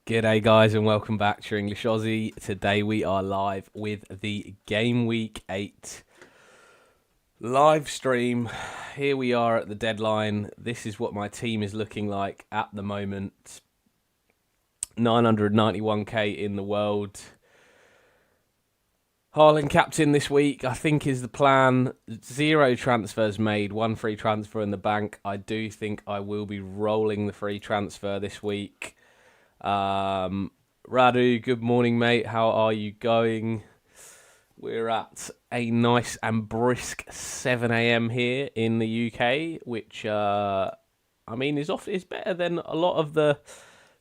G'day guys and welcome back to English Aussie. Today we are live with the Game Week 8 live stream. Here we are at the deadline. This is what my team is looking like at the moment. 991k in the world. Haaland captain this week, I think, is the plan. 0 transfers made, 1 free transfer in the bank. I do think I will be rolling the free transfer this week. Radu, good morning, mate. How are you going? We're at a nice and brisk 7 a.m. here in the UK, which is better than a lot of the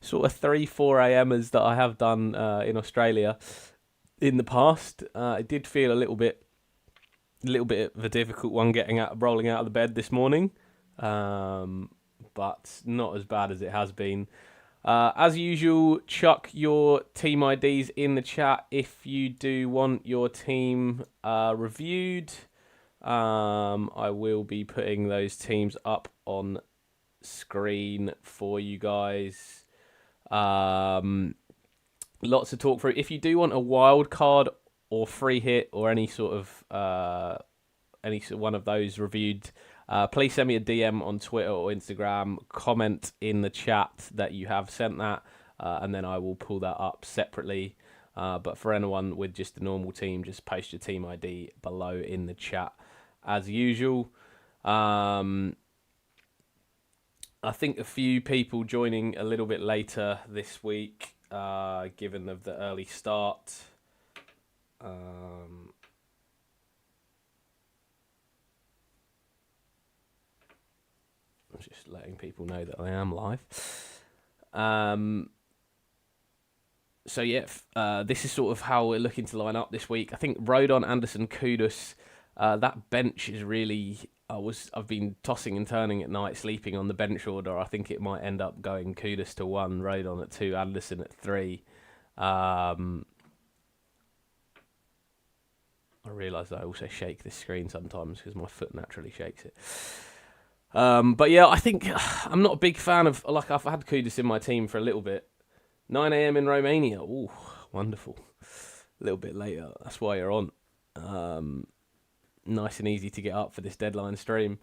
sort of 3-4 a.m.ers that I have done in Australia in the past. It did feel a little bit of a difficult one rolling out of the bed this morning, but not as bad as it has been. As usual, chuck your team IDs in the chat if you do want your team reviewed. I will be putting those teams up on screen for you guys. Lots to talk through. If you do want a wild card or free hit or any sort of one of those reviewed, please send me a DM on Twitter or Instagram. Comment in the chat that you have sent that, and then I will pull that up separately. But for anyone with just a normal team, just post your team ID below in the chat as usual. I think a few people joining a little bit later this week, given the early start. I'm just letting people know that I am live. This is sort of how we're looking to line up this week. I think Rodon, Anderson, Kudus, that bench is really... I've been tossing and turning at night, sleeping on the bench order. I think it might end up going Kudus to 1, Rodon at 2, Anderson at 3. I realise I also shake this screen sometimes because my foot naturally shakes it. But yeah, I think I'm not a big fan of... I've had Kudus in my team for a little bit. 9 a.m. in Romania. Ooh, wonderful. A little bit later. That's why you're on. Nice and easy to get up for this deadline stream.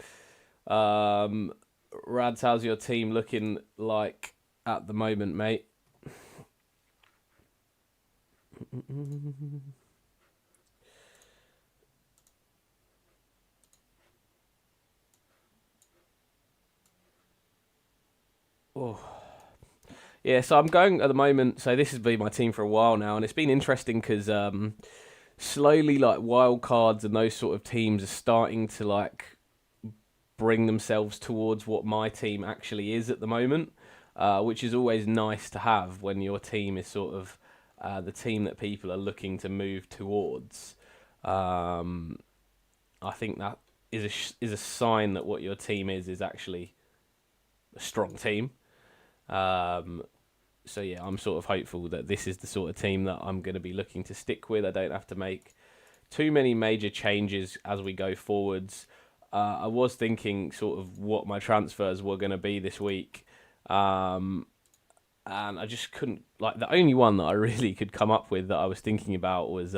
Rads, how's your team looking like at the moment, mate? Oh. Yeah, so I'm going at the moment. So this has been my team for a while now, and it's been interesting because slowly, wild cards and those sort of teams are starting to bring themselves towards what my team actually is at the moment, which is always nice to have when your team is sort of the team that people are looking to move towards. I think that is a sign that what your team is actually a strong team. So yeah, I'm sort of hopeful that this is the sort of team that I'm going to be looking to stick with. I don't have to make too many major changes as we go forwards. I was thinking sort of what my transfers were going to be this week, and I just couldn't... the only one that I really could come up with that I was thinking about was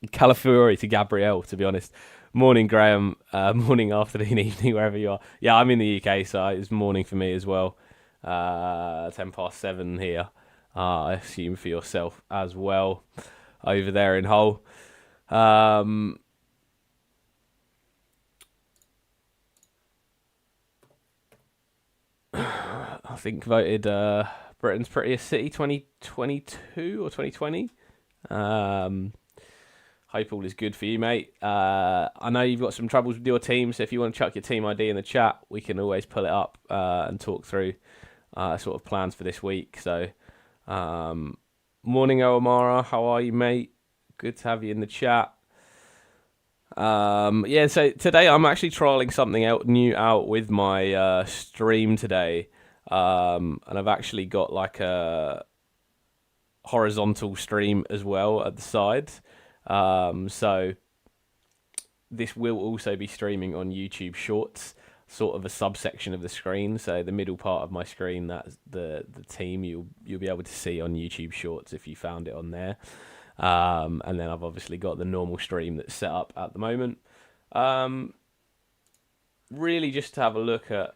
Calafiori to Gabriel, to be honest. Morning, Graham. Morning, afternoon, evening, wherever you are. Yeah, I'm in the UK, so it's morning for me as well. 7:10 here. I assume for yourself as well over there in Hull. I think voted Britain's Prettiest City 2022 or 2020. Hope all is good for you, mate. I know you've got some troubles with your team, so if you want to chuck your team ID in the chat, we can always pull it up and talk through sort of plans for this week. So, morning, Omara. How are you, mate? Good to have you in the chat. So today I'm actually trialing something new out with my stream today. And I've actually got a horizontal stream as well at the side. So this will also be streaming on YouTube Shorts. sort of a subsection of the screen. So the middle part of my screen, that's the team you'll be able to see on YouTube Shorts if you found it on there. And then I've obviously got the normal stream that's set up at the moment. Really just to have a look at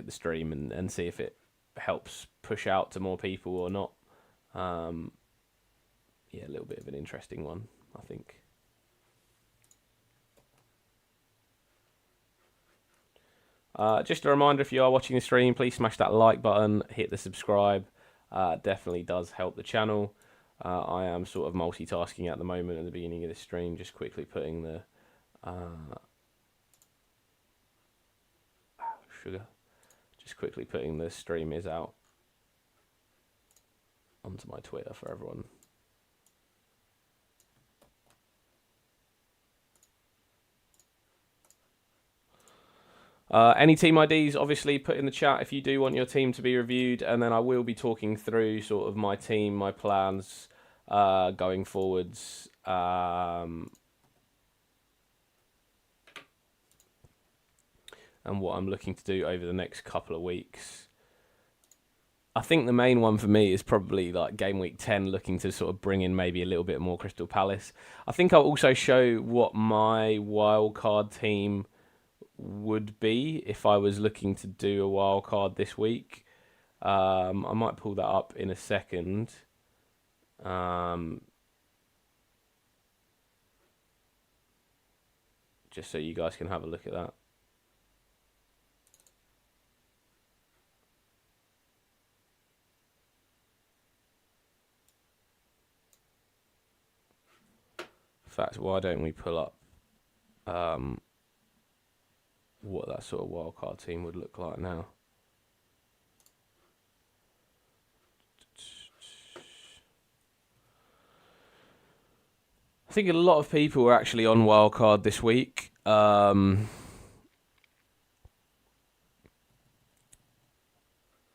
the stream and see if it helps push out to more people or not. Yeah, a little bit of an interesting one, I think. Just a reminder, if you are watching the stream, please smash that like button, hit the subscribe. Definitely does help the channel. I am sort of multitasking at the moment at the beginning of the stream, just quickly putting the stream is out onto my Twitter for everyone. Any team IDs, obviously, put in the chat if you do want your team to be reviewed, and then I will be talking through sort of my team, my plans going forwards. And what I'm looking to do over the next couple of weeks. I think the main one for me is probably like game week 10, looking to sort of bring in maybe a little bit more Crystal Palace. I think I'll also show what my wildcard team would be if I was looking to do a wildcard this week. I might pull that up in a second. Just so you guys can have a look at that. In fact, why don't we pull up what that sort of wildcard team would look like now? I think a lot of people are actually on wildcard this week. I am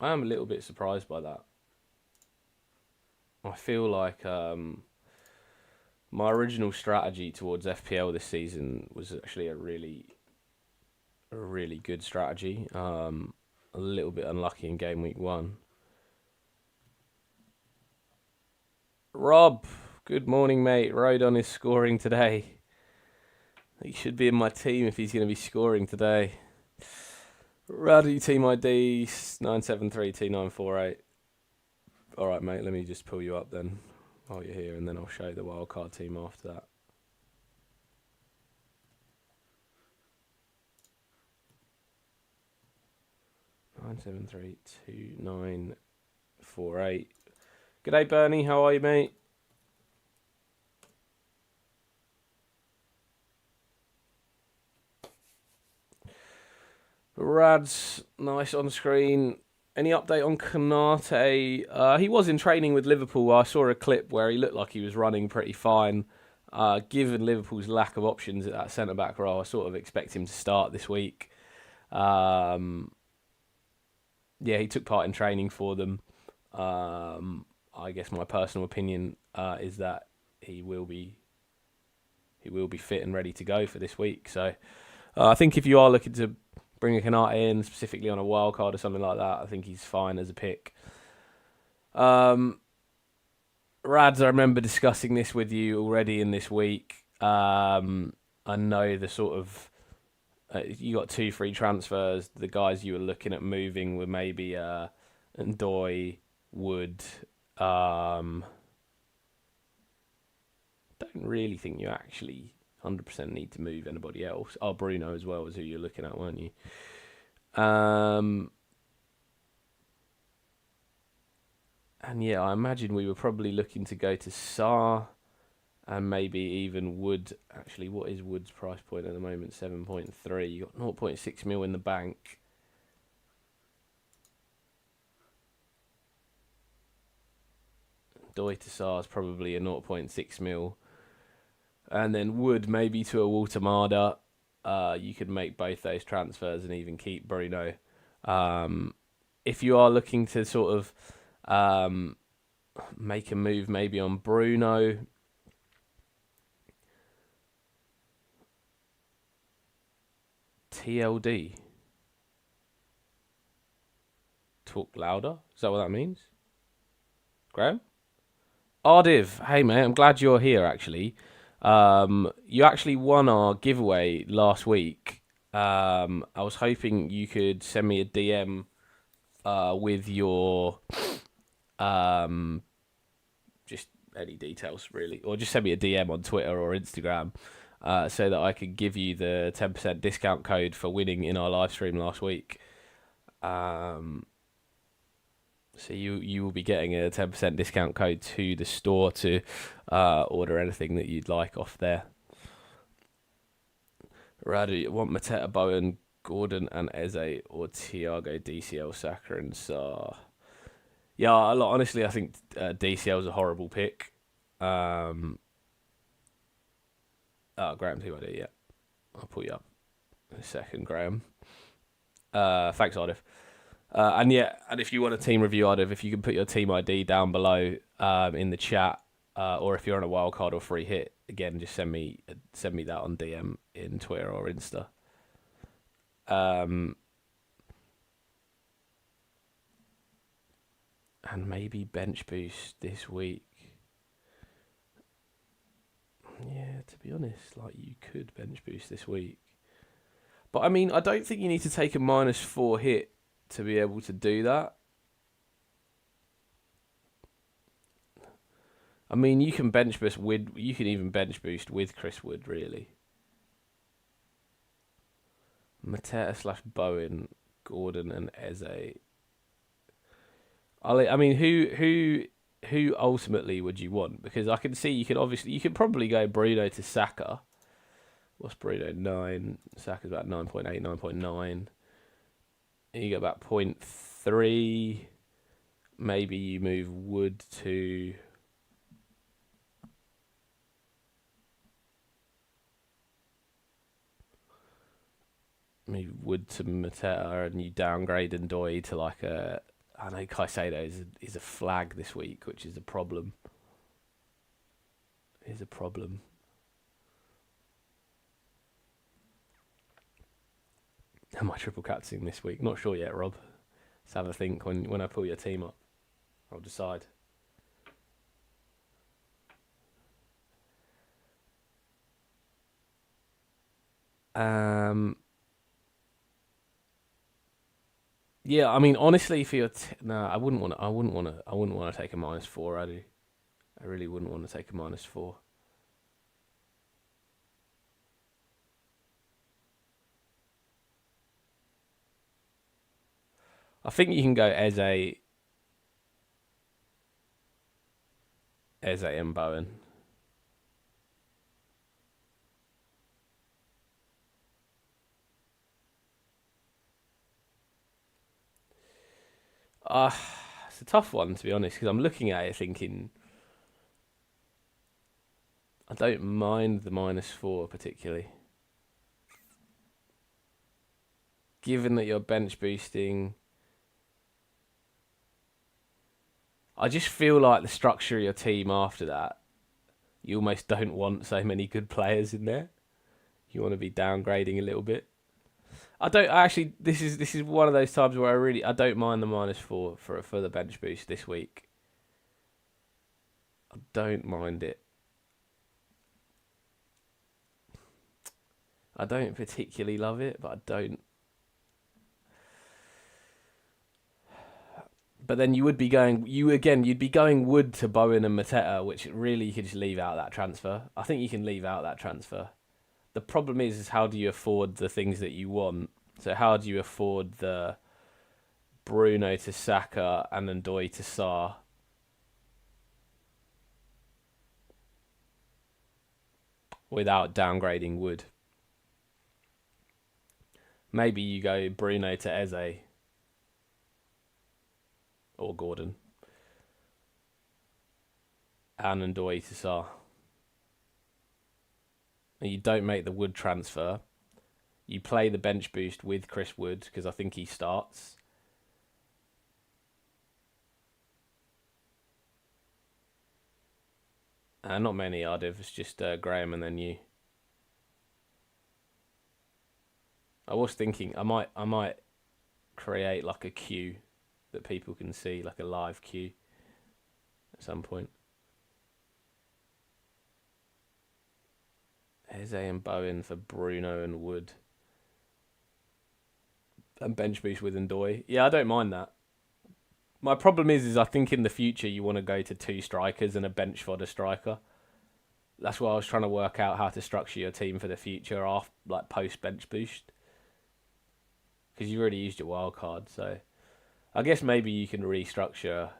a little bit surprised by that. I feel like my original strategy towards FPL this season was actually a really good strategy. A little bit unlucky in game week 1. Rob, good morning, mate. Rodon is scoring today. He should be in my team if he's going to be scoring today. Ruddy team ID 9732948. All right, mate. Let me just pull you up then while you're here, and then I'll show you the wildcard team after that. Nine seven three two nine 48. G'day, Bernie. How are you, mate? Rad's nice on screen. Any update on Konate? He was in training with Liverpool. I saw a clip where he looked like he was running pretty fine. Given Liverpool's lack of options at that centre-back role, I sort of expect him to start this week. Yeah, he took part in training for them. I guess my personal opinion is that he will be fit and ready to go for this week. So I think if you are looking to bring a Konate in, specifically on a wild card or something like that, I think he's fine as a pick. Rads, I remember discussing this with you already in this week. I know the sort of you got 2 free transfers. The guys you were looking at moving were maybe Ndoye, Wood. Don't really think you actually 100% need to move anybody else. Oh, Bruno as well is who you're looking at, weren't you? And yeah, I imagine we were probably looking to go to Sarr and maybe even Wood. Actually, what is Wood's price point at the moment? 7.3. You got 0.6 mil in the bank. Ndoye to Sarr is probably a 0.6 mil. And then Wood maybe to a Walter. You could make both those transfers and even keep Bruno. If you are looking to sort of make a move maybe on Bruno, TLD. Talk louder? Is that what that means? Graham? Ardiv, hey mate, I'm glad you're here actually. You actually won our giveaway last week. I was hoping you could send me a DM with your just any details really, or just send me a DM on Twitter or Instagram so that I could give you the 10% discount code for winning in our live stream last week. So you will be getting a 10% discount code to the store to order anything that you'd like off there. Radu, you want Mateta, Bowen, Gordon, and Eze, or Thiago, DCL, Saka, and Sarr? Yeah, honestly, I think DCL is a horrible pick. Graham's who I do, yeah. I'll put you up in a second, Graham. Thanks, Ardiv. And if you want a team review, Ardiv, if you can put your team ID down below in the chat, or if you're on a wildcard or free hit, again, just send me that on DM in Twitter or Insta. And maybe bench boost this week. Yeah, to be honest, like you could bench boost this week. But I mean, I don't think you need to take a -4 hit to be able to do that. I mean, you can bench boost with. You can even bench boost with Chris Wood, really. Mateta / Bowen, Gordon, and Eze. I mean, who ultimately would you want? Because I can see you could probably go Bruno to Saka. What's Bruno? 9. Saka's about 9.8, 9.9. And you get about 0.3. Maybe you move Wood to. Maybe Wood to Mateta, and you downgrade Ndoye to like a. I know Caicedo is a flag this week, which is a problem. Am I triple captaining this week? Not sure yet, Rob. Let's have a think when I pull your team up. I'll decide. Yeah, I mean, honestly, for your I wouldn't want to take a -4. I really wouldn't want to take a -4. I think you can go Eze and Bowen. It's a tough one, to be honest, because I'm looking at it thinking I don't mind the -4 particularly. Given that you're bench boosting, I just feel like the structure of your team after that, you almost don't want so many good players in there. You want to be downgrading a little bit. I don't actually. This is one of those times where I don't mind the -4 for the bench boost this week. I don't mind it. I don't particularly love it, but I don't. But then you'd be going Wood to Bowen and Mateta, which really you could just leave out that transfer. I think you can leave out that transfer. The problem is how do you afford the things that you want? So how do you afford the Bruno to Saka and then Ndoye to Sarr? Without downgrading Wood. Maybe you go Bruno to Eze. Or Gordon. And Ndoye to Sarr. And you don't make the Wood transfer. You play the bench boost with Chris Wood, because I think he starts. Not many, Ardiv. It's just Graham and then you. I was thinking I might create like a queue that people can see, like a live queue at some point. Eze and Bowen for Bruno and Wood. And bench boost with Ndoye. Yeah, I don't mind that. My problem is I think in the future you want to go to 2 strikers and a bench fodder striker. That's why I was trying to work out how to structure your team for the future after, like, post bench boost. Because you already used your wild card, so I guess maybe you can restructure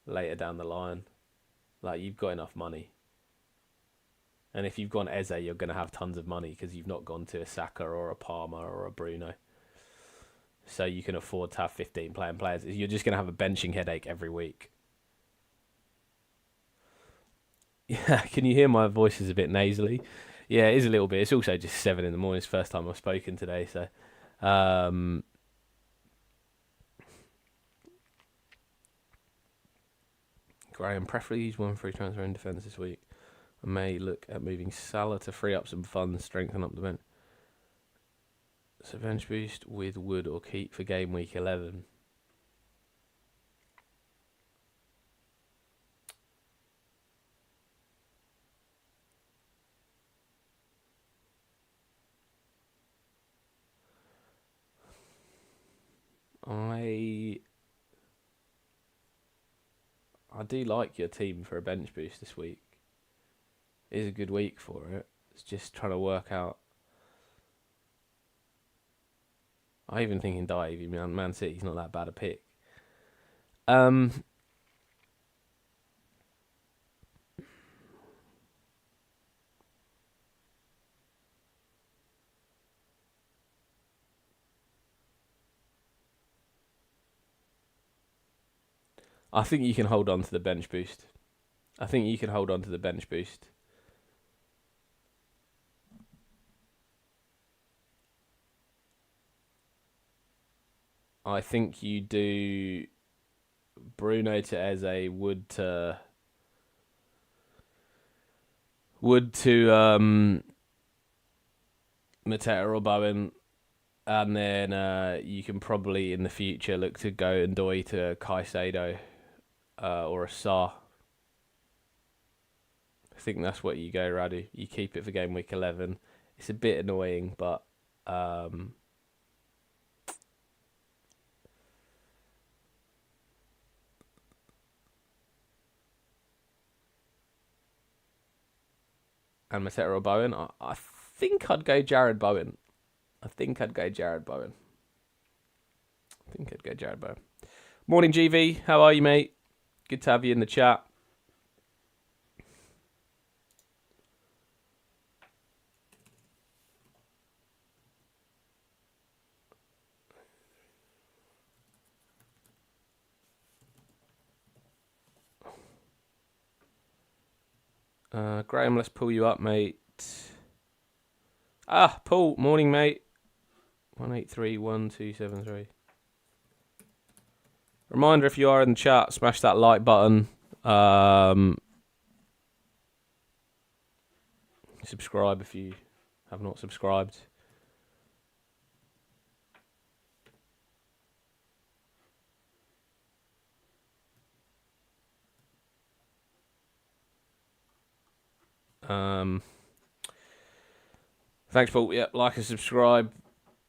later down the line. Like, you've got enough money. And if you've gone Eze, you're going to have tons of money because you've not gone to a Saka or a Palmer or a Bruno. So you can afford to have 15 playing players. You're just going to have a benching headache every week. Yeah, can you hear my voice is a bit nasally? Yeah, it is a little bit. It's also just 7 in the morning. It's the first time I've spoken today, so... Graham, preferably use one free transfer in defence this week. I may look at moving Salah to free up some funds, strengthen up the bench. So bench boost with Wood or keep for game week 11. I do like your team for a bench boost this week. It is a good week for it. It's just trying to work out. I even think in Dive, Man City's not that bad a pick. I think you can hold on to the bench boost. I think you can hold on to the bench boost. I think you do Bruno to Eze, Wood to Mateta or Bowen, and then you can probably in the future look to go Ndoye to Caicedo or a Sarr. I think that's what you go, Radu. You keep it for game week 11. It's a bit annoying, but and Mateta or Bowen. I think I'd go Jared Bowen. Morning, GV. How are you, mate? Good to have you in the chat. Graham, let's pull you up, mate. Paul, morning, mate. 1831273. Reminder, if you are in the chat, smash that like button. Subscribe if you have not subscribed. Thanks, Paul. Yeah, like and subscribe.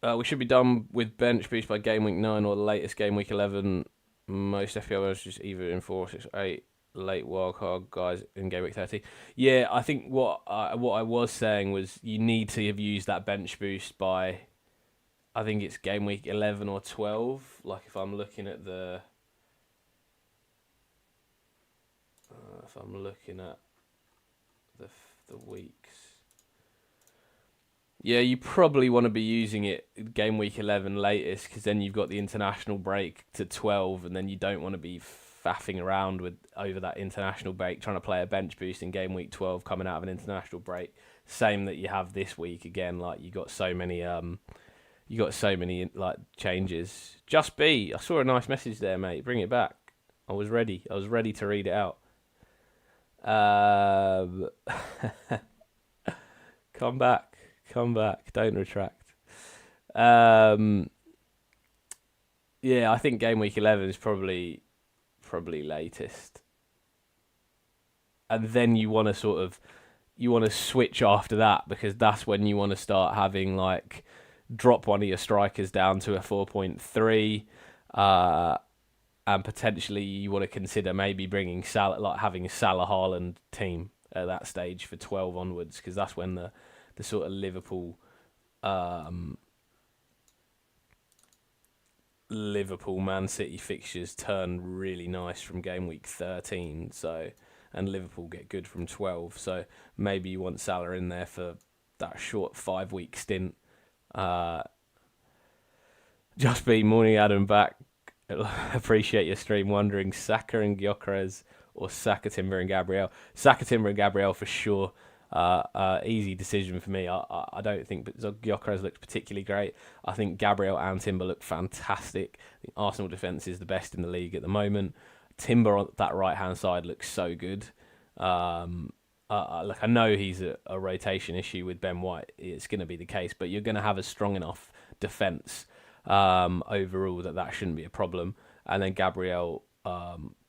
We should be done with bench boost by game week 9 or the latest game week 11. Most FPL owners just either in 4 or 6 or 8 late wildcard guys in game week 30. Yeah, I think what I was saying was you need to have used that bench boost by, I think it's game week 11 or 12. Like if I'm looking at the weeks. Yeah, you probably want to be using it game week 11 latest because then you've got the international break to 12 and then you don't want to be faffing around with over that international break trying to play a bench boost in game week 12 coming out of an international break. Same that you have this week again. Like you got so many like changes. Just be. I saw a nice message there, mate. Bring it back. I was ready to read it out. Come back. Don't retract. Yeah, I think game week 11 is probably latest, and then you want to switch after that, because that's when you want to start having like drop one of your strikers down to a 4.3, and potentially you want to consider maybe bringing Salah, like having a Salah Haaland team at that stage for 12 onwards, because that's when the sort of Liverpool Man City fixtures turn really nice from game week 13, and Liverpool get good from 12, so maybe you want Salah in there for that short 5-week stint. Just be morning, Adam, back. Appreciate your stream. Wondering Saka and Gyökeres or Saka, Timber and Gabriel. Saka, Timber and Gabriel for sure. Easy decision for me. I don't think Gyökeres looks particularly great. I think Gabriel and Timber look fantastic. I think Arsenal defence is the best in the league at the moment. Timber on that right hand side looks so good. Look, I know he's a rotation issue with Ben White. It's going to be the case, but you're going to have a strong enough defence overall that shouldn't be a problem. And then Gabriel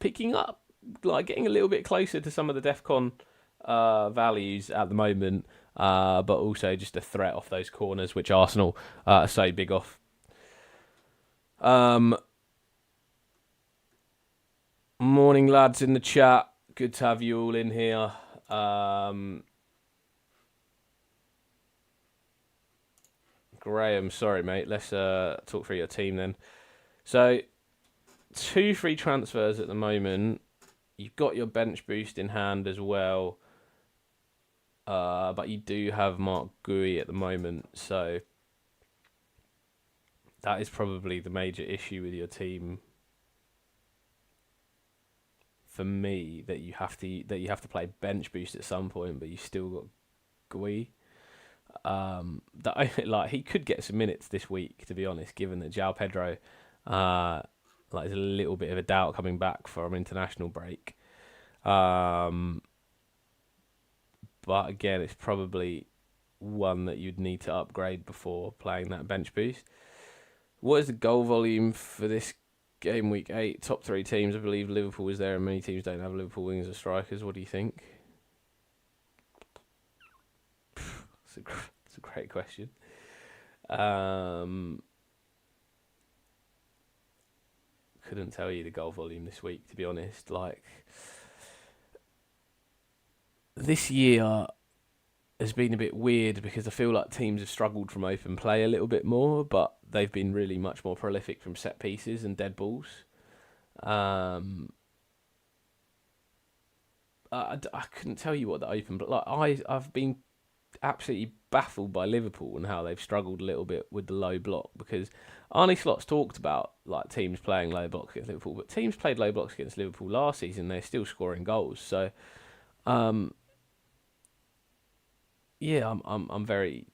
picking up, like getting a little bit closer to some of the DEFCON values at the moment, but also just a threat off those corners, which Arsenal are so big off. Morning, lads, in the chat. Good to have you all in here. Graham, sorry, mate. Let's talk through your team then. So, 2 free transfers at the moment. You've got your bench boost in hand as well. But you do have Mark Gui at the moment, so that is probably the major issue with your team for me, that you have to play bench boost at some point, but you still got Gui. Like he could get some minutes this week, to be honest, given that João Pedro is a little bit of a doubt coming back from international break. But again, it's probably one that you'd need to upgrade before playing that bench boost. What is the goal volume for this game week 8? Top 3 teams, I believe Liverpool is there, and many teams don't have Liverpool wingers or strikers. What do you think? It's a great question. Couldn't tell you the goal volume this week, to be honest. Like, this year has been a bit weird because I feel like teams have struggled from open play a little bit more, but they've been really much more prolific from set pieces and dead balls. I couldn't tell you what the open, but like I've been absolutely baffled by Liverpool and how they've struggled a little bit with the low block, because Arne Slot's talked about like teams playing low blocks against Liverpool, but teams played low blocks against Liverpool last season, they're still scoring goals. So yeah, I'm very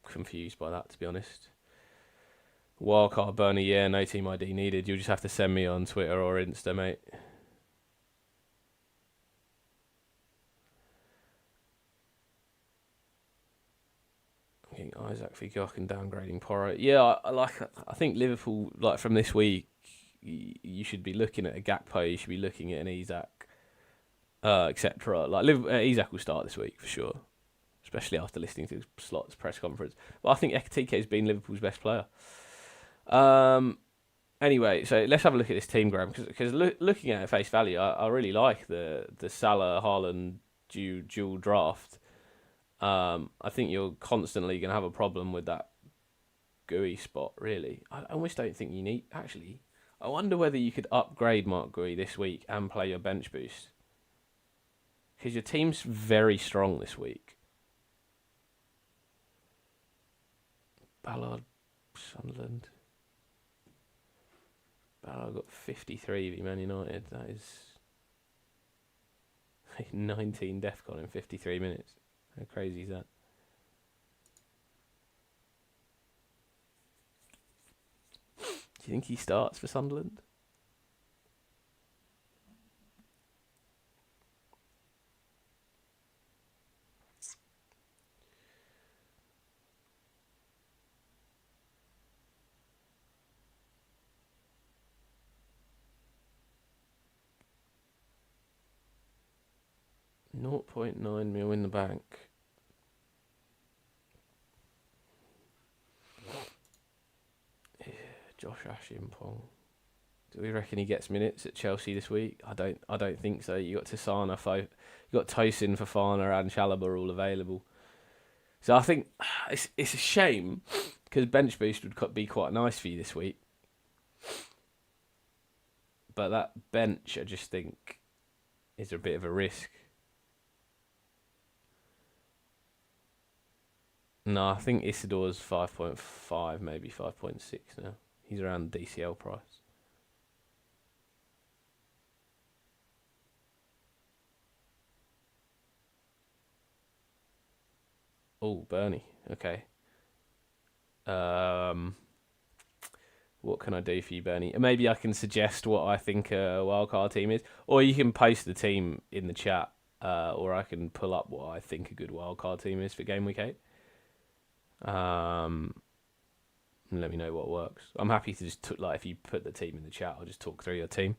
confused by that, to be honest. Wildcard burner, yeah, no team ID needed. You'll just have to send me on Twitter or Insta, mate. Isaac Figok and downgrading Porro. Yeah, I think Liverpool, like from this week, you should be looking at a Gakpo, you should be looking at an Isak, etc. Like Isak will start this week for sure, especially after listening to Slot's press conference. But I think Ekitike has been Liverpool's best player. Anyway, so let's have a look at this team, Graham, because looking at it at face value, I really like the Salah Haaland dual draft. I think you're constantly going to have a problem with that Gui spot, really. I almost don't think you need... Actually, I wonder whether you could upgrade Mark Gui this week and play your bench boost, because your team's very strong this week. Ballard, Sunderland. Ballard got 53 v Man United. That is 19 DEFCON in 53 minutes. How crazy is that? Do you think he starts for Sunderland? 0.9 mil in the bank. Yeah, Josh Ashimpong. Do we reckon he gets minutes at Chelsea this week? I don't think so. You got Tisana, you got Tosin, Fofana, and Chalobah all available. So I think it's a shame because bench boost would be quite nice for you this week. But that bench, I just think, is a bit of a risk. No, I think Isidore's 5.5, maybe 5.6 now. He's around the DCL price. Oh, Bernie. Okay. What can I do for you, Bernie? Maybe I can suggest what I think a wildcard team is. Or you can post the team in the chat. Or I can pull up what I think a good wildcard team is for Game Week 8. Let me know what works. I'm happy to just, if you put the team in the chat, I'll just talk through your team.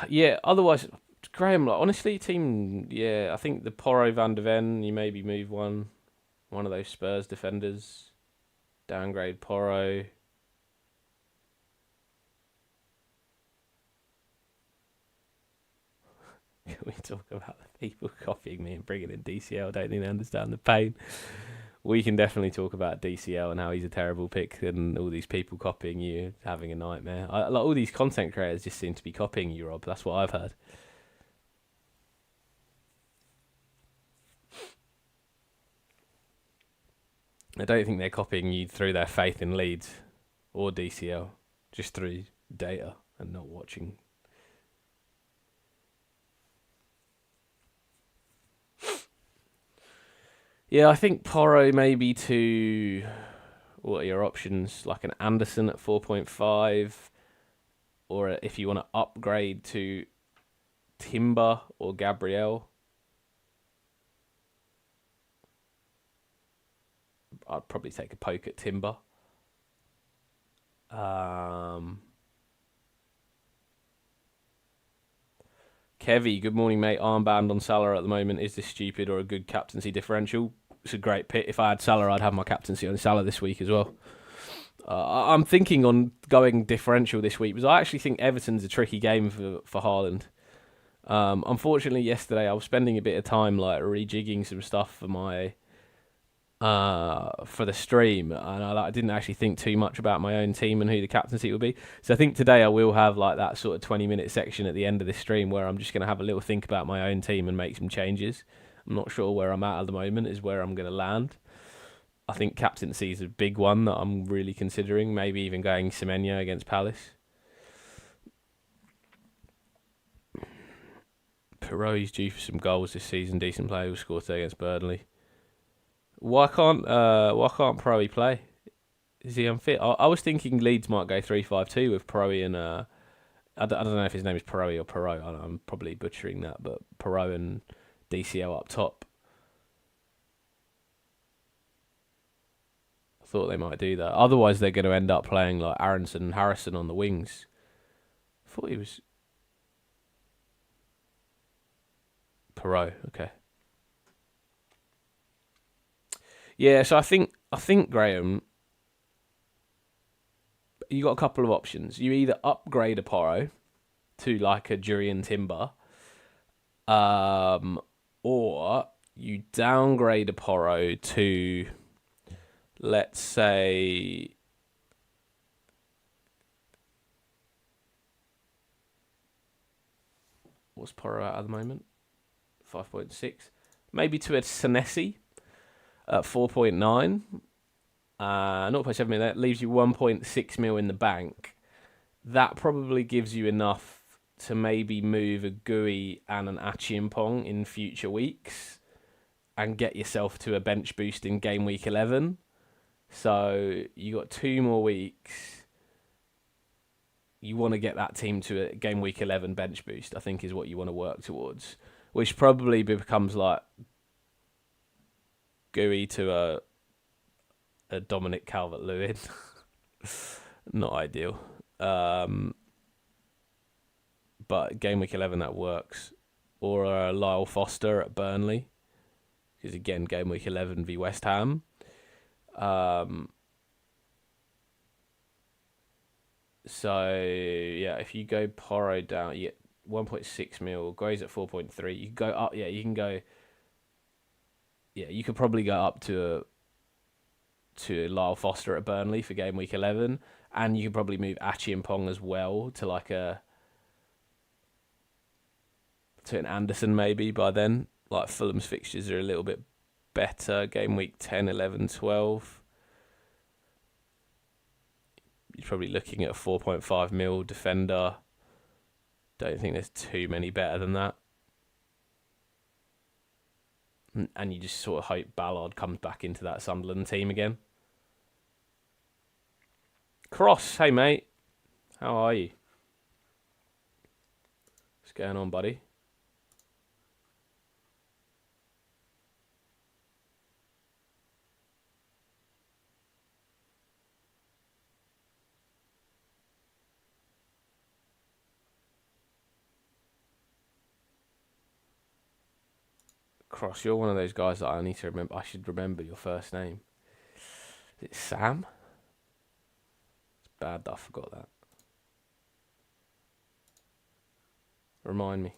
Yeah, otherwise, Graham, honestly, team, I think the Porro Van de Ven, you maybe move one of those Spurs defenders. Downgrade Porro. Can we talk about the people copying me and bringing in DCL? I don't think they understand the pain. We can definitely talk about DCL and how he's a terrible pick and all these people copying you, having a nightmare. All these content creators just seem to be copying you, Rob. That's what I've heard. I don't think they're copying you through their faith in Leeds or DCL, just through data and not watching. Yeah, I think Porro maybe to... What are your options? Like an Anderson at 4.5, or if you want to upgrade to Timber or Gabriel. I'd probably take a poke at Timber. Kevy, good morning, mate. Armband on Salah at the moment. Is this stupid or a good captaincy differential? It's a great pick. If I had Salah, I'd have my captaincy on Salah this week as well. I'm thinking on going differential this week because I actually think Everton's a tricky game for Haaland. Unfortunately, yesterday I was spending a bit of time rejigging some stuff for my for the stream, and I didn't actually think too much about my own team and who the captaincy would be. So I think today I will have that sort of 20-minute section at the end of this stream where I'm just going to have a little think about my own team and make some changes. I'm not sure where I'm at the moment is where I'm going to land. I think captaincy is a big one that I'm really considering, maybe even going Semenyo against Palace. Perot's due for some goals this season. Decent player who scored today against Burnley. Why can't Pro play? Is he unfit? I was thinking Leeds might go 3-5-2 with Pro and I don't know if his name is Pro or Perot. I'm probably butchering that, but Perot and DCL up top. I thought they might do that. Otherwise, they're going to end up playing Aronson and Harrison on the wings. I thought he was Perot. Okay. Yeah, so I think Graham, you got a couple of options. You either upgrade a Porro to a Jurian Timber, or you downgrade a Porro to, let's say, what's Porro at the moment? 5.6. Maybe to a Senesi at 4.9. 0.7 million. That leaves you 1.6 mil in the bank. That probably gives you enough to maybe move a GUI and an Achiampong in future weeks and get yourself to a bench boost in game week 11. So you got 2 more weeks. You want to get that team to a game week 11 bench boost, I think is what you want to work towards, which probably becomes GUI to a Dominic Calvert-Lewin. Not ideal. But game week 11, that works. or Lyle Foster at Burnley, because again, game week 11 v West Ham. So yeah, if you go Porro down, you get 1.6 mil. Grows at 4.3. You can go up. Yeah, you can go. Yeah, you could probably go up to Lyle Foster at Burnley for game week 11, and you could probably move Achi and Pong as well to an Anderson maybe by then. Like Fulham's fixtures are a little bit better. Game week 10, 11, 12. You're probably looking at a 4.5 mil defender. Don't think there's too many better than that. And you just sort of hope Ballard comes back into that Sunderland team again. Cross, hey mate. How are you? What's going on, buddy? Cross, you're one of those guys that I need to remember. I should remember your first name. Is it Sam? It's bad that I forgot that. Remind me.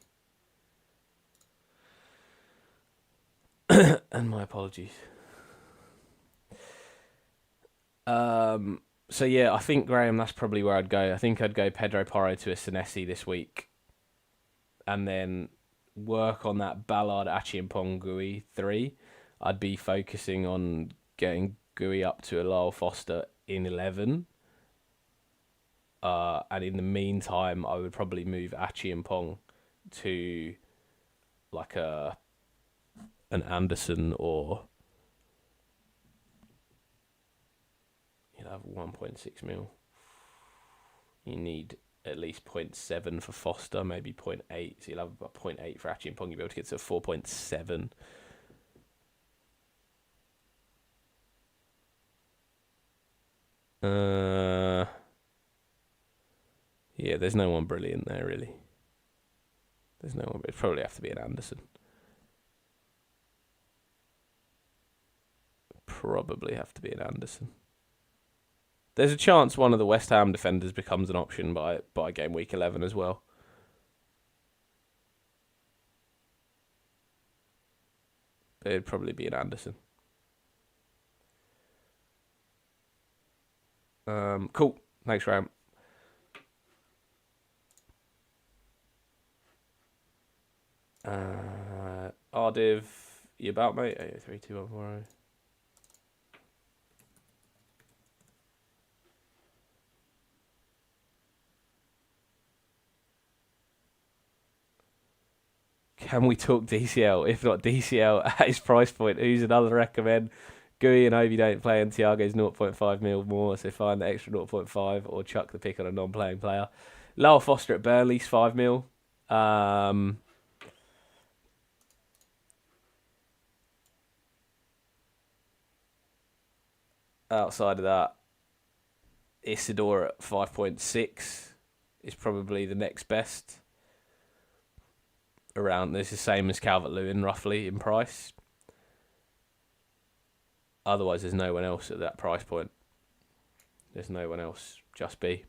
And my apologies. So yeah, I think, Graham, that's probably where I'd go. I think I'd go Pedro Porro to a Senesi this week, and then work on that Ballard, Achi and Pong Gui 3. I'd be focusing on getting Gui up to a Lyle Foster in 11. And in the meantime, I would probably move Achi and Pong to like an Anderson, or you'll have 1.6 mil. You need at least 0.7 for Foster, maybe 0.8. So you'll have about 0.8 for Achi and Pong. You'll be able to get to 4.7. Yeah, there's no one brilliant there, really. There's no one. It'd probably have to be an Anderson. Probably have to be an Anderson. There's a chance one of the West Ham defenders becomes an option by game week 11 as well. But it'd probably be an Anderson. Cool. Thanks, Ram. Ardiv, you about, mate? 83214. Can we talk DCL? If not DCL at his price point, who's another recommend? Gui and Obi don't play, and Thiago's 0.5 mil more, so find the extra 0.5 or chuck the pick on a non-playing player. Lyle Foster at Burnley's 5 mil. Outside of that, Isidore at 5.6 is probably the next best. Around this is the same as Calvert-Lewin roughly in price. Otherwise, there's no one else at that price point. There's no one else. Just be.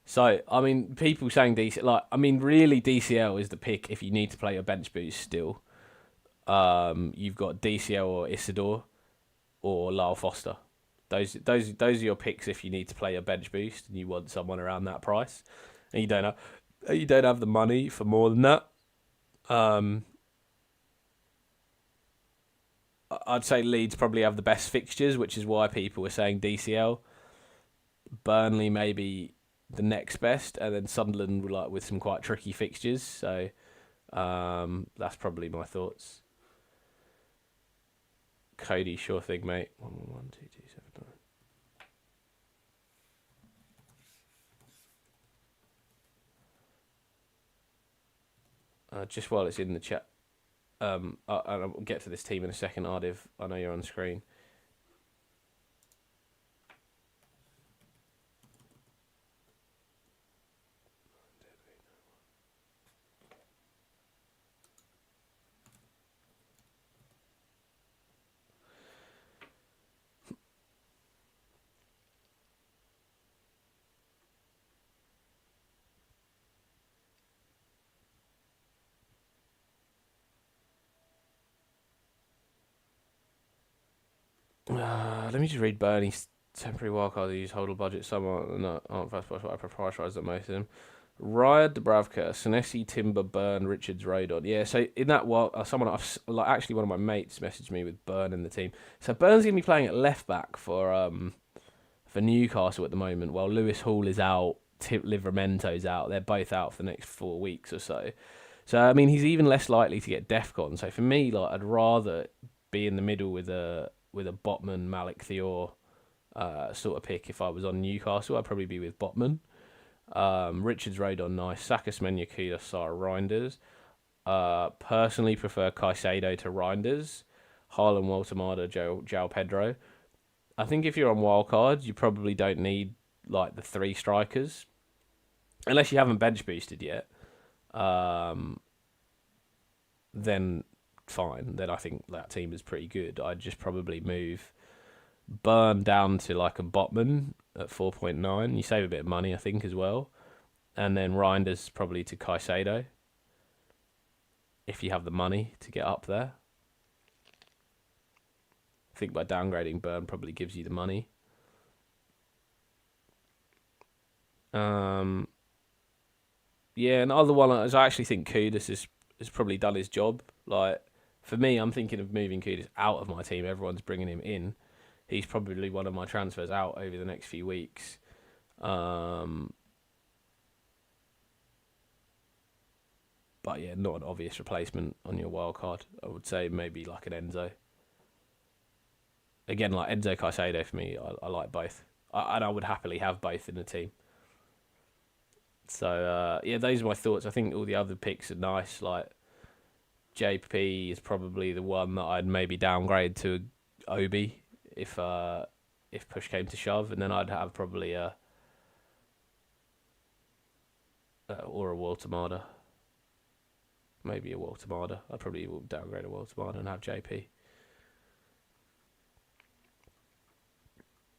So, I mean, people saying DCL, really DCL is the pick if you need to play your bench boost still. You've got DCL or Isidore or Lyle Foster. Those are your picks if you need to play your bench boost and you want someone around that price, and you don't have the money for more than that. I'd say Leeds probably have the best fixtures, which is why people were saying DCL. Burnley maybe the next best, and then Sunderland with some quite tricky fixtures. So that's probably my thoughts. Cody, sure thing, mate. 1 2 2 7 9. Just while it's in the chat, and I'll get to this team in a second. Ardiv, I know you're on screen. Let me just read Bernie's temporary wildcard. They use hodl budget. Some aren't first price, but I prioritise that most of them. Ryan Dubravka, Senesi, Timber, Burn, Richards, Rodon. Yeah, so in that someone actually one of my mates messaged me with Burn in the team. So Burn's gonna be playing at left back for Newcastle at the moment, while Lewis Hall is out, Livramento's out. They're both out for the next 4 weeks or so. So I mean, he's even less likely to get DEFCON. So for me, like, I'd rather be in the middle with a Botman, Malik Thior sort of pick. If I was on Newcastle, I'd probably be with Botman. Richards, Rodon, nice. Saka, Smenya, Kuda, Sara, Reinders. Personally prefer Caicedo to Reinders. Haaland, Waltemada, João Pedro. I think if you're on wildcard, you probably don't need like the 3 strikers, unless you haven't bench boosted yet. Then fine. Then I think that team is pretty good. I'd just probably move Burn down to like a Botman at 4.9. You save a bit of money, I think, as well. And then Reinders probably to Caicedo, if you have the money to get up there. I think by downgrading Burn probably gives you the money. Yeah, another one is I actually think Kudus has probably done his job. Like, for me, I'm thinking of moving Kudus out of my team. Everyone's bringing him in. He's probably one of my transfers out over the next few weeks. But yeah, not an obvious replacement on your wild card. I would say maybe like an Enzo. Again, like Enzo, Caicedo for me, I like both. And I would happily have both in the team. So, yeah, those are my thoughts. I think all the other picks are nice. Like, JP is probably the one that I'd maybe downgrade to Obi if push came to shove. And then I'd have probably or a Waltemada. Maybe a Waltemada. I'd probably downgrade a Waltemada and have JP.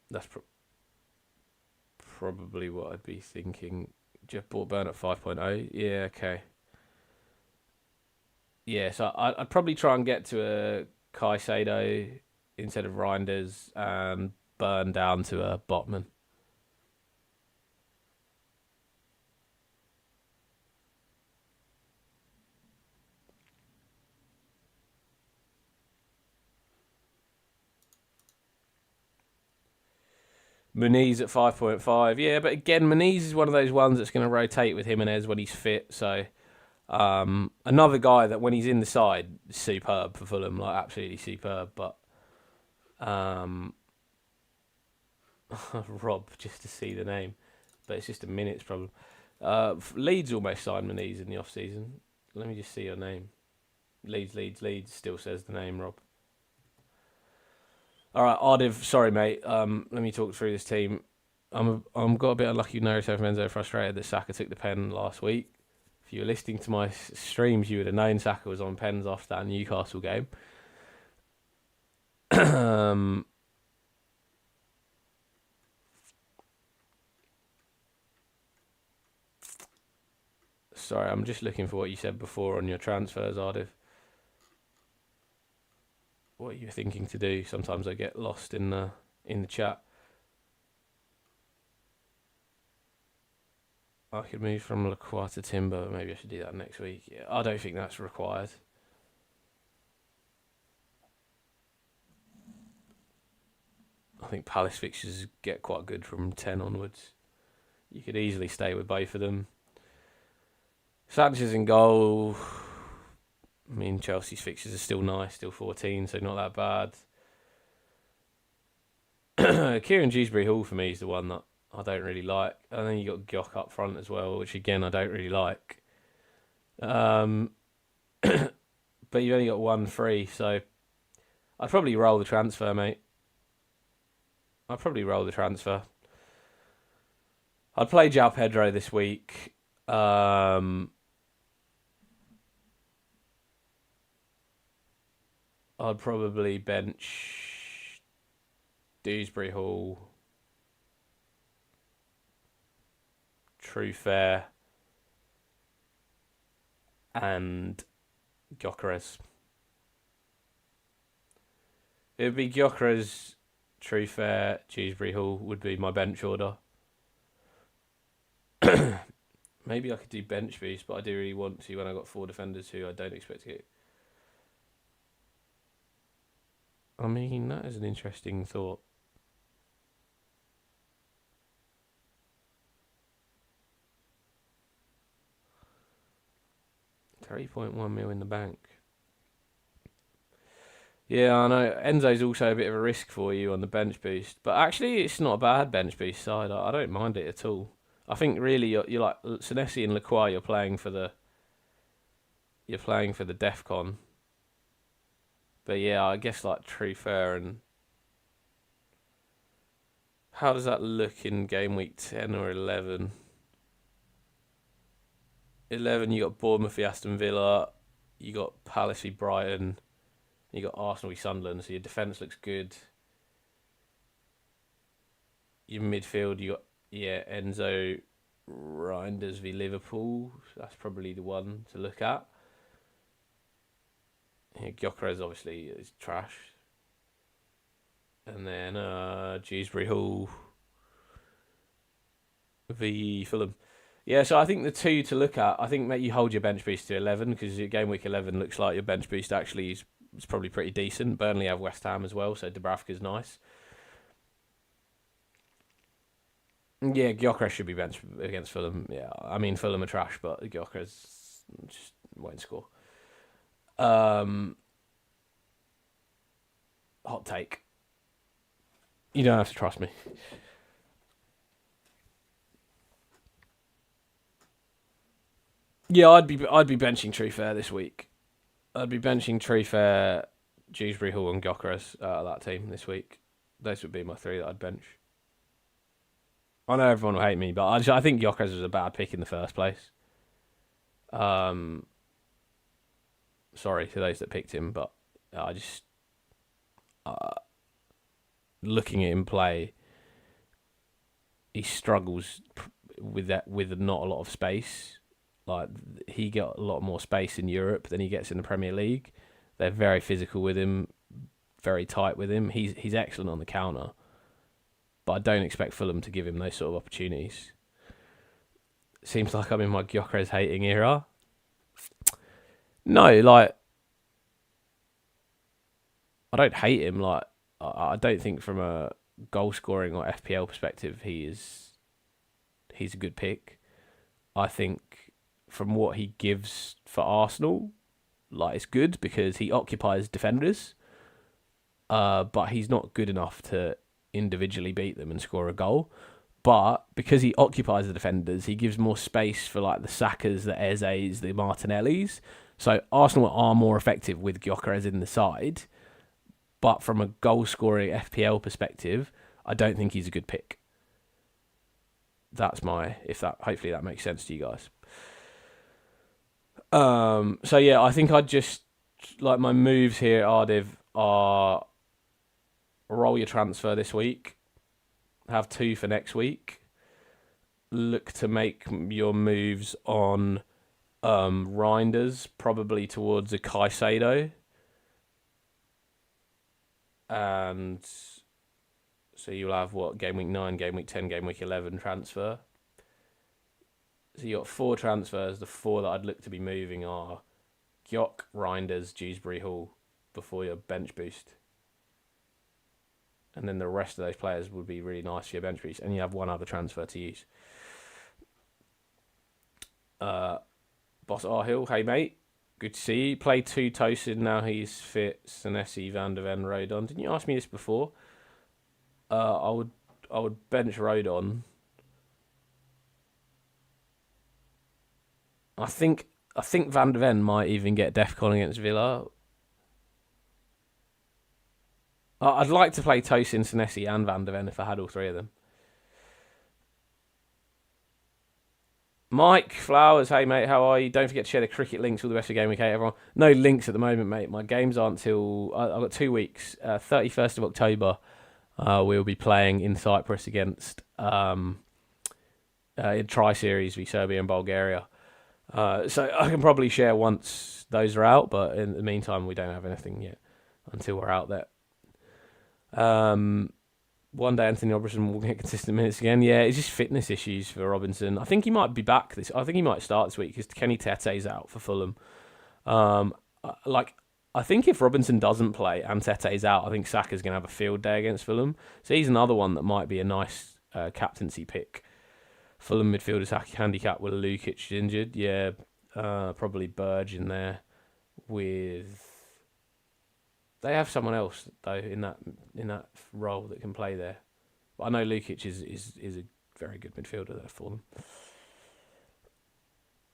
That's probably what I'd be thinking. Jeff bought Burn at 5.0. Yeah, okay. Yeah, so I'd probably try and get to a Caicedo instead of Reinders and Burn down to a Botman. Muniz at 5.5. Yeah, but again, Muniz is one of those ones that's going to rotate with Jimenez when he's fit. So another guy that when he's in the side, is superb for Fulham, like absolutely superb. But Rob, just to see the name, but it's just a minutes problem. Leeds almost signed Muniz in the off season. Let me just see your name. Leeds still says the name, Rob. All right, Ardiv, sorry, mate. Let me talk through this team. I'm got a bit unlucky with Naruto Menzo, frustrated that Saka took the pen last week. If you were listening to my streams, you would have known Saka was on pens after that Newcastle game. Sorry, I'm just looking for what you said before on your transfers, Ardiv. What you're thinking to do. Sometimes I get lost in the chat. I could move from Lacroix to Timber. Maybe I should do that next week. Yeah, I don't think that's required. I think Palace fixtures get quite good from 10 onwards. You could easily stay with both of them. Sanchez in goal. I mean, Chelsea's fixtures are still nice, still 14, so not that bad. Kieran Dewsbury Hall for me is the one that I don't really like. And then you got Gyok up front as well, which again I don't really like. But you've only got one free, so I'd probably roll the transfer, mate. I'd probably roll the transfer. I'd play João Pedro this week. I'd probably bench Dewsbury Hall, Truefair, and Gyökeres. It would be Gyökeres, True Fair, Dewsbury Hall would be my bench order. Maybe I could do bench boost, but I do really want to when I got 4 defenders who I don't expect to get. I mean, that is an interesting thought. £3.1 mil in the bank. Yeah, I know. Enzo's also a bit of a risk for you on the bench boost, but actually, it's not a bad bench boost side. I don't mind it at all. I think really you're like Senesi and Lacroix. You're playing for the DEFCON. But yeah, I guess like True Fair and how does that look in game week 10 or 11? 11, you got Bournemouth v Aston Villa, you got Palace v Brighton, you got Arsenal v Sunderland, so your defence looks good. Your midfield, you got Enzo, Reinders v Liverpool. That's probably the one to look at. Yeah, Gyökeres obviously is trash. And then Dewsbury Hall v Fulham. Yeah, so I think the 2 to look at, I think you hold your bench boost to 11 because your game week 11 looks like your bench boost actually is probably pretty decent. Burnley have West Ham as well, so Dubravka's nice. Yeah, Gyökeres should be benched against Fulham. Yeah, I mean Fulham are trash, but Gyökeres just won't score. Hot take. You don't have to trust me. Yeah, I'd be benching True Fair this week. I'd be benching True Fair, Dewsbury Hall, and Gyökeres that team this week. Those would be my 3 that I'd bench. I know everyone will hate me, but I think Gyökeres was a bad pick in the first place. Sorry to those that picked him, but I just looking at him play, he struggles with not a lot of space. Like he got a lot more space in Europe than he gets in the Premier League. They're very physical with him, very tight with him. He's excellent on the counter, but I don't expect Fulham to give him those sort of opportunities. Seems like I'm in my Gyökeres hating era. No, like I don't hate him. Like I don't think from a goal scoring or FPL perspective he's a good pick. I think from what he gives for Arsenal, like it's good because he occupies defenders, but he's not good enough to individually beat them and score a goal. But because he occupies the defenders, he gives more space for like the Sakas, the Ezes, the Martinellis. So Arsenal are more effective with Gyökeres in the side. But from a goal-scoring FPL perspective, I don't think he's a good pick. That's hopefully that makes sense to you guys. So yeah, I think I'd just like my moves here, Ardiv, are roll your transfer this week, have 2 for next week, look to make your moves on Reinders, probably towards a Caicedo, and so you'll have game week 9, game week 10, game week 11 transfer. So you got 4 transfers. The 4 that I'd look to be moving are Gyök, Reinders, Dewsbury Hall before your bench boost. And then the rest of those players would be really nice for your bench boost. And you have 1 other transfer to use. Boss Arhill, hey mate. Good to see you. Play 2 Tosin, now he's fit. Senesi, Van der Ven, Rodon. Didn't you ask me this before? I would bench Rodon. I think Van der Ven might even get DEFCON against Villa. I'd like to play Tosin, Senesi and Van der Ven if I had all 3 of them. Mike Flowers, hey mate, how are you? Don't forget to share the cricket links. All the best of Game Week 8, everyone. No links at the moment, mate. My games aren't till I've got 2 weeks. 31st of October, we'll be playing in Cyprus against in Tri-Series v Serbia and Bulgaria. So I can probably share once those are out, but in the meantime, we don't have anything yet until we're out there. One day Anthony Robertson will get consistent minutes again. Yeah, it's just fitness issues for Robinson. I think he might be back I think he might start this week because Kenny Tete's out for Fulham. Um, like I think if Robinson doesn't play and Tete's out, I think Saka's going to have a field day against Fulham. So he's another one that might be a nice captaincy pick. Fulham midfielders handicap with Lukic injured. Yeah, probably Burge in there with. They have someone else though in that role that can play there. But I know Lukic is a very good midfielder there for them.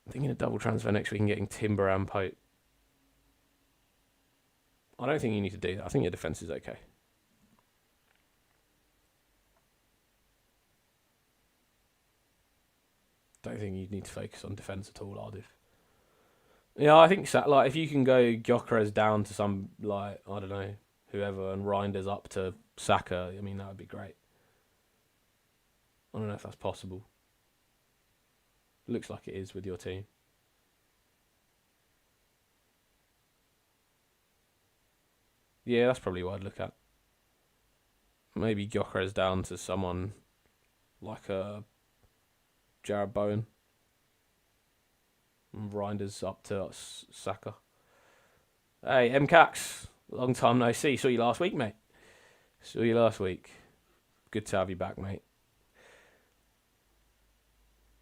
I'm thinking a double transfer next week and getting Timber and Pope. I don't think you need to do that. I think your defence is okay. Don't think you need to focus on defence at all, Ardif. Yeah, I think like if you can go Gyökeres down to some like I don't know whoever and Reinders up to Saka, I mean that would be great. I don't know if that's possible. Looks like it is with your team. Yeah, that's probably what I'd look at. Maybe Gyökeres down to someone like a Jared Bowen. And Reinders up to Saka. Hey, MCax. Long time no see. Saw you last week, mate. Saw you last week. Good to have you back, mate.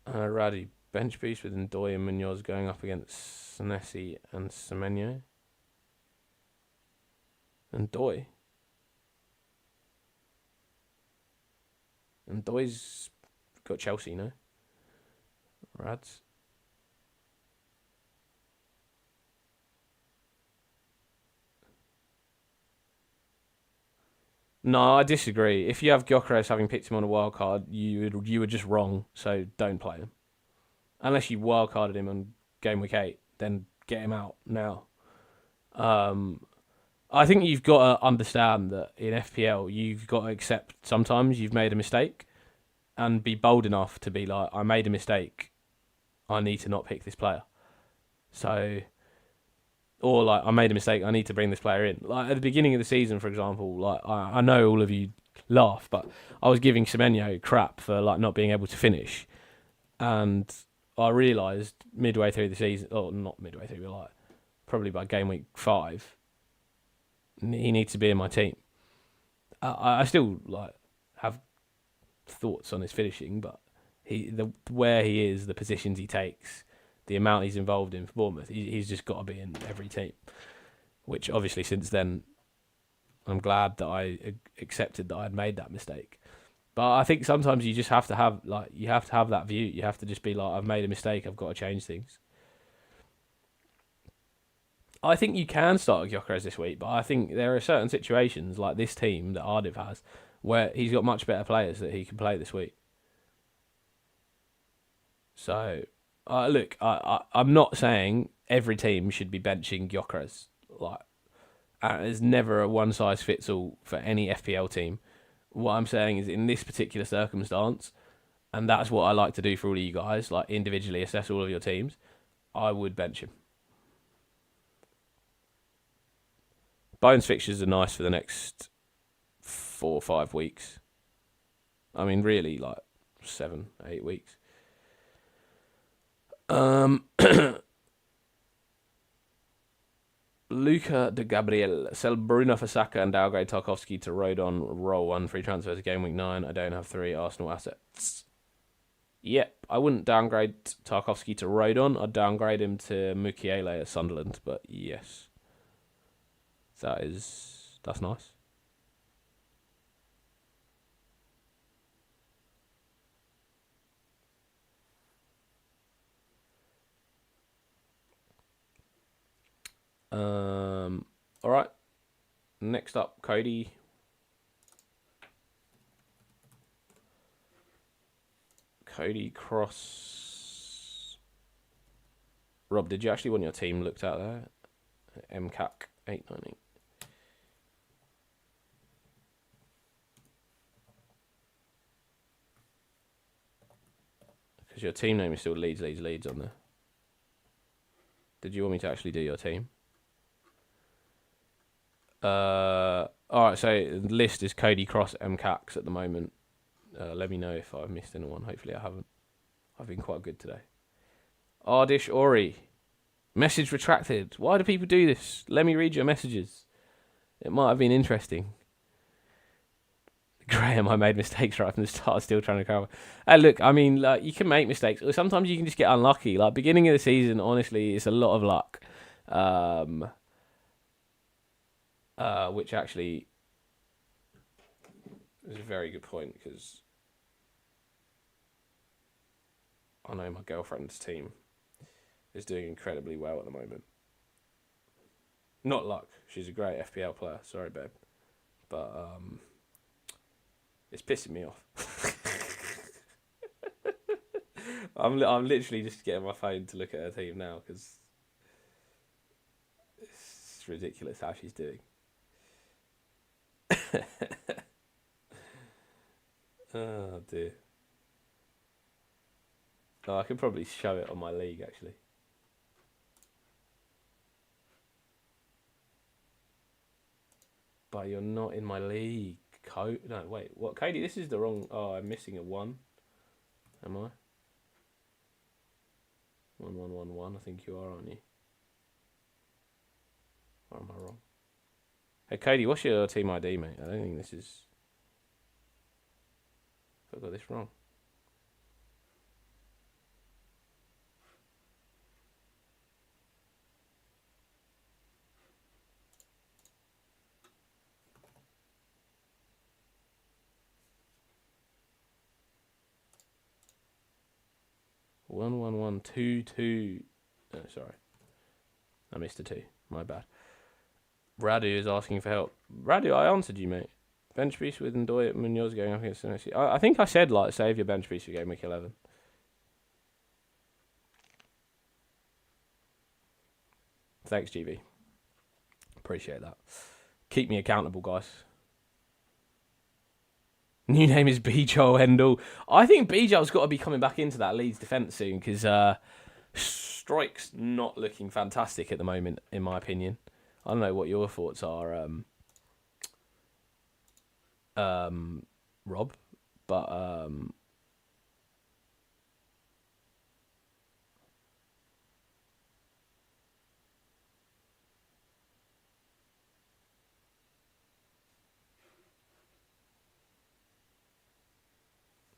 Raddy. Bench boost with Ndoye and Munoz going up against Senesi and Semenyo. Ndoye. Ndoye's got Chelsea, no? Rads. No, I disagree. If you have Gyökeres having picked him on a wild card, you were just wrong. So don't play him, unless you wild carded him on game week 8. Then get him out now. I think you've got to understand that in FPL, you've got to accept sometimes you've made a mistake, and be bold enough to be like, I made a mistake. I need to not pick this player. So. Or like I made a mistake, I need to bring this player in. Like at the beginning of the season, for example, like I know all of you laugh, but I was giving Semenyo crap for like not being able to finish, and I realised midway through the season, or not midway through, but like probably by game week 5, he needs to be in my team. I still like have thoughts on his finishing, but where he is, the positions he takes, the amount he's involved in for Bournemouth, he's just got to be in every team. Which obviously since then, I'm glad that I accepted that I'd made that mistake. But I think sometimes you just have to have that view. You have to just be like, I've made a mistake. I've got to change things. I think you can start Gyökeres this week, but I think there are certain situations like this team that Ardiv has where he's got much better players that he can play this week. So. Look, I'm not saying every team should be benching Gyökeres. Like, there's never a one size fits all for any FPL team. What I'm saying is, in this particular circumstance, and that's what I like to do for all of you guys, like individually assess all of your teams, I would bench him. Bones fixtures are nice for the next 4 or 5 weeks. I mean, really, like 7, 8 weeks. Luca de Gabriel. Sell Bruno for Saka and downgrade Tarkowski to Rodon. Roll 1 free transfers to game week 9. I don't have 3 Arsenal assets. Yep, I wouldn't downgrade Tarkowski to Rodon. I'd downgrade him to Mukiele at Sunderland. But yes, that's nice. All right. Next up, Cody. Cody Cross. Rob, did you actually want your team looked at there? MCAC 898. Because your team name is still Leeds on there. Did you want me to actually do your team? All right, so the list is Cody Cross, MCAX at the moment. Let me know if I've missed anyone. Hopefully I haven't. I've been quite good today. Ardish Ori. Message retracted. Why do people do this? Let me read your messages. It might have been interesting. Graham, I made mistakes right from the start, still trying to cover. Look, I mean, like, you can make mistakes. Or sometimes you can just get unlucky. Like, beginning of the season, honestly, it's a lot of luck. Which actually is a very good point, because I know my girlfriend's team is doing incredibly well at the moment. Not luck. She's a great FPL player. Sorry, babe. But it's pissing me off. I'm literally just getting my phone to look at her team now, because it's ridiculous how she's doing. Oh dear. Oh, I could probably show it on my league, actually. But you're not in my league. No, wait. What? Cody, this is the wrong... Oh, I'm missing a 1. Am I? 1111. I think you are, aren't you? Or am I wrong? Hey, Cody, what's your team ID, mate? I don't think this is... I got this wrong. One one one 2 2. Oh, sorry, I missed a 2. My bad. Radu is asking for help. Radu, I answered you, mate. Bench piece with Ndoye Munoz going up against Messi. I think I said, like, save your bench piece for game week 11. Thanks, GB. Appreciate that. Keep me accountable, guys. New name is Joel Hendel. I think Joel's got to be coming back into that Leeds defence soon, because Strike's not looking fantastic at the moment, in my opinion. I don't know what your thoughts are, Rob, but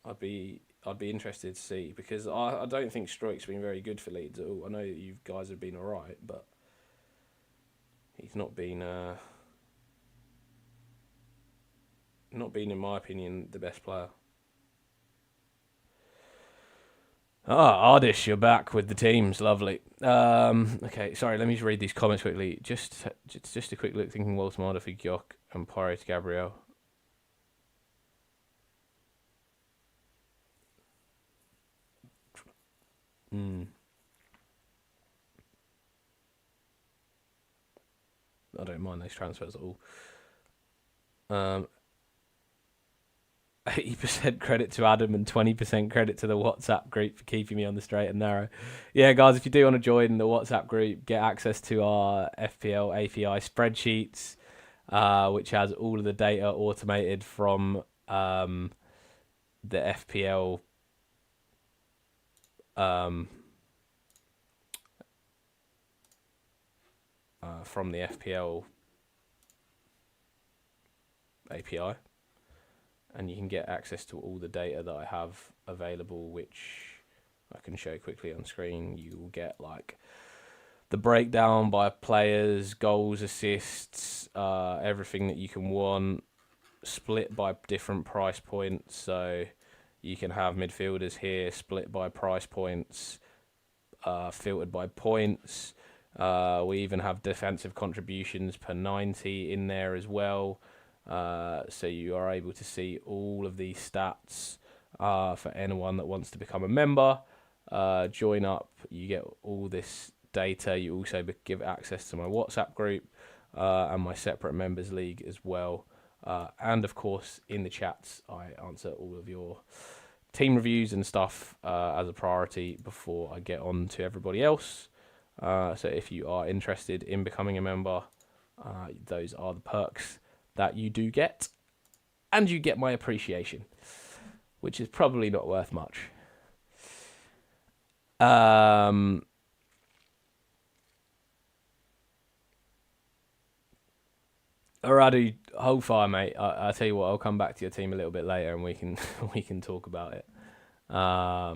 I'd be interested to see, because I don't think Strike's been very good for Leeds at all. I know you guys have been alright, but he's not been in my opinion the best player. Ardish, you're back with the teams. Lovely. Okay, sorry, let me just read these comments quickly. Just a quick look, thinking Walter Marder for Gyok and Pyro to Gabriel. I don't mind those transfers at all. 80% credit to Adam and 20% credit to the WhatsApp group for keeping me on the straight and narrow. Yeah, guys, if you do want to join the WhatsApp group, get access to our FPL API spreadsheets, which has all of the data automated from the FPL API, and you can get access to all the data that I have available, which I can show quickly on screen. You will get, like, the breakdown by players, goals, assists, everything that you can want, split by different price points. So you can have midfielders here split by price points, filtered by points. We even have defensive contributions per 90 in there as well. So you are able to see all of these stats for anyone that wants to become a member. Join up, you get all this data. You also give access to my WhatsApp group and my separate members league as well. And of course, in the chats, I answer all of your team reviews and stuff as a priority before I get on to everybody else. So if you are interested in becoming a member, those are the perks that you do get, and you get my appreciation, which is probably not worth much. Alrighty, hold fire, mate. I tell you what, I'll come back to your team a little bit later, and we can we can talk about it. I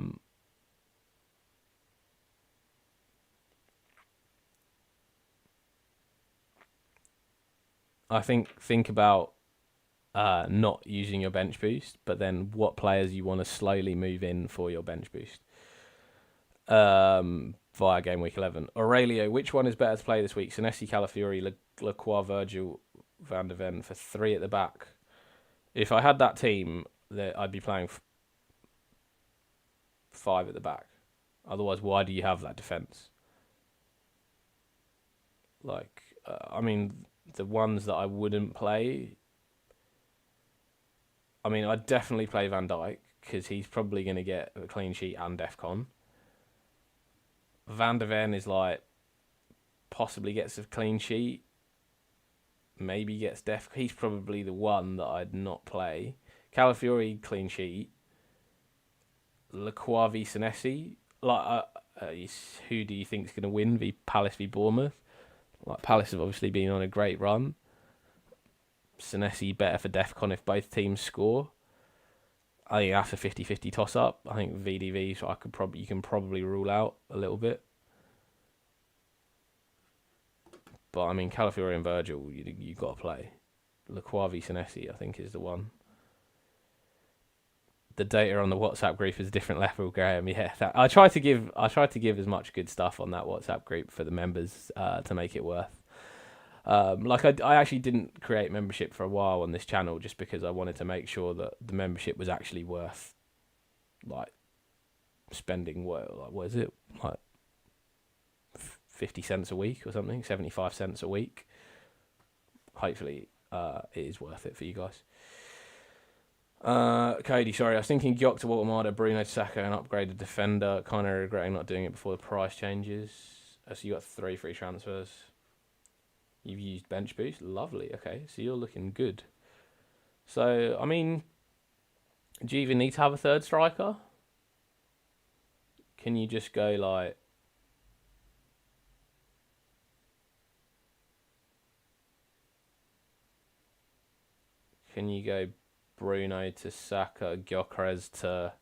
think about not using your bench boost, but then what players you want to slowly move in for your bench boost via game week 11. Aurelio, which one is better to play this week? Senesi, Calafiori, Lacroix, Virgil, Van der Ven for 3 at the back. If I had that team, I'd be playing 5 at the back. Otherwise, why do you have that defense? Like, I mean, the ones that I wouldn't play. I mean, I'd definitely play Van Dijk because he's probably going to get a clean sheet and DEFCON. Van der Ven is like, possibly gets a clean sheet. Maybe gets DEFCON. He's probably the one that I'd not play. Calafiori, clean sheet. Lacroix v Senesi. Like, who do you think is going to win? Palace v Bournemouth? Like, Palace have obviously been on a great run. Senesi better for DEFCON if both teams score. I think that's a 50-50 toss-up. I think VDV, so you can probably rule out a little bit. But, I mean, Calafiori and Virgil, you got to play. Lacroix v Senesi, I think, is the one. The data on the WhatsApp group is a different level, Graham. Yeah, I try to give as much good stuff on that WhatsApp group for the members to make it worth. I actually didn't create membership for a while on this channel just because I wanted to make sure that the membership was actually worth, like, spending what is it, like 50 cents a week or something, 75 cents a week. Hopefully, it is worth it for you guys. Cody, sorry, I was thinking Gyok to Walter, Bruno to Saka, and upgraded defender. Kind of regretting not doing it before the price changes. So you got 3 free transfers. You've used bench boost. Lovely. Okay, so you're looking good. So, I mean, do you even need to have a third striker? Can you just go like... Can you go Bruno to Saka, Gyökeres to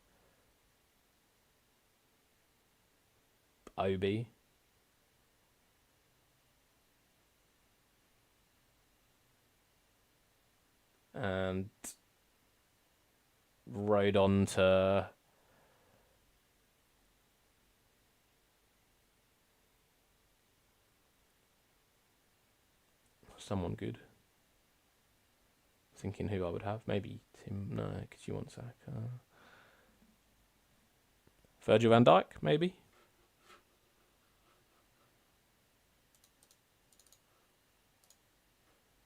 Obi? And rode on to someone good. Thinking who I would have. Maybe Tim. No, because you want Saka. Virgil van Dijk, maybe.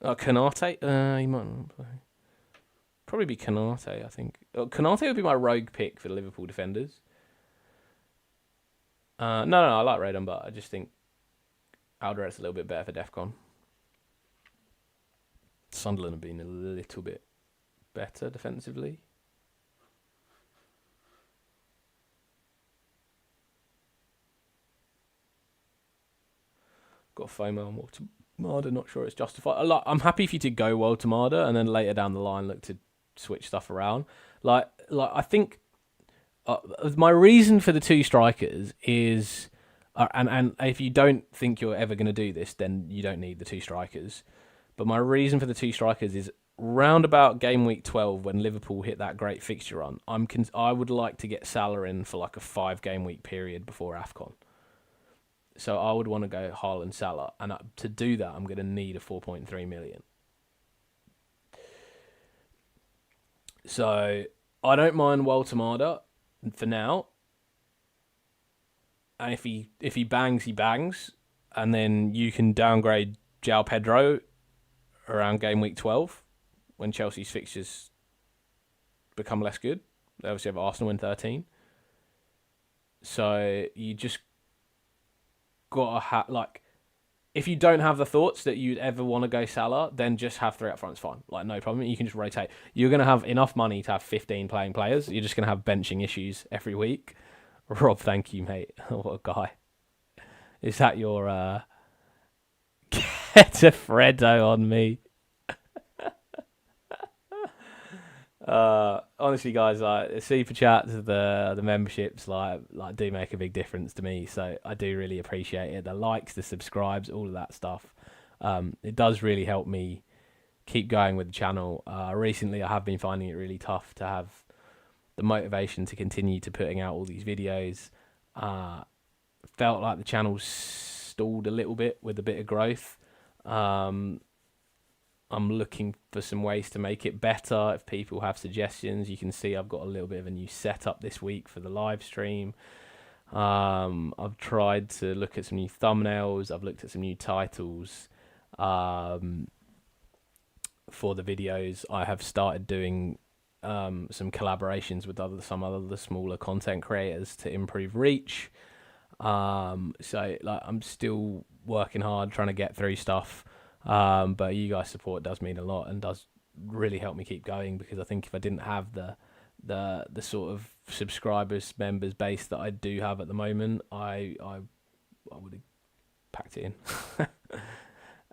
Kanate. He might not play. Probably be Kanate, I think. Kanate would be my rogue pick for the Liverpool defenders. No, I like Radon, but I just think Alderweireld a little bit better for DEFCON. Sunderland have been a little bit better defensively. Got FOMO on Walter, not sure it's justified. I'm happy for you to go Walter and then later down the line look to switch stuff around. Like I think my reason for the 2 strikers is, and if you don't think you're ever going to do this, then you don't need the 2 strikers. But my reason for the 2 strikers is round about game week 12 when Liverpool hit that great fixture run. I would like to get Salah in for like a 5 game week period before AFCON. So I would want to go Haaland, Salah, and to do that, I'm going to need a 4.3 million. So I don't mind Walter for now. And if he bangs, he bangs, and then you can downgrade João Pedro around game week 12 when Chelsea's fixtures become less good. They obviously have Arsenal in 13. So you just gotta have, like, if you don't have the thoughts that you'd ever want to go Salah, then just have 3 up front. It's fine. Like, no problem. You can just rotate. You're going to have enough money to have 15 playing players. You're just going to have benching issues every week. Rob, thank you, mate. What a guy. Is that your get a Freddo on me? Honestly, guys, like the super chats, the memberships, like do make a big difference to me. So I do really appreciate it. The likes, the subscribes, all of that stuff. It does really help me keep going with the channel. Recently, I have been finding it really tough to have the motivation to continue to putting out all these videos. Felt like the channel stalled a little bit with a bit of growth. I'm looking for some ways to make it better. If people have suggestions, you can see I've got a little bit of a new setup this week for the live stream. I've tried to look at some new thumbnails. I've looked at some new titles for the videos. I have started doing some collaborations with some other smaller content creators to improve reach. So like I'm still working hard trying to get through stuff. But you guys' support does mean a lot and does really help me keep going, because I think if I didn't have the sort of subscribers, members base that I do have at the moment, I would have packed it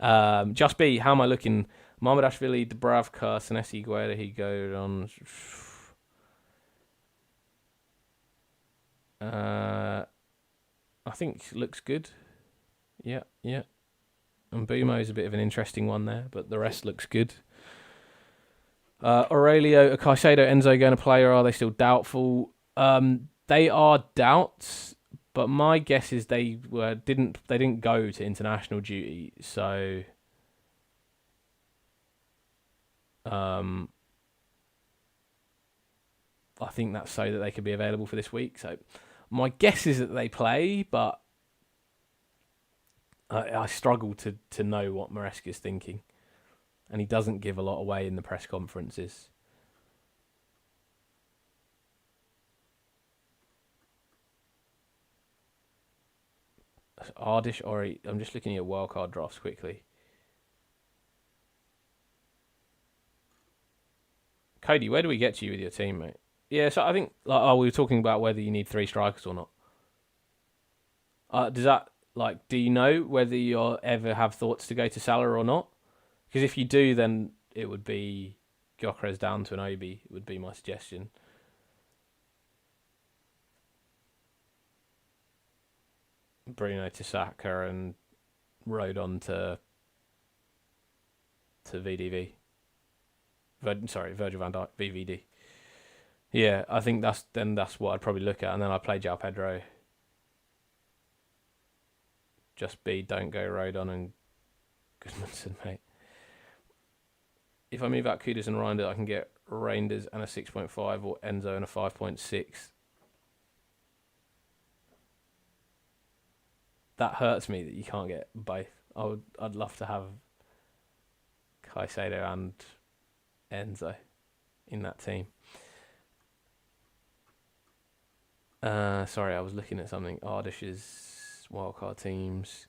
in. Just B, how am I looking? Mamardashvili, Dubravka, Senesi, Guerra, he go on. I think looks good. Yeah. And Bumo is a bit of an interesting one there, but the rest looks good. Aurelio, Caicedo, Enzo going to play, or are they still doubtful? They are doubts, but my guess is they didn't go to international duty, so I think that's so that they could be available for this week. So my guess is that they play, but I struggle to know what Maresca's thinking, and he doesn't give a lot away in the press conferences. Ardish, Ori, I'm just looking at wildcard drafts quickly. Cody, where do we get to you with your team, mate? Yeah, so I think we were talking about whether you need 3 strikers or not. Does that do you know whether you ever have thoughts to go to Salah or not? Because if you do, then it would be Gyökeres down to an Obi, would be my suggestion. Bruno to Saka and Rodon to VDV. Virgil van Dijk, VVD. Yeah, I think that's what I'd probably look at, and then I'd play João Pedro. Just B, don't go Rodon and Goodmanson, mate. If I move out Kudus and Reinders, I can get Reinders and a 6.5 or Enzo and a 5.6. That hurts me that you can't get both. I'd love to have Caicedo and Enzo in that team. Sorry, I was looking at something. Ardish's wildcard teams.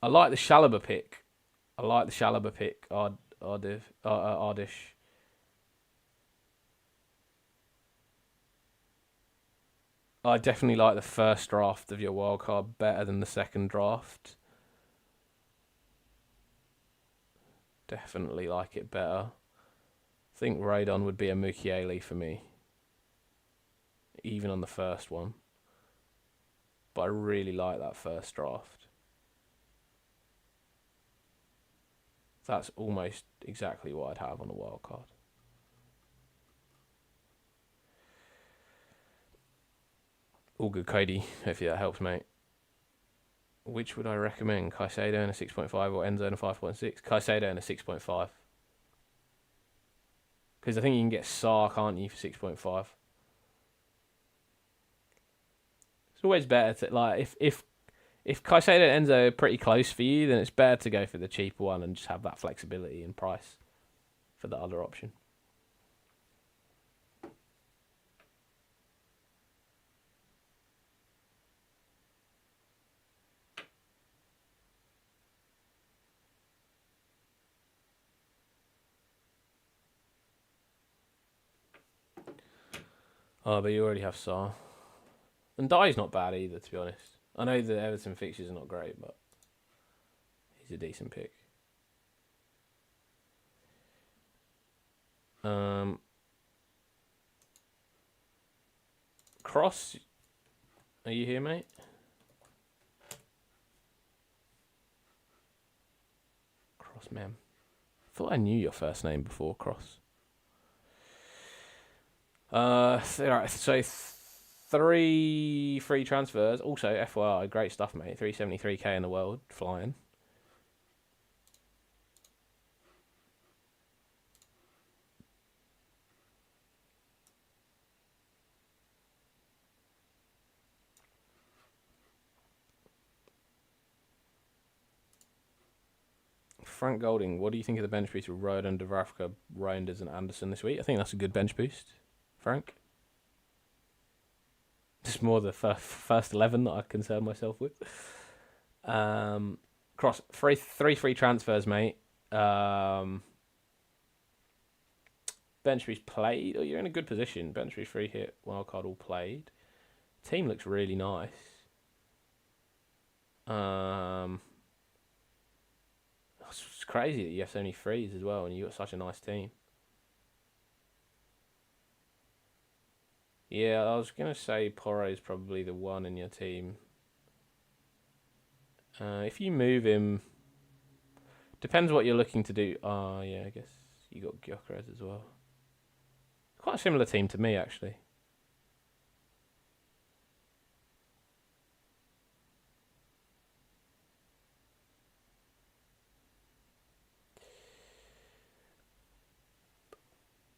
I like the Chalobah pick. Ardish. I definitely like the first draft of your wildcard better than the second draft. Definitely like it better. I think Rodon would be a Mukiele for me, even on the first one. But I really like that first draft. That's almost exactly what I'd have on a wild card. All good, Cody. Hopefully that helps, mate. Which would I recommend? Caicedo and a 6.5 or Enzo and a 5.6? Caicedo and a 6.5. Because I think you can get Sarr, can't you, for 6.5? It's always better to, if Caicedo and Enzo are pretty close for you, then it's better to go for the cheaper one and just have that flexibility in price for the other option. Oh, but you already have Saar. And Dye's not bad either, to be honest. I know the Everton fixtures are not great, but he's a decent pick. Cross, are you here, mate? Cross, man. Thought I knew your first name before, Cross. So 3 free transfers. Also, FYI, great stuff, mate. 373k in the world, flying. Frank Golding, what do you think of the bench boost with Roden, Dubravka, Reinders, and Anderson this week? I think that's a good bench boost, Frank. Just more the first 11 that I concern myself with. Cross, three free transfers, mate. Bench boost played. Oh, you're in a good position. Bench boost, free hit, wildcard all played. Team looks really nice. It's crazy that you have so many frees as well, and you got such a nice team. Yeah, I was gonna say Porro is probably the one in your team. If you move him, depends what you're looking to do. Oh, yeah, I guess you got Gyökeres as well. Quite a similar team to me, actually.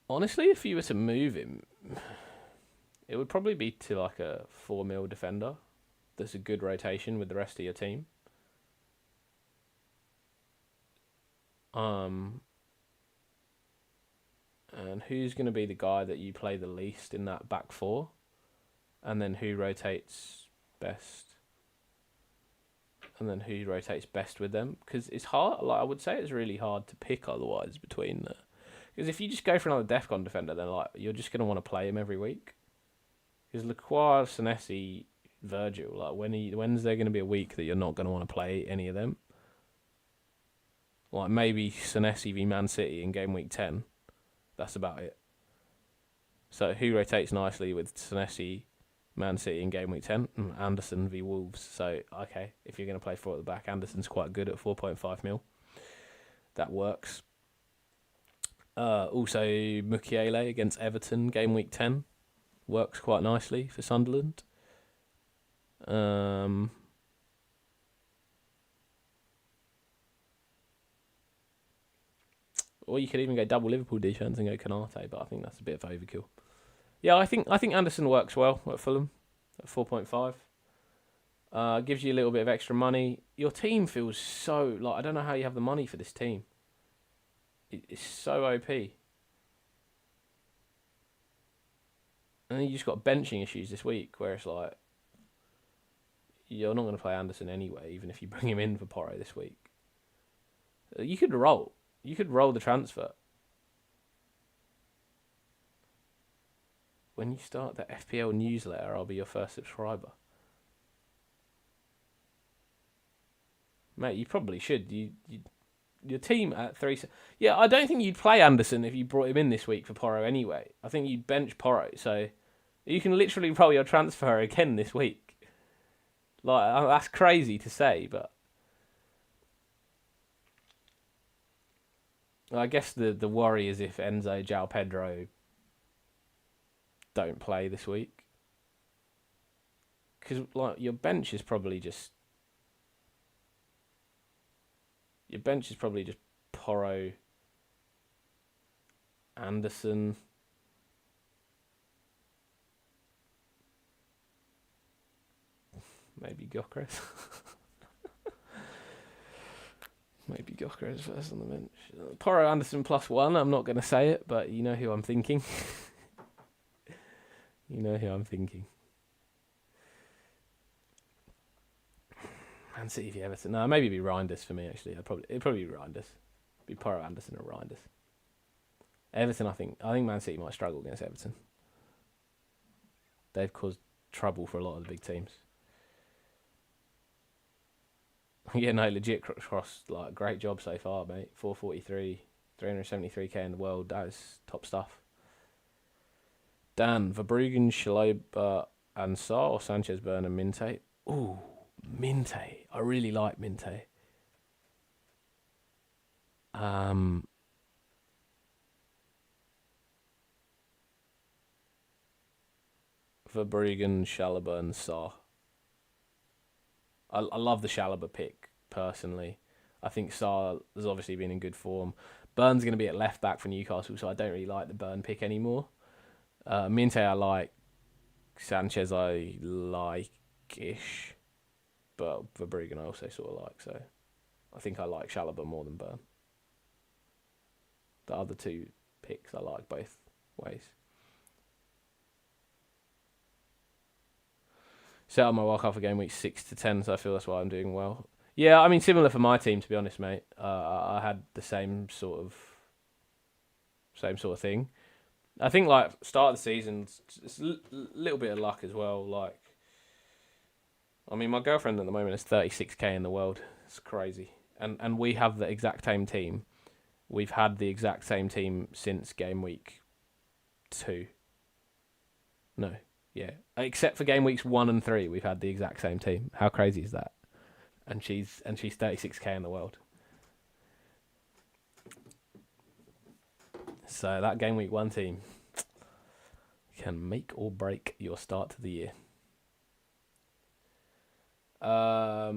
Honestly, if you were to move him, it would probably be to like a 4 mil defender. That's a good rotation with the rest of your team. And who's going to be the guy that you play the least in that back four? And then who rotates best? And then who rotates best with them? Because it's hard. Like I would say, it's really hard to pick otherwise between the. Because if you just go for another Defcon defender, then like you're just going to want to play him every week. Because Lacroix, Senesi, Virgil, like when's there going to be a week that you're not going to want to play any of them? Like maybe Senesi v Man City in game week 10. That's about it. So who rotates nicely with Senesi, Man City in game week 10? Anderson v Wolves. So, okay, if you're going to play 4 at the back, Anderson's quite good at 4.5 mil. That works. Also, Mukiele against Everton, game week 10. Works quite nicely for Sunderland. Or you could even go double Liverpool defense and go Canate, but I think that's a bit of overkill. Yeah, I think Anderson works well at Fulham at 4.5. Gives you a little bit of extra money. Your team feels so like I don't know how you have the money for this team. It's so OP. And then you just got benching issues this week where it's like you're not going to play Anderson anyway, even if you bring him in for Porro this week. You could roll. You could roll the transfer. When you start the FPL newsletter, I'll be your first subscriber. Mate, you probably should. Your team at 3... Yeah, I don't think you'd play Anderson if you brought him in this week for Porro anyway. I think you'd bench Porro, so you can literally roll your transfer again this week. Like, that's crazy to say, but... I guess the worry is if Enzo, João Pedro don't play this week. Because like your bench is probably just Porro, Anderson, maybe Gyökeres. Maybe Gyökeres first on the bench. Porro, Anderson +1. I'm not going to say it, but you know who I'm thinking. You know who I'm thinking. Man City v Everton. No, maybe it'd be Reinders for me, actually. It'd probably be Reinders. Be Porro, Anderson, or Reinders. Everton, I think Man City might struggle against Everton. they've caused trouble for a lot of the big teams. Yeah, no, legit cross. Like, great job so far, mate. 443, 373k in the world. That is top stuff. Dan, Verbruggen, Schlober, and Sarr, or Sanchez, Burn, and Minte. Ooh, Minte. I really like Minte. Verbruggen, Schlober, and Sarr. I love the Schlober pick, personally. I think Sarr has obviously been in good form. Burn's going to be at left back for Newcastle, so I don't really like the Burn pick anymore. Minte I like. Sanchez I like-ish. But Verbruggen I also sort of like, so I think I like Schlober more than Burn. The other two picks I like both ways. Set up my wildcard for game week 6 to 10, so I feel that's why I'm doing well. Yeah, I mean, similar for my team, to be honest, mate. I had the same sort of thing. I think, like, start of the season, it's a little bit of luck as well. Like, I mean, my girlfriend at the moment is 36k in the world. It's crazy. And we have the exact same team. We've had the exact same team since game week 2. No, yeah. Except for game weeks 1 and 3, we've had the exact same team. How crazy is that? And she's 36k in the world. So that game week 1 team can make or break your start to the year. All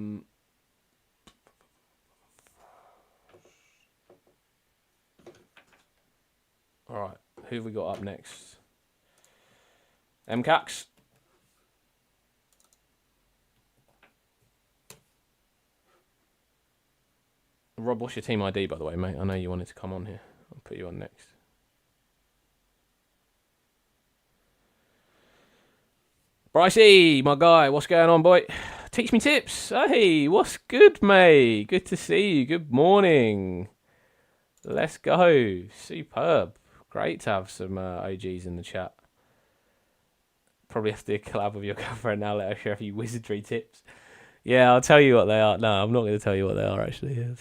right, who have we got up next? MCAX. Rob, what's your team ID, by the way, mate? I know you wanted to come on here. I'll put you on next. Brycey, my guy, what's going on, boy? Teach me tips. Hey, what's good, mate? Good to see you. Good morning. Let's go. Superb. Great to have some OGs in the chat. Probably have to do a collab with your girlfriend now. Let her share a few wizardry tips. Yeah, I'll tell you what they are. No, I'm not going to tell you what they are, actually. It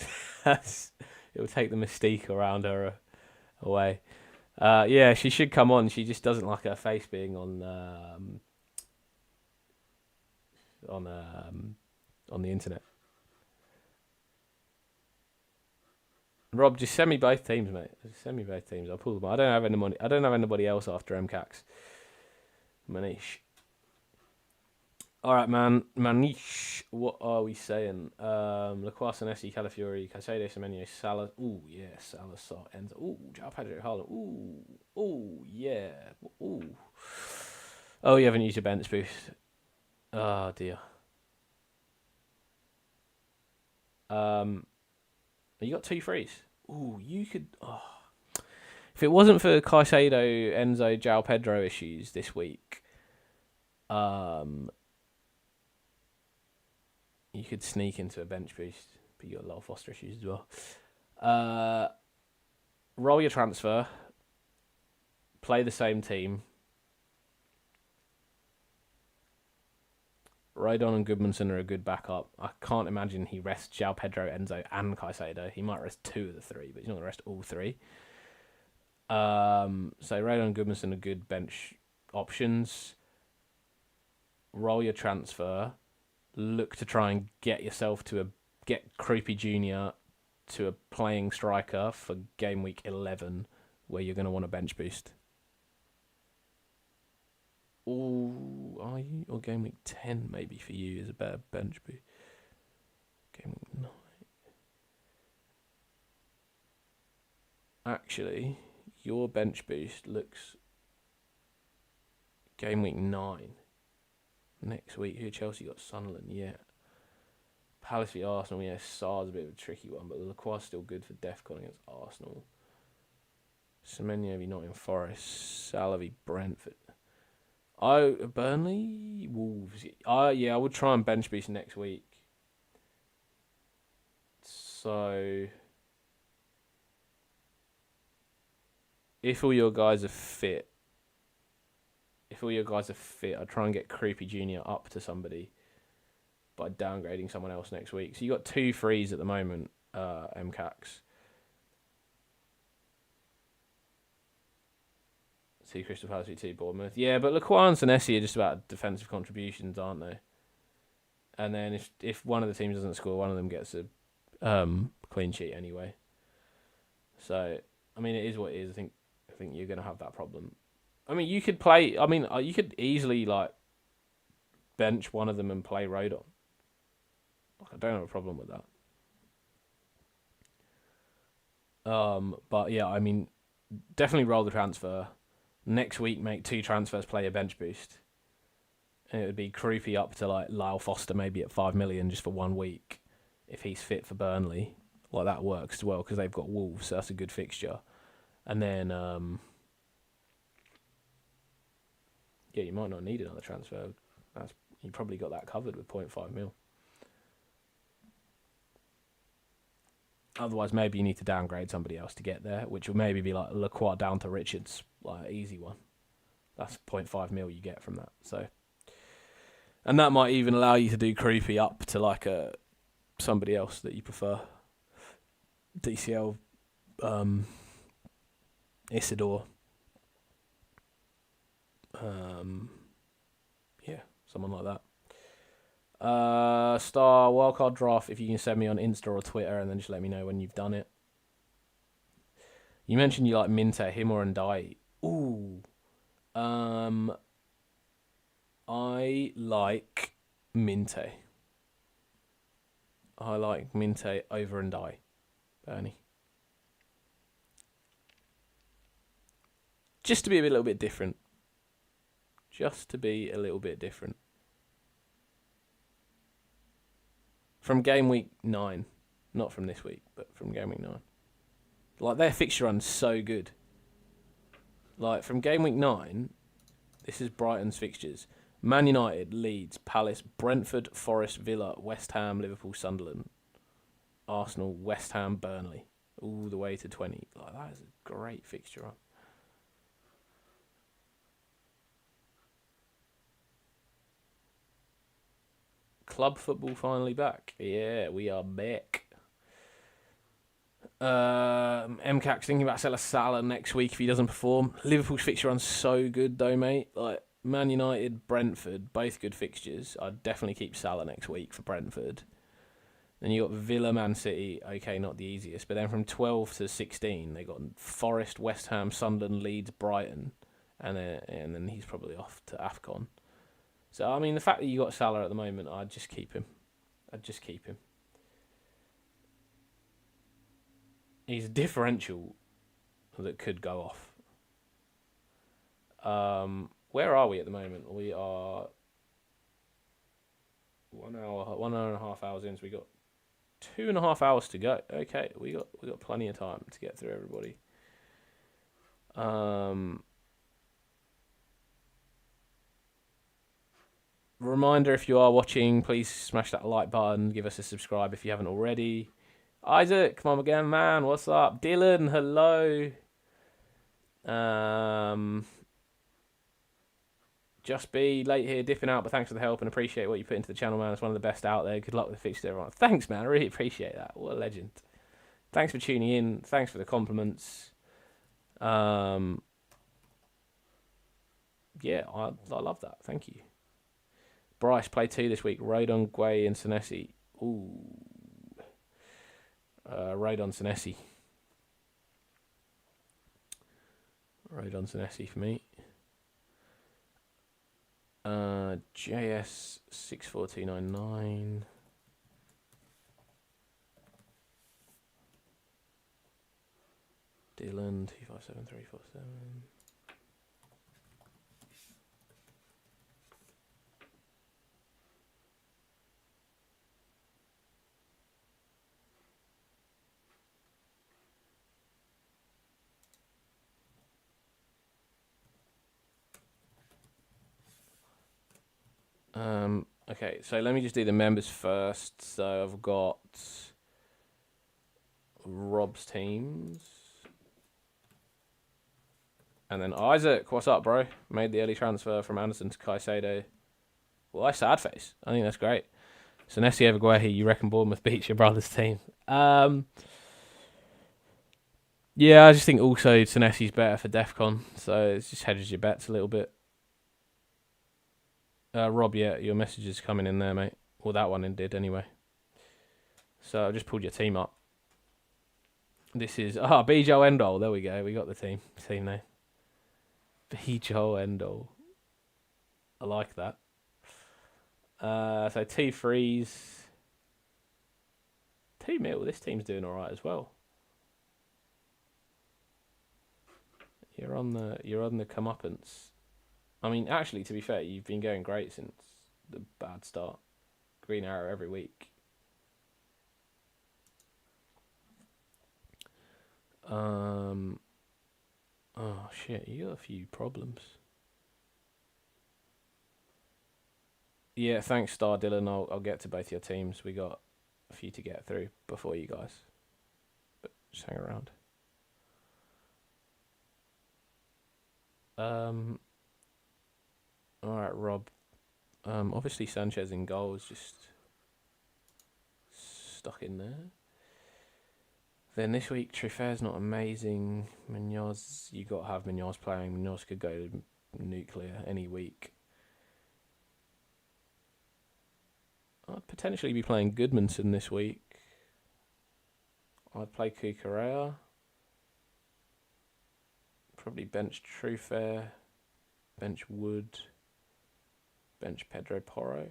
will take the mystique around her away. Yeah, she should come on. She just doesn't like her face being on the internet. Rob, just send me both teams, mate. Just send me both teams. I'll pull them. I don't have anybody else after MCAX. Manish. All right, man. Manish, what are we saying? Lacroix, Nessie, Calafiori, Caicedo, Semenyo, Salah. Ooh, yeah, Salazar, Enzo. Ooh, João Pedro, Haaland. Ooh, yeah. Ooh. Oh, you haven't used your bench boost. Oh, dear. You got 2 frees. Ooh, you could... Oh. If it wasn't for Caicedo, Enzo, João Pedro issues this week, you could sneak into a bench boost, but you got a lot of Foster issues as well. Roll your transfer. Play the same team. Rodon and Goodmanson are a good backup. I can't imagine he rests João Pedro, Enzo, and Caicedo. He might rest 2 of the 3, but he's not going to rest all 3. So Rodon and Goodmanson are good bench options. Roll your transfer. Look to try and get Croupy Jr. to a playing striker for game week 11, where you're going to want a bench boost. Or are you? Or game week 10 maybe for you is a better bench boost. Game week 9. Actually, your bench boost looks game week 9. Next week, who Chelsea got? Sunderland, yeah. Palace v Arsenal, yeah. Sarr's a bit of a tricky one, but Lacroix still good for DEFCON against Arsenal. Semenyo v Nottingham Forest. Salah v Brentford. Burnley, Wolves. Yeah, I would try and bench boost next week. So, if all your guys are fit, if all your guys are fit, I'd try and get Creepy Junior up to somebody by downgrading someone else next week. So you got 2 frees at the moment, MCAX. See Crystal Palace v2 Bournemouth. Yeah, but Laquan and Senesi are just about defensive contributions, aren't they? And then if one of the teams doesn't score, one of them gets a clean sheet anyway. So I mean, it is what it is. I think you're gonna have that problem. I mean, you could play. I mean, you could easily like bench one of them and play Rodon. I don't have a problem with that. But yeah, I mean, definitely roll the transfer. Next week, make 2 transfers, play a bench boost. And it would be Creepy up to like Lyle Foster maybe at 5 million just for 1 week if he's fit for Burnley. Like that works as well because they've got Wolves, so that's a good fixture. And then, yeah, you might not need another transfer. You probably got that covered with 0.5 mil. Otherwise, maybe you need to downgrade somebody else to get there, which will maybe be like Lacroix down to Richards, like easy one. That's 0.5 mil you get from that. So, and that might even allow you to do Creepy up to like somebody else that you prefer. DCL, Isidore. Yeah, someone like that. Star wildcard draft, if you can send me on Insta or Twitter and then just let me know when you've done it. You mentioned you like Minte, him or Ndai. Ooh. I like Minte. I like Minte over Ndai. Bernie. Just to be a little bit different. From game week 9. Not from this week, but from game week 9. Like, their fixture run's so good. Like, from game week 9, this is Brighton's fixtures. Man United, Leeds, Palace, Brentford, Forest, Villa, West Ham, Liverpool, Sunderland, Arsenal, West Ham, Burnley. All the way to 20. Like, that is a great fixture run. Club football finally back. Yeah, we are back. MCAX thinking about selling Salah next week if he doesn't perform. Liverpool's fixture run's so good though, mate. Like Man United, Brentford, both good fixtures. I'd definitely keep Salah next week for Brentford. Then you got Villa, Man City. Okay, not the easiest, but then from 12 to 16, they got Forest, West Ham, Sunderland, Leeds, Brighton, and then he's probably off to AFCON. So, I mean, the fact that you got Salah at the moment, I'd just keep him. He's a differential that could go off. Where are we at the moment? We are 1 hour, 1.5 hours in, so we got 2.5 hours to go. Okay, we got plenty of time to get through everybody. Reminder, if you are watching, please smash that like button. Give us a subscribe if you haven't already. Isaac, come on again, man. What's up? Dylan, hello. Just be late here, dipping out, but thanks for the help and appreciate what you put into the channel, man. It's one of the best out there. Good luck with the fixture, everyone. Thanks, man. I really appreciate that. What a legend. Thanks for tuning in. Thanks for the compliments. Yeah, I love that. Thank you. Bryce, play 2 this week. Rodon, Guay, and Senesi. Ooh. Rodon, Senesi. Rodon, Senesi for me. JS 64299. Dylan 257347. Okay, so let me just do the members first. So I've got Rob's teams. And then Isaac, what's up, bro? Made the early transfer from Anderson to Caicedo. Well, I sad face. I think that's great. So Nessie Everguehi, you reckon Bournemouth beats your brother's team? Yeah, I just think also Senesi's better for DEFCON, so it just hedges your bets a little bit. Rob, yeah, your message is coming in there, mate. Well, that one did anyway. So I just pulled your team up. This is B. Joe Endall. There we go. We got the team name. B. Joe Endall. I like that. So T3's 2 mil. This team's doing all right as well. You're on the comeuppance. I mean, actually, to be fair, you've been going great since the bad start. Green arrow every week. Oh shit, you got a few problems. Yeah, thanks, Star Dylan. I'll get to both your teams. We got a few to get through before you guys, but just hang around. All right, Rob. Obviously Sanchez in goal is just stuck in there. Then this week, Triffair's not amazing. Munoz, you got to have Munoz playing. Munoz could go to nuclear any week. I'd potentially be playing Goodmanson this week. I'd play Cucurella. Probably bench Truffair. Bench Wood. Bench Pedro Porro.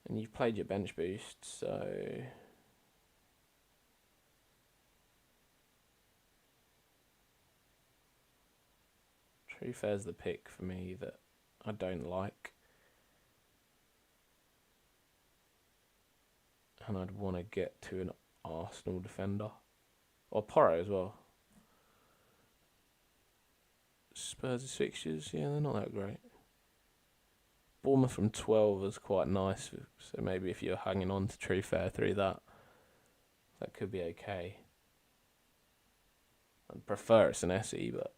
And you've played your bench boost, so Truffair's the pick for me that I don't like. And I'd want to get to an Arsenal defender. Or Porro as well. Spurs' fixtures, yeah, they're not that great. Bournemouth from 12 was quite nice, so maybe if you're hanging on to Truffair through that could be okay. I'd prefer it's an SE, but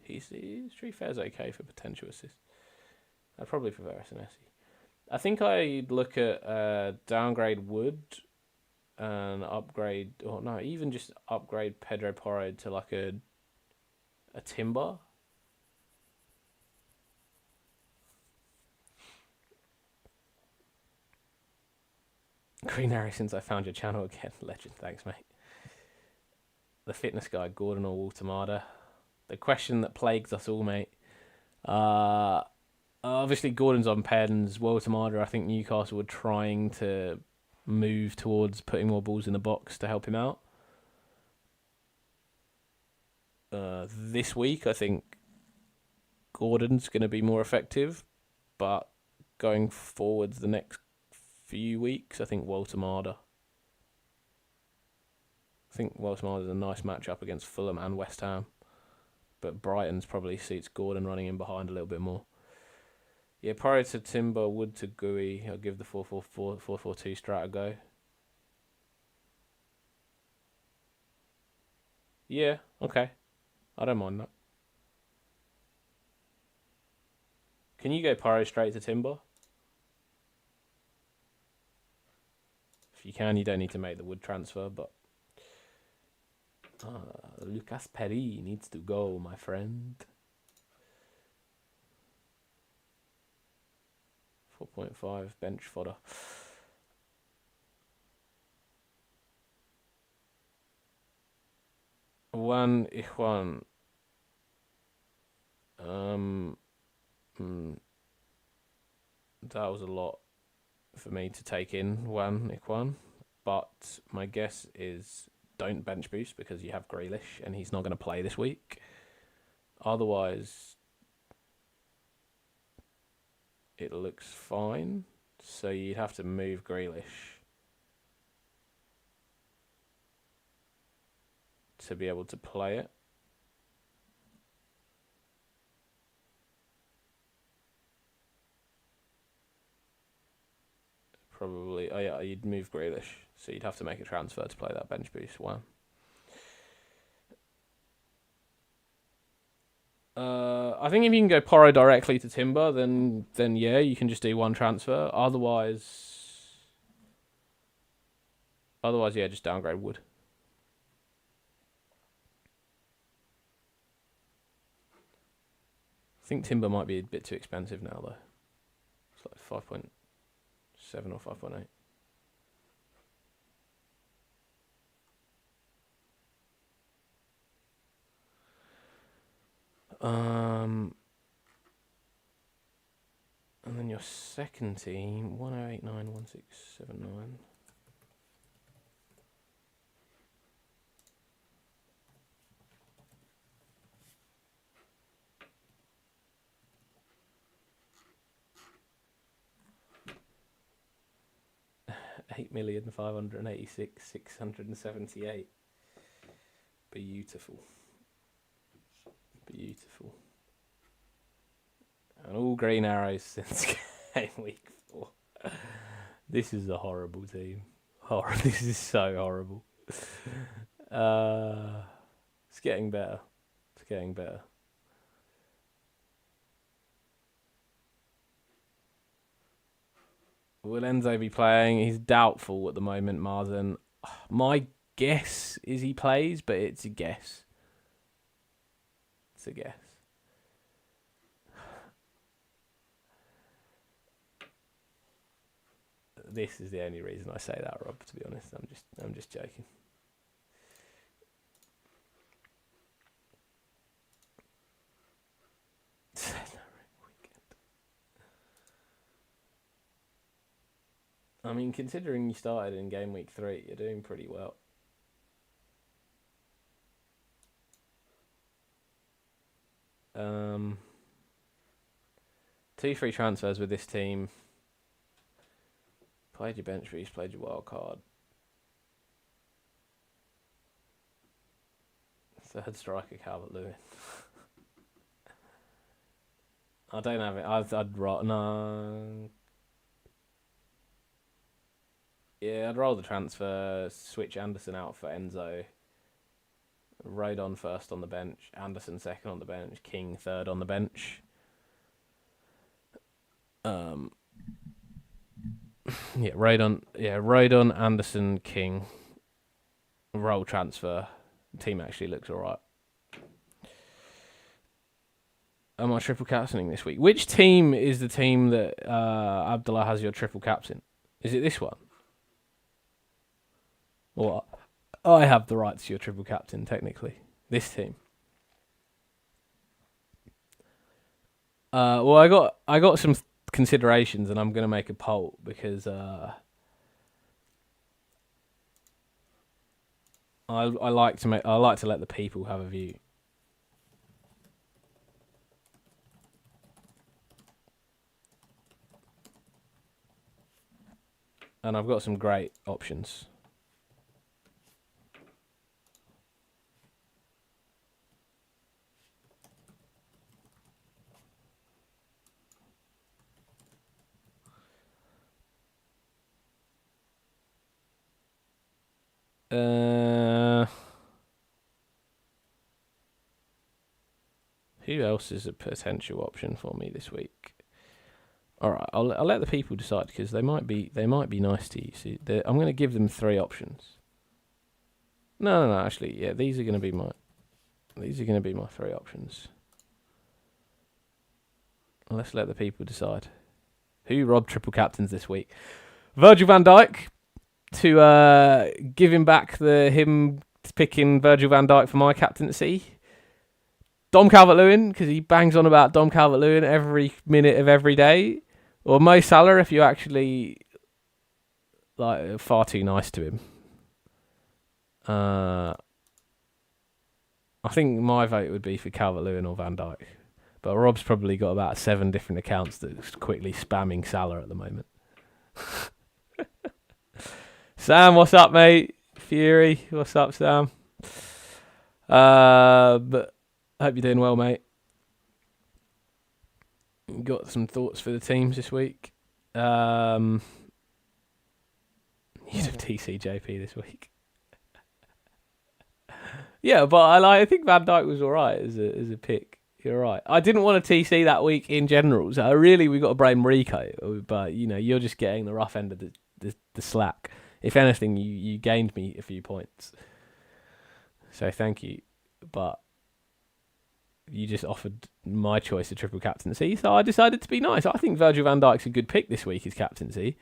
Truffair's okay for potential assists. I'd probably prefer it's an SE. I think I'd look at downgrade Wood and upgrade, or no, even just upgrade Pedro Porro to like a Timber. Green Arrow since I found your channel again. Legend, thanks, mate. The fitness guy, Gordon or Walter. The question that plagues us all, mate. Obviously, Gordon's on pens. Walter, I think Newcastle were trying to move towards putting more balls in the box to help him out. This week, I think Gordon's going to be more effective, but going forwards the next few weeks, I think Walter Marder. I think Walter Marder is a nice matchup against Fulham and West Ham, but Brighton's probably suits Gordon running in behind a little bit more. Yeah, prior to Timber, Wood to Gui, I'll give the 4-4-4, 4-4-2 strat a go. Yeah, okay. I don't mind that. Can you go Pyro straight to Timber? If you can, you don't need to make the Wood transfer, but Lucas Perry needs to go, my friend. 4.5 bench fodder. Ikhwan. That was a lot for me to take in, Ikhwan. But my guess is don't bench boost because you have Grealish and he's not going to play this week. Otherwise, it looks fine. So you'd have to move Grealish to be able to play it. probably. Oh yeah, you'd move Grealish, so you'd have to make a transfer to play that bench boost. Wow. I think if you can go Porro directly to Timber, then yeah, you can just do one transfer. Otherwise, yeah, just downgrade Wood. I think Timber might be a bit too expensive now, though. It's like 5.7 or 5.8. And then your second team, 10891679. $8,586,678. Beautiful. Beautiful. And all green arrows since game week 4. This is a horrible team. This is so horrible. It's getting better. It's getting better. Will Enzo be playing? He's doubtful at the moment, Marsden. My guess is he plays, but it's a guess. It's a guess. This is the only reason I say that, Rob, to be honest. I'm just joking. I mean, considering you started in game week 3, you're doing pretty well. Two free transfers with this team. Played your bench boost, played your wild card. Third striker, Calvert-Lewin. I don't have it. I'd roll. No. Yeah, I'd roll the transfer, switch Anderson out for Enzo. Rodon first on the bench, Anderson second on the bench, King third on the bench. Yeah, Rodon, Anderson, King. Roll transfer. Team actually looks alright. Am I triple captaining this week? Which team is the team that Abdullah has your triple caps in? Is it this one? Or I have the right to your triple captain, technically. This team. Well, I got some considerations, and I'm going to make a poll because I like to let the people have a view. And I've got some great options. Who else is a potential option for me this week? All right, I'll let the people decide because they might be nice to you. See, I'm going to give them 3 options. No. Actually, yeah, these are going to be my 3 options. Let's let the people decide. Who Rob triple captains this week? Virgil van Dijk, to give him back him picking Virgil van Dijk for my captaincy. Dom Calvert-Lewin, because he bangs on about Dom Calvert-Lewin every minute of every day. Or Mo Salah, if you're actually far too nice to him. I think my vote would be for Calvert-Lewin or Van Dijk. But Rob's probably got about 7 different accounts that's quickly spamming Salah at the moment. Sam, what's up, mate? Fury, what's up, Sam? But I hope you're doing well, mate. Got some thoughts for the teams this week. of TCJP this week. Yeah, but I think Van Dijk was all right as a pick. You're right. I didn't want to TC that week in general, so really we got to blame Rico. But you're just getting the rough end of the slack. If anything, you gained me a few points, so thank you. But you just offered my choice of triple captaincy, so I decided to be nice. I think Virgil van Dijk's a good pick this week as captaincy.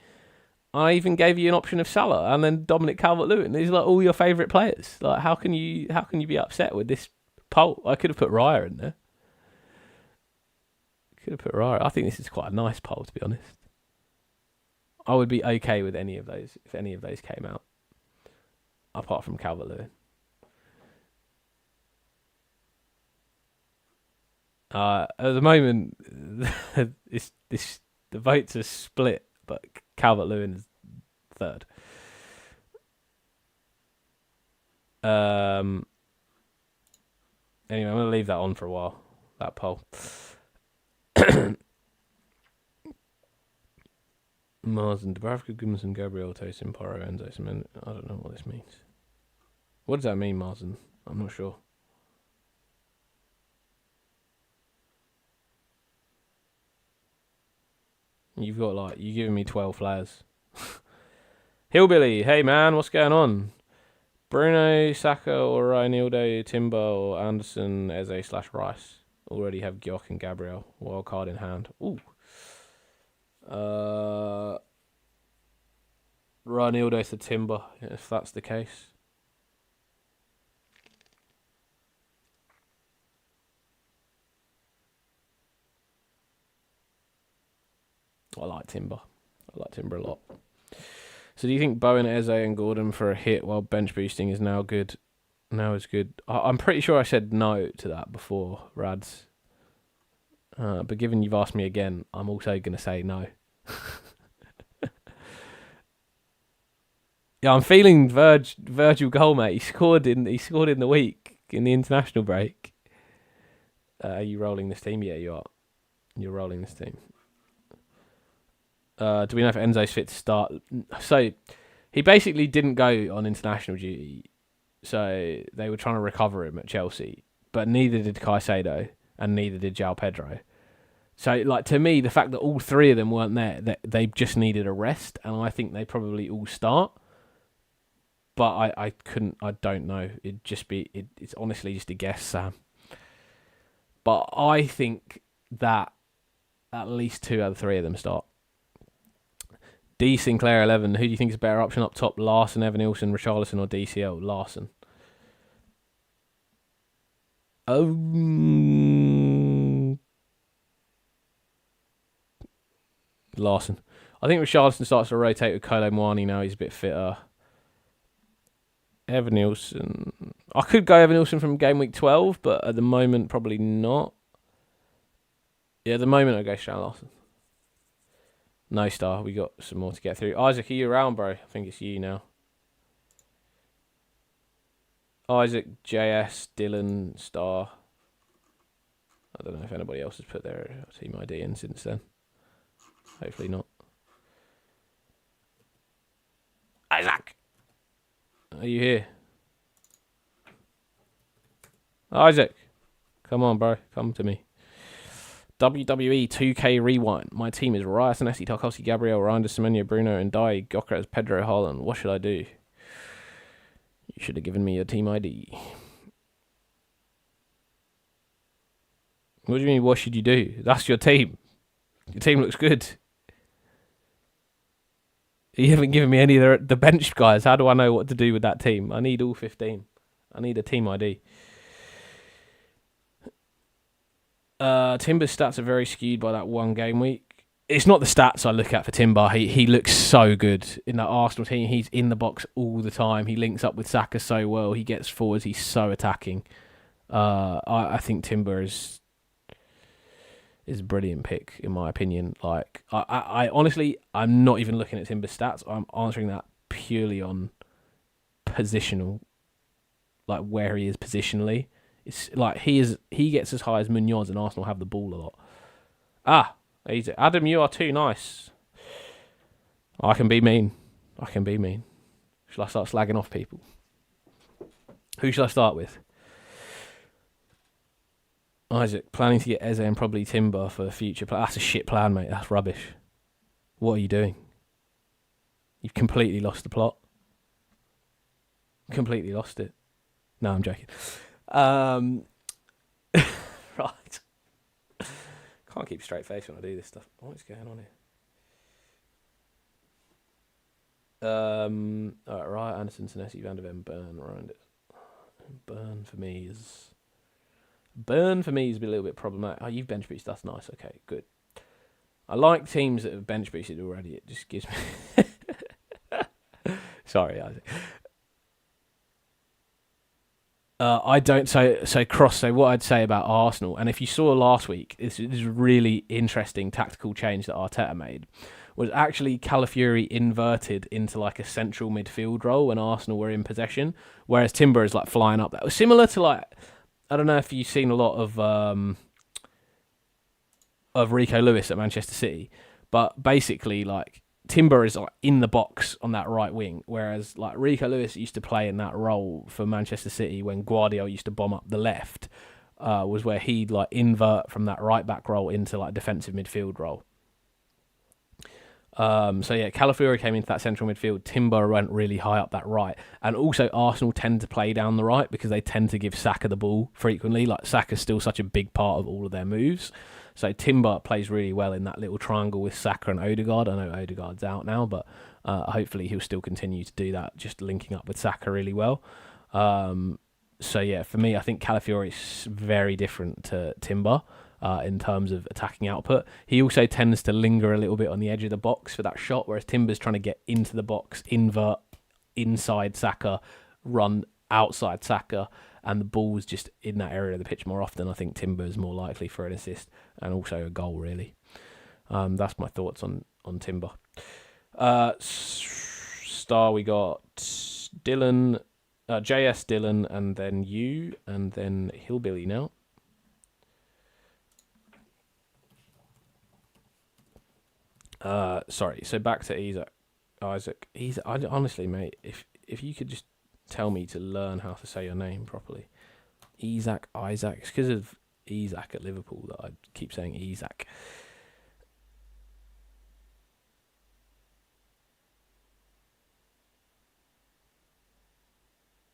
I even gave you an option of Salah and then Dominic Calvert-Lewin. These are like all your favourite players. Like, how can you be upset with this poll? I could have put Raya in there. I think this is quite a nice poll, to be honest. I would be okay with any of those if any of those came out, apart from Calvert-Lewin. At the moment, the votes are split, but Calvert-Lewin is third. Anyway, I'm going to leave that on for a while, that poll. Marsden, Dubravka, Gudmundsson, Gabriel, Tosin, Porro, Enzo, Semen. I don't know what this means. What does that mean, Marsden? I'm not sure. You've got you're giving me 12 players. Hillbilly, hey man, what's going on? Bruno, Saka, or Reinildo, Timber, or Anderson, Eze/Rice. Already have Gyok and Gabriel. Wildcard in hand. Ooh. Reinildo to Timber, if that's the case. I like Timber a lot. So do you think Bowen, Eze and Gordon for a hit while bench boosting is now good? Now is good. I'm pretty sure I said no to that before, Rads. But given you've asked me again, I'm also going to say no. Yeah, I'm feeling Virgil goal, mate. He scored in the week in the international break. Are you rolling this team? Yeah, you are. You're rolling this team. Do we know if Enzo's fit to start? So he basically didn't go on international duty, so they were trying to recover him at Chelsea, but neither did Caicedo and neither did João Pedro. So, to me, the fact that all three of them weren't there, they just needed a rest, and I think they probably all start. But I don't know. It's honestly just a guess, Sam. But I think that at least 2 out of 3 of them start. D Sinclair 11. Who do you think is a better option up top? Larson, Evan Nilsson, Richarlison, or DCL? Larson. Larson. I think Richarlison starts to rotate with Kolo Muani now. He's a bit fitter. Evan Nilsson. I could go Evan Nilsson from game week 12, but at the moment, probably not. Yeah, at the moment, I'll go Shan Larson. No star. We got some more to get through. Isaac, are you around, bro? I think it's you now. Isaac, JS, Dylan, Star. I don't know if anybody else has put their team ID in since then. Hopefully not. Isaac! Are you here? Isaac! Come on, bro. Come to me. WWE 2K Rewind. My team is Rice, Nessie, Tarkovsky, Gabriel, Reinders, Semenyo, Bruno, and Dai, Gokras, Pedro, Haaland. What should I do? You should have given me your team ID. What do you mean, what should you do? That's your team. Your team looks good. You haven't given me any of the bench guys. How do I know what to do with that team? I need all 15. I need a team ID. Timber's stats are very skewed by that one game week. It's not the stats I look at for Timber. He looks so good in that Arsenal team. He's in the box all the time. He links up with Saka so well. He gets forwards. He's so attacking. I think Timber is a brilliant pick in my opinion. I honestly, I'm not even looking at Timber's stats. I'm answering that purely on positional, where he is positionally. It's he gets as high as Munoz and Arsenal have the ball a lot. Adam, you are too nice. I can be mean. Shall I start slagging off people? Who shall I start with? Isaac, planning to get Eze and probably Timber for the future. That's a shit plan, mate. That's rubbish. What are you doing? You've completely lost the plot. Completely lost it. No, I'm joking. Right. Can't keep a straight face when I do this stuff. What is going on here? Alright, right. Anderson, Senesi, Van der Ven, Burn around it. Burn for me is a little bit problematic. Oh, you've bench boosted. That's nice. Okay, good. I like teams that have bench boosted already. It just gives me. Sorry, Isaac. I don't. So cross. So what I'd say about Arsenal, and if you saw last week, this is a really interesting tactical change that Arteta made. Was actually Calafiori inverted into like a central midfield role when Arsenal were in possession, whereas Timber is like flying up. That was similar to like, I don't know if you've seen a lot of Rico Lewis at Manchester City, but basically like Timber is like in the box on that right wing, whereas like Rico Lewis used to play in that role for Manchester City when Guardiola used to bomb up the left, was where he'd like invert from that right back role into like defensive midfield role. So yeah, Calafiori came into that central midfield. Timber went really high up that right, and also Arsenal tend to play down the right because they tend to give Saka the ball frequently. Like Saka's still such a big part of all of their moves. So Timber plays really well in that little triangle with Saka and Odegaard. I know Odegaard's out now, but hopefully he'll still continue to do that, just linking up with Saka really well. So yeah, for me, I think Calafiori is very different to Timber. In terms of attacking output. He also tends to linger a little bit on the edge of the box for that shot, whereas Timber's trying to get into the box, invert inside Saka, run outside Saka, and the ball's just in that area of the pitch more often. I think Timber's more likely for an assist and also a goal, really. That's my thoughts on Timber. Star, we got Dylan, JS Dylan, and then you, and then Hillbilly now. Sorry. So back to Isaac. Honestly, mate, if you could just tell me to learn how to say your name properly. Isaac. It's because of Isaac at Liverpool that I keep saying Isaac.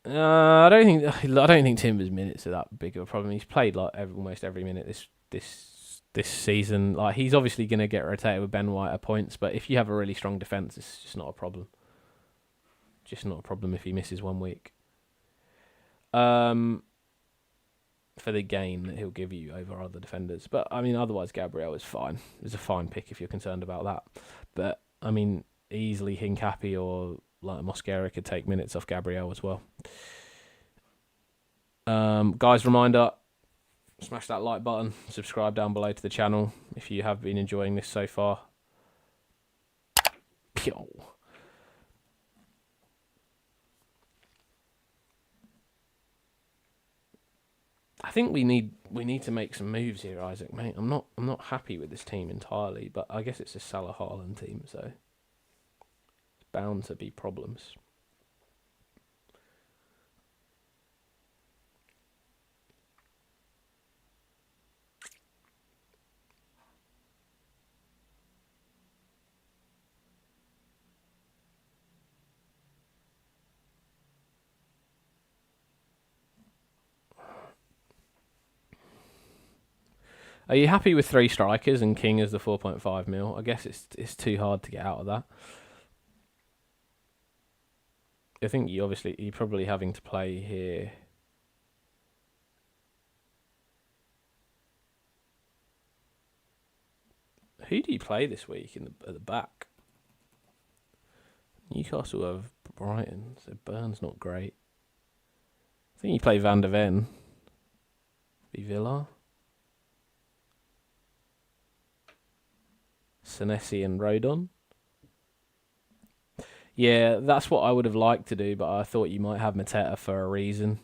I don't think Timber's minutes are that big of a problem. He's played like almost every minute this season. Like he's obviously going to get rotated with Ben White at points, but if you have a really strong defence, it's just not a problem. Just not a problem if he misses 1 week. For the gain that he'll give you over other defenders. But I mean, otherwise Gabriel is fine. It's a fine pick if you're concerned about that. But I mean, easily Hincapi or like Mosquera could take minutes off Gabriel as well. Guys, reminder, smash that like button, subscribe down below to the channel if you have been enjoying this so far. Pew. I think we need to make some moves here, Isaac, mate. I'm not happy with this team entirely, but I guess it's a Salah Haaland team, so it's bound to be problems. Are you happy with 3 strikers and King as the 4.5 mil? I guess it's too hard to get out of that. I think you're probably having to play here. Who do you play this week at the back? Newcastle have Brighton, so Burn's not great. I think you play Van der Ven. Be Villa. Senesi and Rodon. Yeah, that's what I would have liked to do, but I thought you might have Mateta for a reason.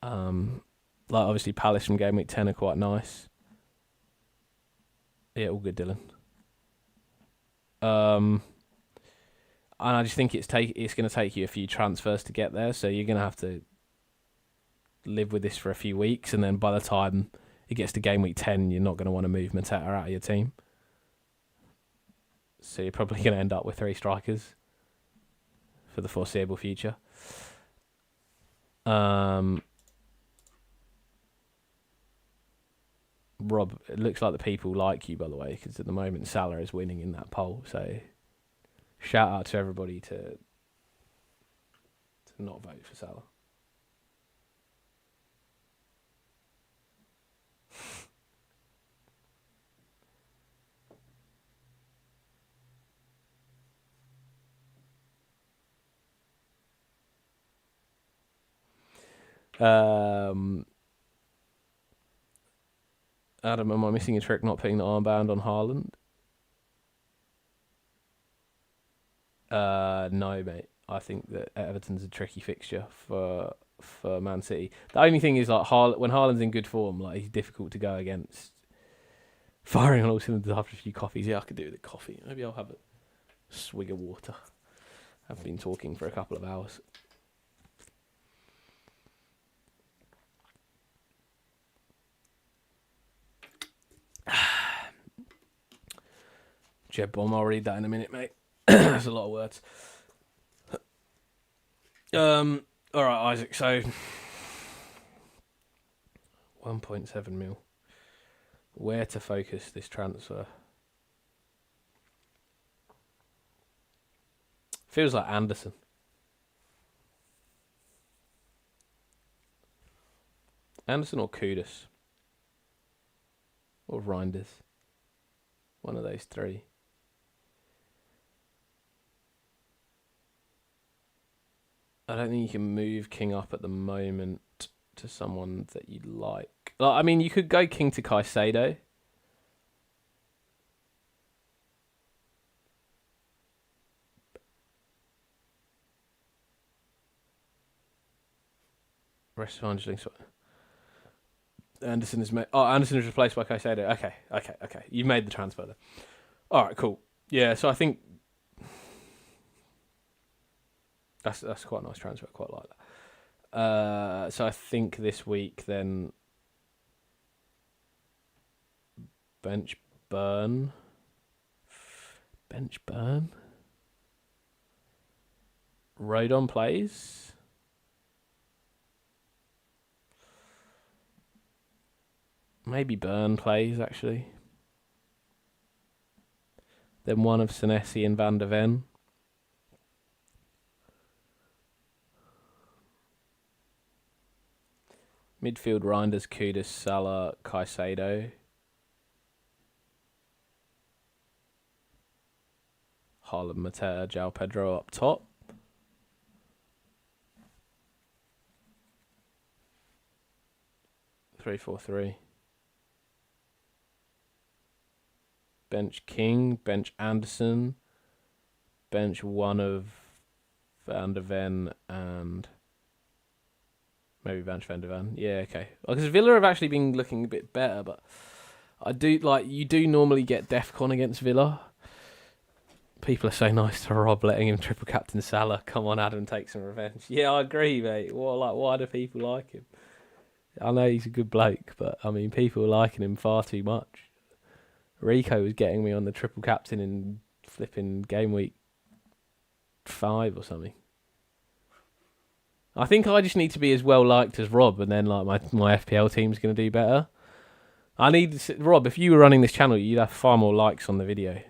Like obviously Palace from game week 10 are quite nice. Yeah, all good, Dylan. I just think it's going to take you a few transfers to get there, so you're going to have to live with this for a few weeks, and then by the time it gets to game week 10, you're not going to want to move Mateta out of your team. So you're probably going to end up with 3 strikers for the foreseeable future. Rob, it looks like the people like you, by the way, because at the moment Salah is winning in that poll. So shout out to everybody to not vote for Salah. Adam, am I missing a trick not putting the armband on Haaland? No, mate. I think that Everton's a tricky fixture for Man City. The only thing is, like, when Haaland's in good form, like, he's difficult to go against. Firing on all cylinders after a few coffees. Yeah, I could do with a coffee. Maybe I'll have a swig of water. I've been talking for a couple of hours. Jeb Bomb, I'll read that in a minute, mate. That's a lot of words. All right, Isaac. So 1.7 mil. Where to focus this transfer? Feels like Anderson. Anderson or Kudus? Or Reinders? One of those 3. I don't think you can move King up at the moment to someone that you'd like. I mean, you could go King to Caicedo. Rest of Angeling. Anderson is Anderson is replaced by Caicedo. Okay. You've made the transfer there. All right, cool. Yeah, so I think that's quite a nice transfer. I quite like that. So I think this week then bench Burn. Rodon plays. Maybe Burn plays, actually. Then one of Senesi and Van der Ven. Midfield, Reinders, Kudus, Salah, Caicedo. Haaland, Mateta, João Pedro up top. Three, 4-3. Bench King, bench Anderson, bench one of Van der Ven, and maybe bench Van der Ven. Yeah, okay. Because Villa have actually been looking a bit better, but you do normally get DEFCON against Villa. People are so nice to Rob, letting him triple captain Salah. Come on, Adam, take some revenge. Yeah, I agree, mate. Why do people like him? I know he's a good bloke, but I mean, people are liking him far too much. Rico was getting me on the triple captain in flipping game week 5 or something. I think I just need to be as well liked as Rob, and then like my FPL team's going to do better. Rob, if you were running this channel, you'd have far more likes on the video.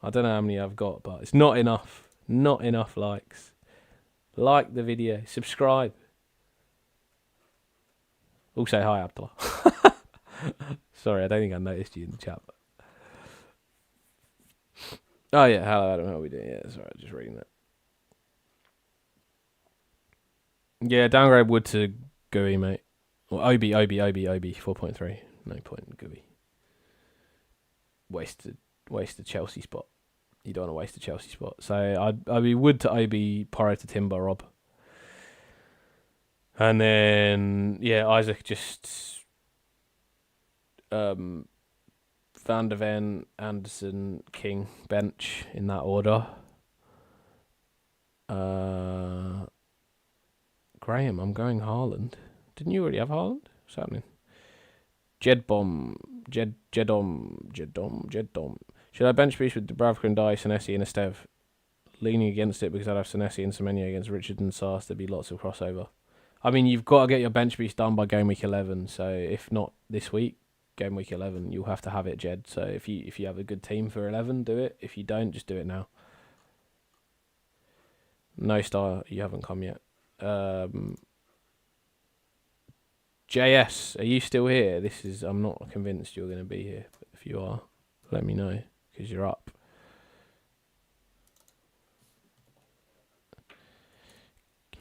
I don't know how many I've got, but it's not enough. Not enough likes. Like the video. Subscribe. Also, hi, Abdullah. Sorry, I don't think I noticed you in the chat. Oh, yeah. Hello, Adam. How are we doing? Yeah, sorry. Just reading that. Yeah, downgrade Wood to GUI, mate. Or Obi, 4.3. No point in GUI. Wasted Chelsea spot. You don't want to waste a Chelsea spot. So I'd be Wood to Obi, Porro to Timber, Rob. And then, yeah, Isaac just Van der Ven, Anderson, King, bench in that order. Graham, I'm going Haaland. Didn't you already have Haaland? What's happening? Jedom. Should I bench boost with Dubravka and Dye, Senesi and Estev? Leaning against it because I'd have Senesi and Semenyo against Richard and Sars. There'd be lots of crossover. I mean, you've got to get your bench boost done by game week 11. So if not this week, game week 11, you'll have to have it, Jed. So if you have a good team for 11, do it. If you don't, just do it now. No star, you haven't come yet. JS, are you still here? I'm not convinced you're going to be here. But if you are, let me know because you're up.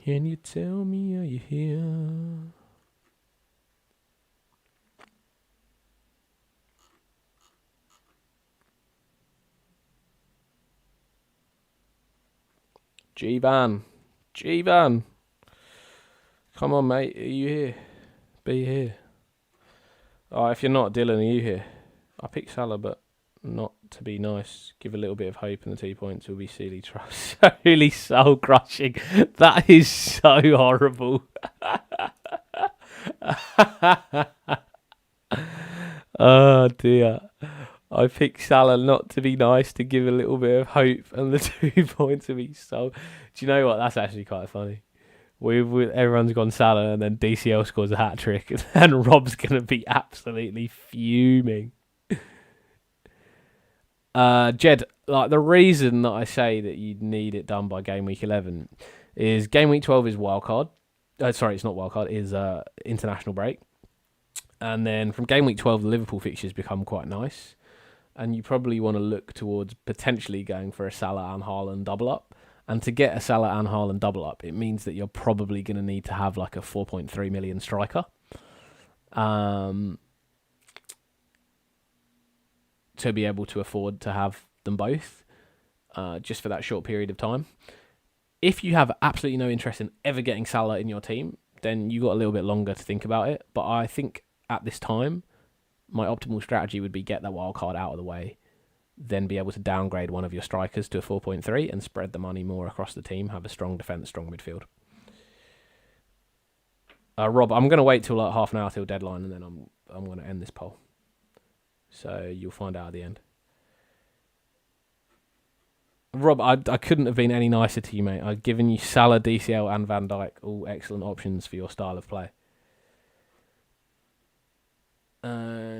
Can you tell me, are you here? G-Van. Come on, mate. Are you here? Be here. Oh, if you're not, Dylan, are you here? I picked Salah, but not to be nice. Give a little bit of hope, and the 2 points will be silly trust. Really soul crushing. That is so horrible. Oh dear. I picked Salah not to be nice, to give a little bit of hope, and the 2 points will be so. Do you know what? That's actually quite funny. Everyone's gone Salah, and then DCL scores a hat trick, and Rob's gonna be absolutely fuming. Jed, like the reason that I say that you need it done by game week 11 is game week 12 is wildcard. Sorry, it's not wildcard. Is international break, and then from game week 12 the Liverpool fixtures become quite nice, and you probably want to look towards potentially going for a Salah and Haaland double up. And to get a Salah and Haaland double up, it means that you're probably going to need to have like a 4.3 million striker. To be able to afford to have them both, just for that short period of time. If you have absolutely no interest in ever getting Salah in your team, then you got a little bit longer to think about it. But I think at this time, my optimal strategy would be get that wild card out of the way, then be able to downgrade one of your strikers to a 4.3 and spread the money more across the team, have a strong defence, strong midfield. Rob, I'm going to wait till like half an hour till deadline, and then I'm going to end this poll. So you'll find out at the end. Rob, I couldn't have been any nicer to you, mate. I've given you Salah, DCL and Van Dijk, all excellent options for your style of play.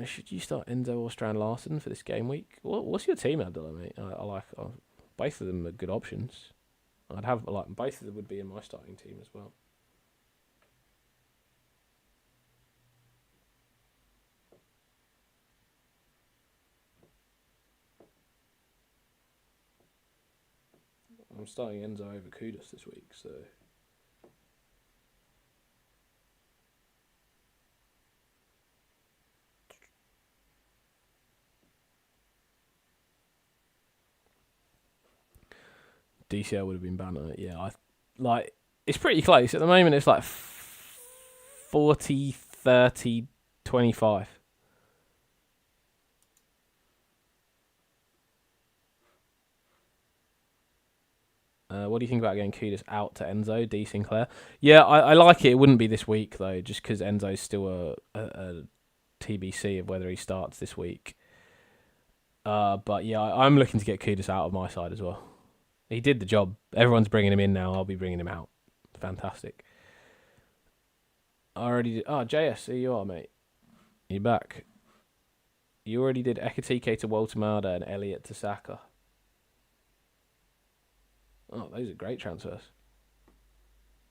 Should you start Enzo or Strand Larson for this game week? What's your team, Abdullah, mate? I like both of them are good options. I'd have both of them would be in my starting team as well. I'm starting Enzo over Kudus this week, so. DCL would have been banner. Yeah, it's pretty close. At the moment, it's like 40, 30, 25. What do you think about getting Kudus out to Enzo, D. Sinclair? Yeah, I like it. It wouldn't be this week, though, just because Enzo's still a TBC of whether he starts this week. But yeah, I'm looking to get Kudus out of my side as well. He did the job. Everyone's bringing him in now. I'll be bringing him out. Fantastic. I already did. Oh, JS, here you are, mate. You're back. You already did Ekatike to Walter Marda and Elliott to Saka. Oh, those are great transfers.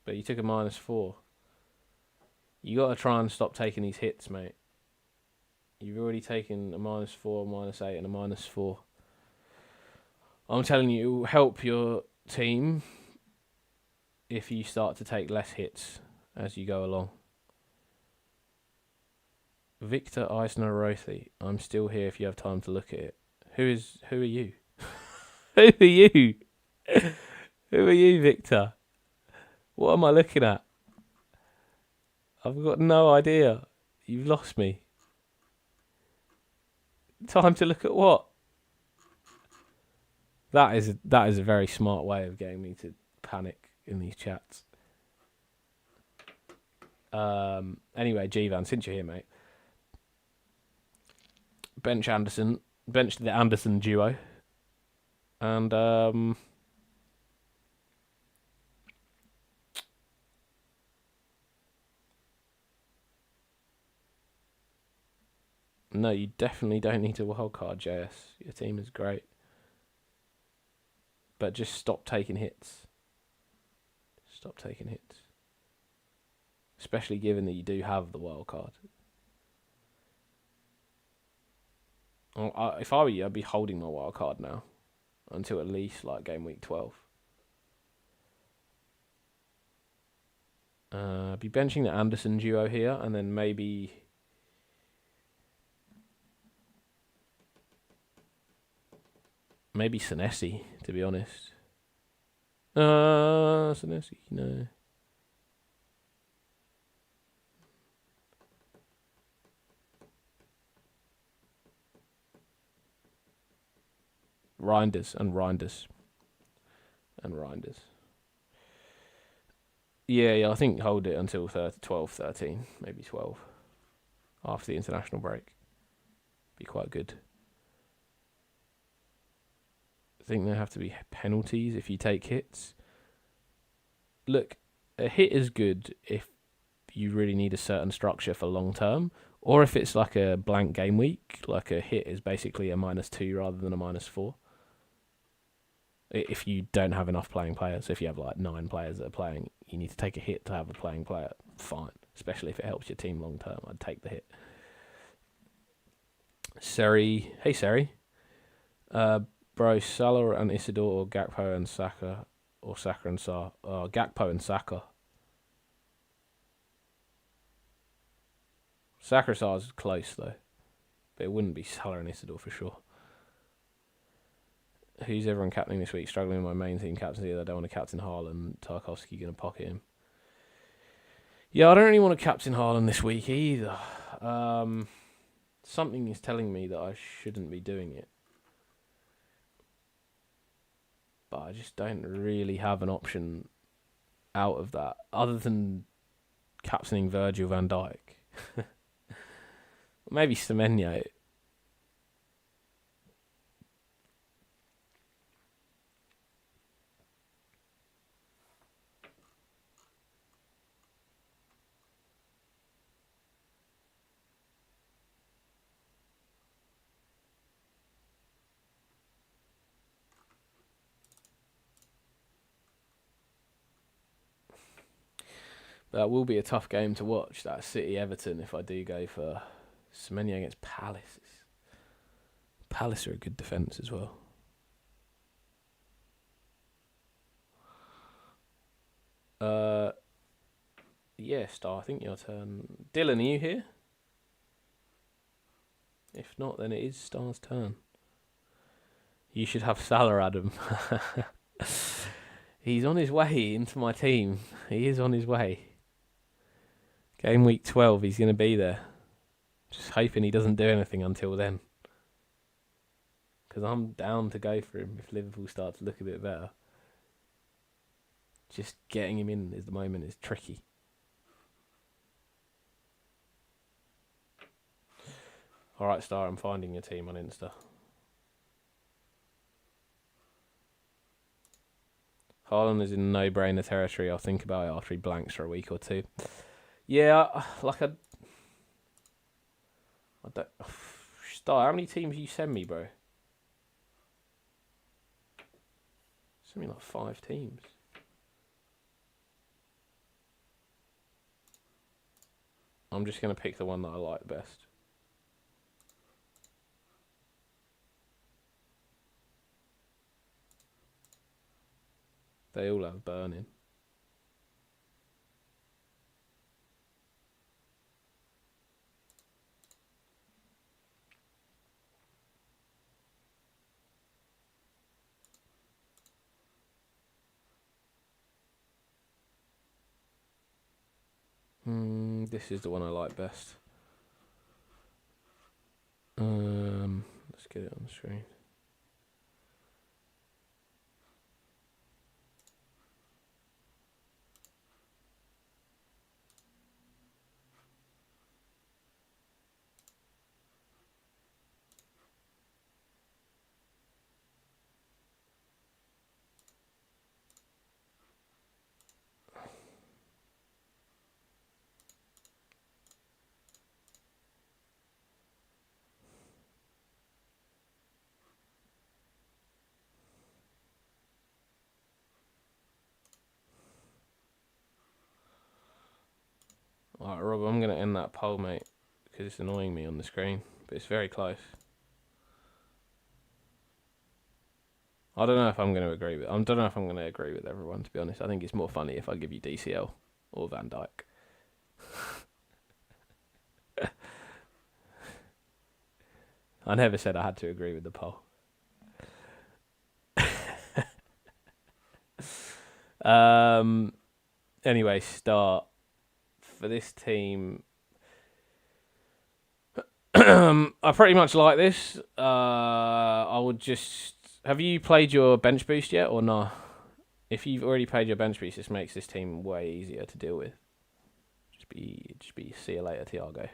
But you took a -4. You got to try and stop taking these hits, mate. You've already taken a -4, -8, and a -4. I'm telling you, it will help your team if you start to take less hits as you go along. Victor Eisner Rothy, I'm still here if you have time to look at it. Who are you? Who are you? Who are you, Victor? What am I looking at? I've got no idea. You've lost me. Time to look at what? That is a very smart way of getting me to panic in these chats. Anyway, G-Van, since you're here, mate, bench the Anderson duo, and no, you definitely don't need a wildcard, JS. Your team is great, but just stop taking hits. Stop taking hits, especially given that you do have the wildcard. If I were you, I'd be holding my wildcard now until at least like game week 12. Be benching the Anderson duo here, and then maybe Senesi, to be honest. Senesi, no. Reinders. Yeah, I think hold it until 12, 13, maybe 12. After the international break. Be quite good. I think there have to be penalties if you take hits. Look, a hit is good if you really need a certain structure for long term, or if it's like a blank game week, like a hit is basically a -2 rather than a -4. If you don't have enough playing players, if you have like 9 players that are playing, you need to take a hit to have a playing player. Fine, especially if it helps your team long term. I'd take the hit. Seri, hey Seri, bro, Salah and Isidore or Gakpo and Saka, or Saka and Sa, Gakpo and Saka. Saka and Sa is close though, but it wouldn't be Salah and Isidore for sure. Who's everyone captaining this week? Struggling with my main team captaincy. I don't want to captain Haaland. Tarkowski going to pocket him. Yeah, I don't really want to captain Haaland this week either. Something is telling me that I shouldn't be doing it. But I just don't really have an option out of that, other than captaining Virgil van Dijk. Maybe Semenyo. That will be a tough game to watch, that City-Everton, if I do go for Semenyo against Palace. Palace are a good defence as well. Yeah, Star, I think your turn. Dylan, are you here? If not, then it is Star's turn. You should have Salah, Adam. He's on his way into my team. He is on his way. Game week 12, he's going to be there. Just hoping he doesn't do anything until then. Because I'm down to go for him if Liverpool start to look a bit better. Just getting him in at the moment is tricky. Alright, Star, I'm finding your team on Insta. Haaland is in no-brainer territory. I'll think about it after he blanks for a week or two. Yeah, like I don't... Star, how many teams you send me, bro? Send me like 5 teams. I'm just going to pick the one that I like best. They all have burning. This is the one I like best. Let's get it on the screen. Rob, I'm going to end that poll, mate, because it's annoying me on the screen, but it's very close. I don't know if I'm going to agree with. I don't know if I'm going to agree with everyone. To be honest, I think it's more funny if I give you DCL or Van Dijk. I never said I had to agree with the poll. Anyway, start for this team. I pretty much like this. I would just. Have you played your bench boost yet or not? If you've already played your bench boost, this makes this team way easier to deal with. Just be. See you later, Thiago.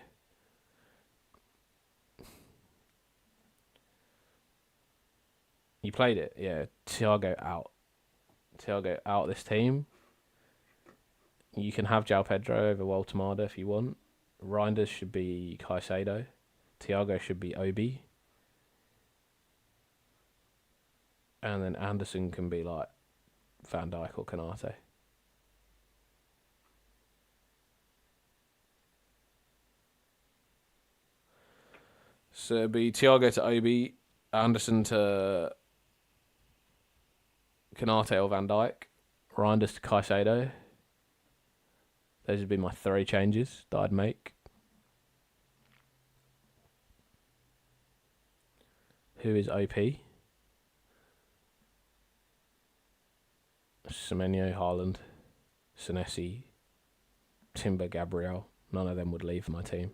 You played it, yeah. Thiago out. Thiago out this team. You can have João Pedro over Waltemada if you want. Reinders should be Caicedo. Thiago should be Obi. And then Anderson can be like Van Dijk or Konate. So it'd be Thiago to Obi, Anderson to Konate or Van Dijk, Reinders to Caicedo. Those would be my 3 changes that I'd make. Who is OP? Semenyo, Haaland, Senesi, Timber, Gabriel. None of them would leave my team.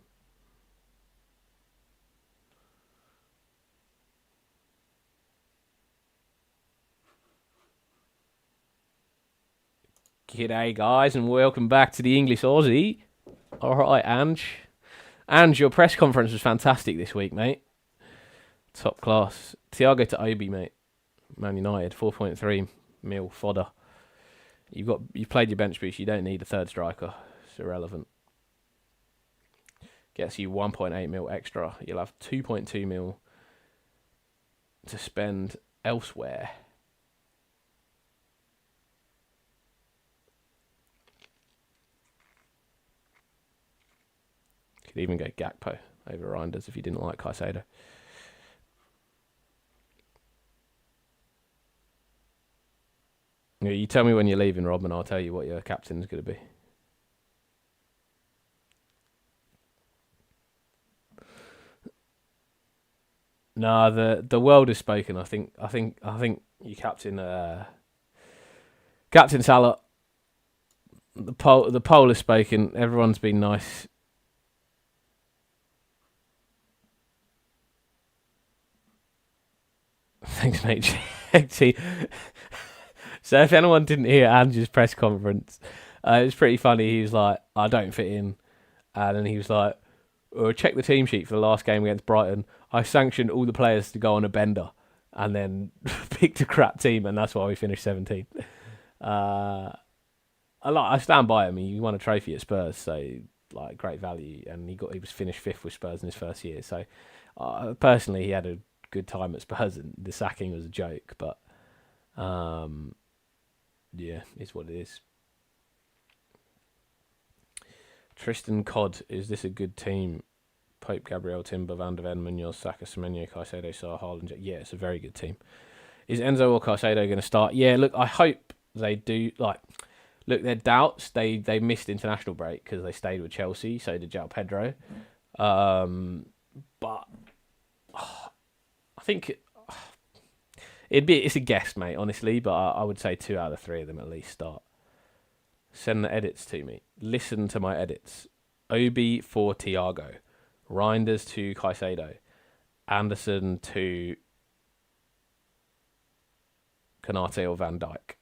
G'day, guys, and welcome back to the English Aussie. All right, Ange. Ange, your press conference was fantastic this week, mate. Top class. Thiago to Obi, mate. Man United, 4.3 mil fodder. You've played your bench boost. You don't need a third striker. It's irrelevant. Gets you 1.8 mil extra. You'll have 2.2 mil to spend elsewhere. Could even go Gakpo over Reinders if you didn't like Caicedo. Yeah, you tell me when you're leaving, Rob, and I'll tell you what your captain's going to be. Nah, the world has spoken. I think you captain Captain Salah. The poll has spoken. Everyone's been nice. Thanks, mate. So if anyone didn't hear Andrew's press conference, it was pretty funny. He was like, I don't fit in. And then he was like, check the team sheet for the last game against Brighton. I sanctioned all the players to go on a bender and then picked a crap team, and that's why we finished 17th. I stand by him. He won a trophy at Spurs, so like great value, and he was finished 5th with Spurs in his first year. So personally, he had a good time at Spurs, and the sacking was a joke, but yeah, it's what it is. Tristan Cod, is this a good team? Pope, Gabriel, Timber, Van de Ven, Munoz, Saka, Semenyo, Caicedo, Sarr, Haaland. Yeah, it's a very good team. Is Enzo or Caicedo going to start? Yeah, look, I hope they do. Like, look, their doubts. They missed international break because they stayed with Chelsea. So did João Pedro. But I think it's a guess, mate. Honestly, but I would say 2 out of 3 of them at least start. Send the edits to me. Listen to my edits. Obi for Thiago. Reinders to Caicedo. Anderson to Konate or Van Dijk.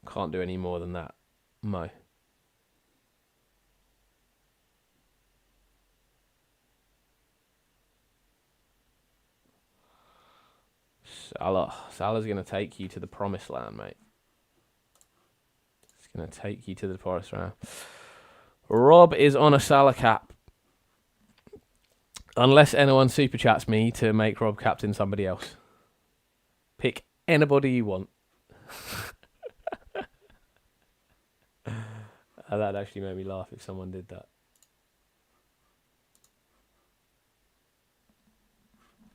Can't do any more than that. Mo. Salah's going to take you to the promised land, mate. It's going to take you to the promised land. Rob is on a Salah cap. Unless anyone super chats me to make Rob captain somebody else. Pick anybody you want. That actually made me laugh if someone did that.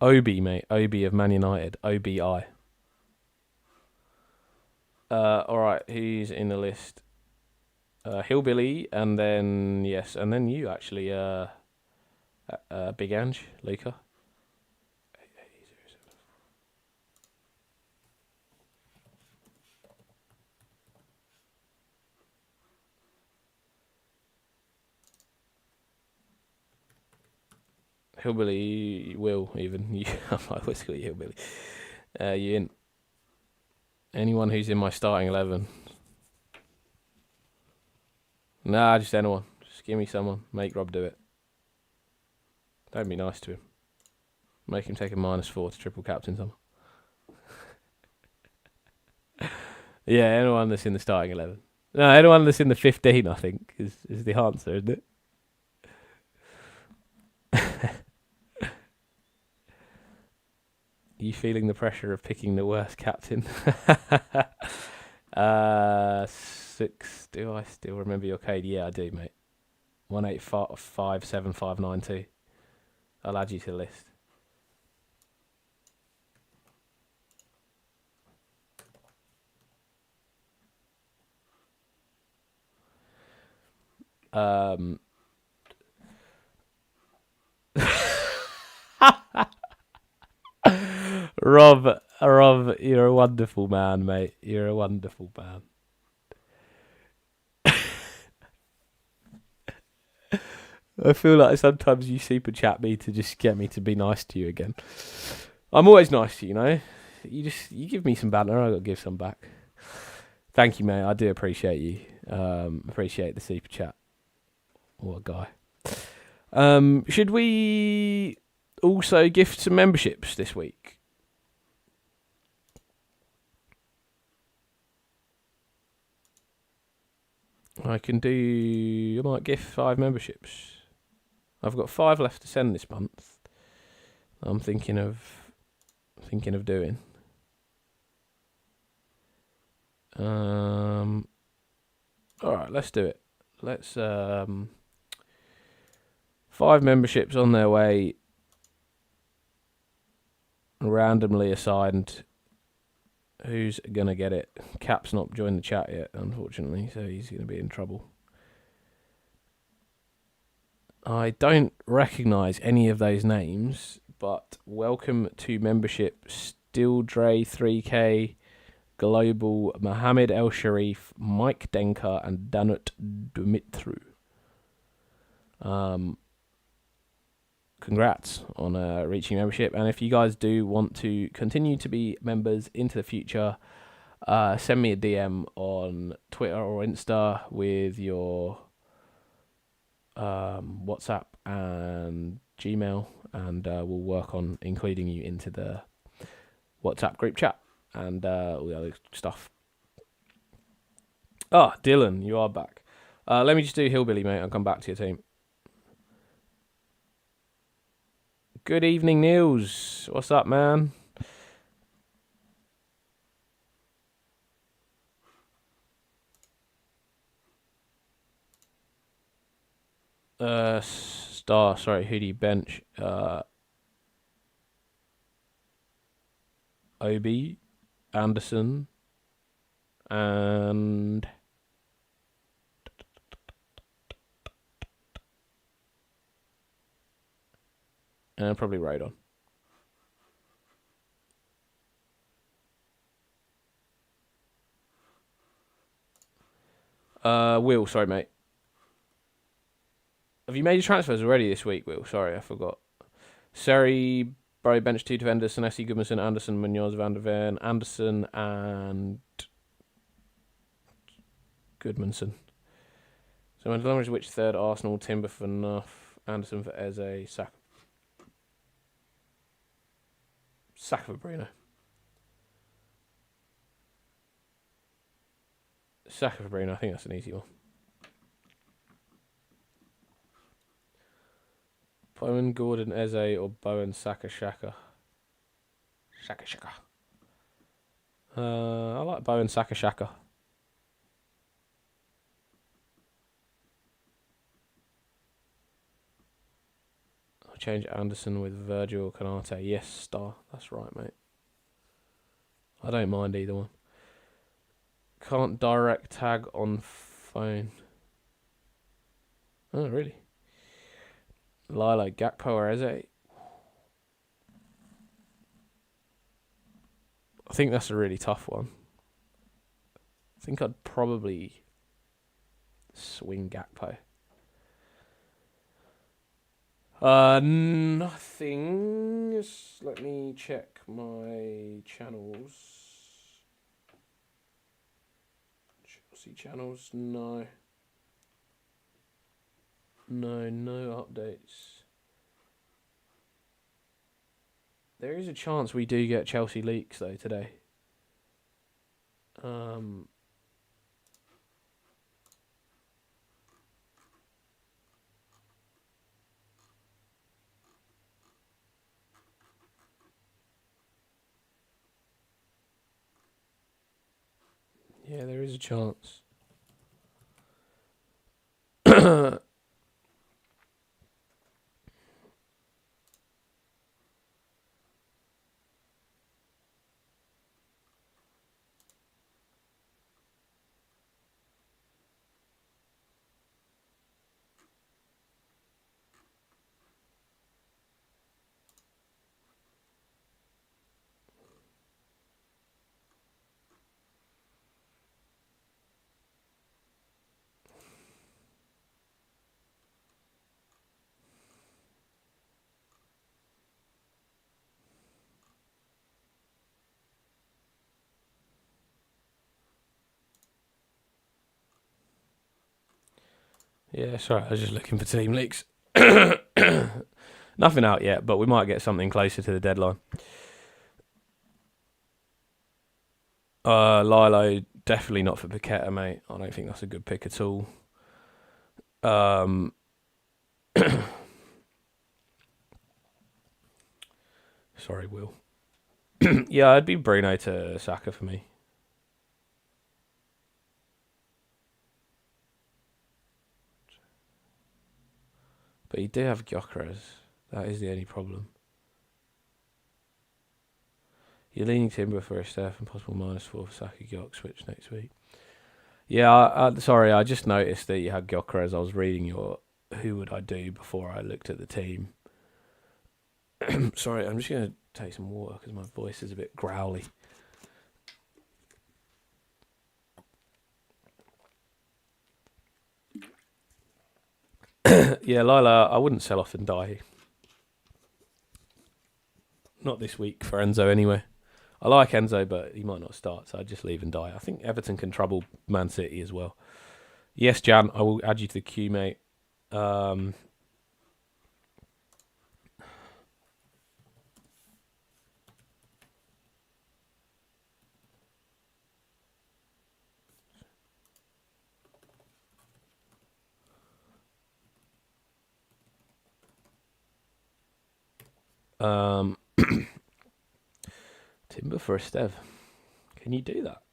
Obi, mate. Obi of Man United. OBI. Alright, who's in the list? Hillbilly, and then, yes, and then you, actually, Big Ange, Luca. Hillbilly, Will, even. You, I always call you Hillbilly. You in? Anyone who's in my starting 11. Nah, just anyone. Just give me someone. Make Rob do it. Don't be nice to him. Make him take a -4 to triple captain someone. Yeah, anyone that's in the starting 11. No, anyone that's in the 15, I think, is the answer, isn't it? You feeling the pressure of picking the worst captain? 6. Do I still remember your code? Yeah, I do, mate. 185575992. I'll add you to the list. Rob, you're a wonderful man, mate. You're a wonderful man. I feel like sometimes you super chat me to just get me to be nice to you again. I'm always nice to you, know. You give me some banter, I gotta give some back. Thank you, mate. I do appreciate you. Appreciate the super chat. What a guy. Should we also gift some memberships this week? I might gift 5 memberships. I've got 5 left to send this month. I'm thinking of doing. All right, let's do it. Let's 5 memberships on their way, randomly assigned. Who's gonna get it? Cap's not joined the chat yet, unfortunately, so he's gonna be in trouble. I don't recognise any of those names, but welcome to membership. Still Dre 3K, Global, Mohammed El Sharif, Mike Denker, and Danut Dumitru. Congrats on reaching membership, and if you guys do want to continue to be members into the future, send me a DM on Twitter or Insta with your WhatsApp and Gmail, and we'll work on including you into the WhatsApp group chat and all the other stuff. Dylan, you are back. Let me just do Hillbilly, mate. I'll come back to your team. Good evening, Niels. What's up, man? Who do you bench? Obi, Anderson, and probably Rodon. Will, sorry, mate. Have you made your transfers already this week, Will? Sorry, I forgot. Seri, Barry bench 2 defenders, Senesi, Goodmanson, Anderson, Munoz, Van der Ven, Anderson, and Goodmanson. So my dilemma is which third? Arsenal, Timber for Nuff, Anderson for Eze, Saka for Bruno. Saka for Bruno, I think that's an easy one. Bowen, Gordon, Eze, or Bowen, Saka, Shaka. Shaka. I like Bowen, Saka, Shaka. change Anderson with Virgil Canate. Yes, star. That's right, mate. I don't mind either one. Can't direct tag on phone. Oh, really? Lilo, Gakpo or Eze? I think that's a really tough one. I think I'd probably swing Gakpo. Nothing. Let me check my channels. Chelsea channels, no. No updates. There is a chance we do get Chelsea leaks though today. Yeah, there is a chance. Yeah, sorry, I was just looking for team leaks. Nothing out yet, but we might get something closer to the deadline. Lilo, definitely not for Paqueta, mate. I don't think that's a good pick at all. Sorry, Will. Yeah, it'd be Bruno to Saka for me. But you do have Gyökeres. That is the only problem. You're leaning Timber for a staff and possible -4 for Saka Gyök switch next week. Yeah, sorry, I just noticed that you had Gyökeres. I was reading your who would I do before I looked at the team. Sorry, I'm just going to take some water because my voice is a bit growly. Yeah, Lila, I wouldn't sell off and die. Not this week for Enzo anyway. I like Enzo, but he might not start, so I'd just leave and die. I think Everton can trouble Man City as well. Yes, Jan, I will add you to the queue, mate. Timber for a Stev. Can you do that?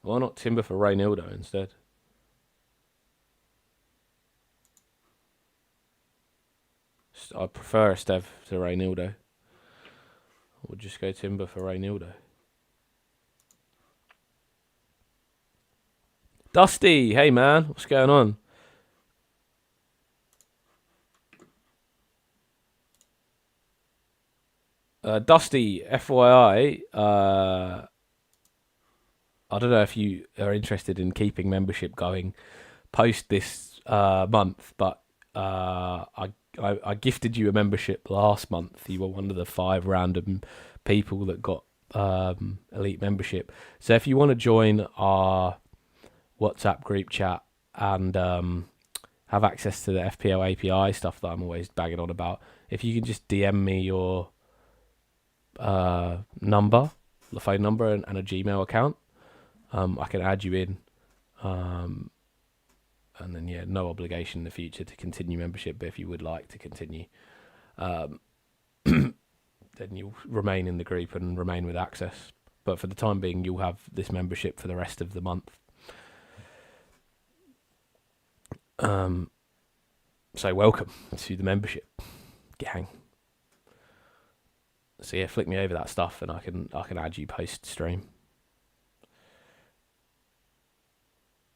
Why not Timber for Reynildo instead? I prefer a Stev to Reynildo. We'll just go Timber for Reynildo. Dusty, hey man, what's going on? Dusty, FYI, I don't know if you are interested in keeping membership going post this month, but I gifted you a membership last month. You were one of the 5 random people that got elite membership. So if you want to join our WhatsApp group chat and have access to the FPL API stuff that I'm always bagging on about, if you can just DM me your number, the phone number, and a Gmail account, I can add you in. And then, yeah, no obligation in the future to continue membership, but if you would like to continue, then you'll remain in the group and remain with access. But for the time being, you'll have this membership for the rest of the month. So welcome to the membership gang. So yeah, flick me over that stuff, and I can add you post stream.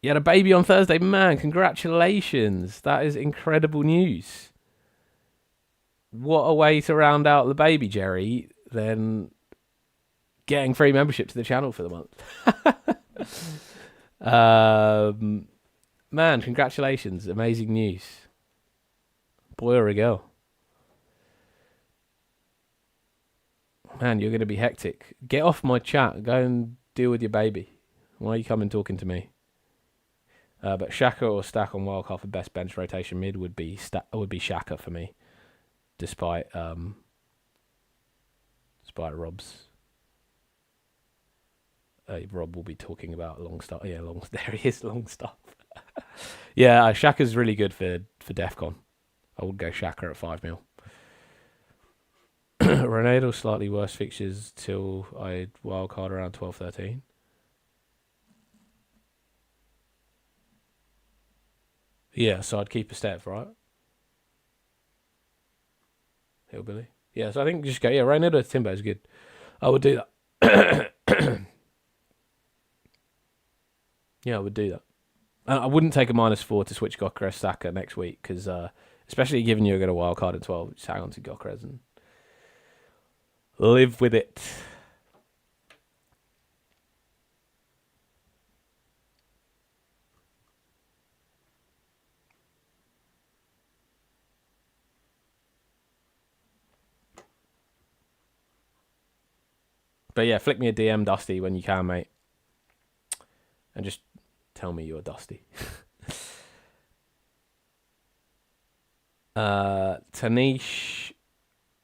You had a baby on Thursday, man. Congratulations! That is incredible news. What a way to round out the baby, Jerry, than getting free membership to the channel for the month. Man, congratulations. Amazing news. Boy or a girl? Man, you're going to be hectic. Get off my chat. Go and deal with your baby. Why are you coming talking to me? But Shaka or Stack on Wildcard for best bench rotation mid would be Shaka for me, despite Rob's. Rob will be talking about long stuff. Yeah, there he is, long stuff. Yeah, Shaka's really good for DEFCON. I would go Shaka at 5 mil. Ronaldo slightly worse fixtures till I wildcard around 12-13. Yeah, so I'd keep a step, right? Hillbilly. Yeah, so I think just go, yeah, Ronaldo Timber is good. I would do that. Yeah, I would do that. I wouldn't take a -4 to switch Gokres Saka next week, because especially given you're going to wildcard at 12, just hang on to Gokres and live with it. But yeah, flick me a DM, Dusty, when you can, mate. And just tell me you're Dusty. Tanish,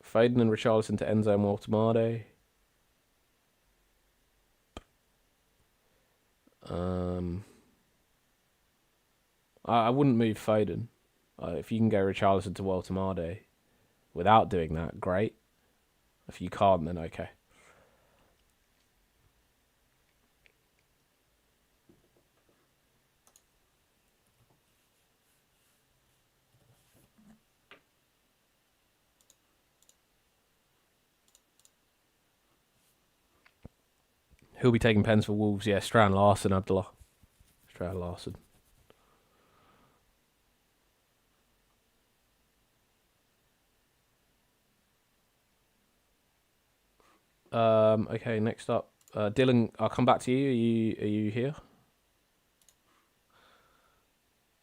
Foden and Richarlison to Enzo and Waltamado. I wouldn't move Foden. If you can go Richarlison to Waltamado without doing that, great. If you can't, then okay. Who'll be taking pens for Wolves? Yeah, Strand Larson, Abdullah. Strand Larson. Okay, next up. Dylan, I'll come back to you. Are you here?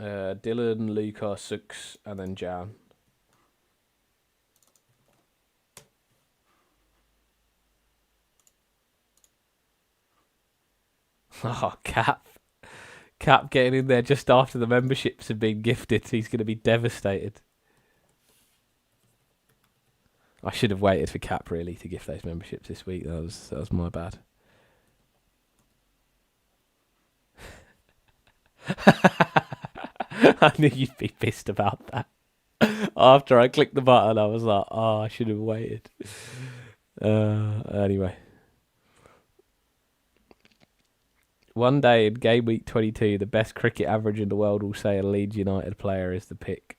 Dylan, Luca, Sux, and then Jan. Oh, Cap getting in there just after the memberships have been gifted. He's going to be devastated. I should have waited for Cap, really, to gift those memberships this week. That was my bad. I knew you'd be pissed about that. After I clicked the button, I was like, oh, I should have waited. Anyway. One day in game week 22, the best cricket average in the world will say a Leeds United player is the pick.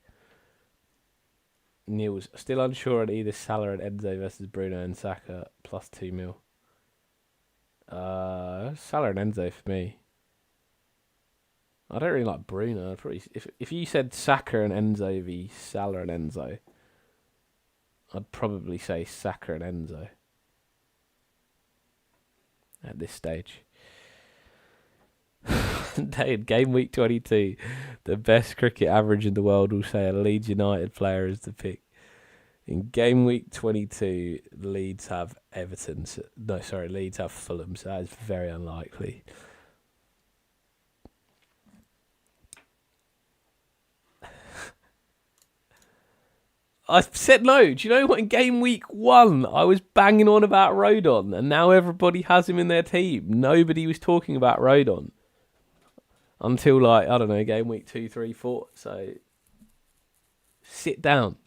Niels, still unsure on either Salah and Enzo versus Bruno and Saka, plus 2 mil. Salah and Enzo for me. I don't really like Bruno. Probably, if you said Saka and Enzo v Salah and Enzo, I'd probably say Saka and Enzo at this stage. In game week 22, the best cricket average in the world will say a Leeds United player is the pick. In game week 22, Leeds have Leeds have Fulham, so that is very unlikely. I said no. Do you know what? In game week 1, I was banging on about Rodon, and now everybody has him in their team. Nobody was talking about Rodon until, like, I don't know, game week 2, 3, 4. So sit down.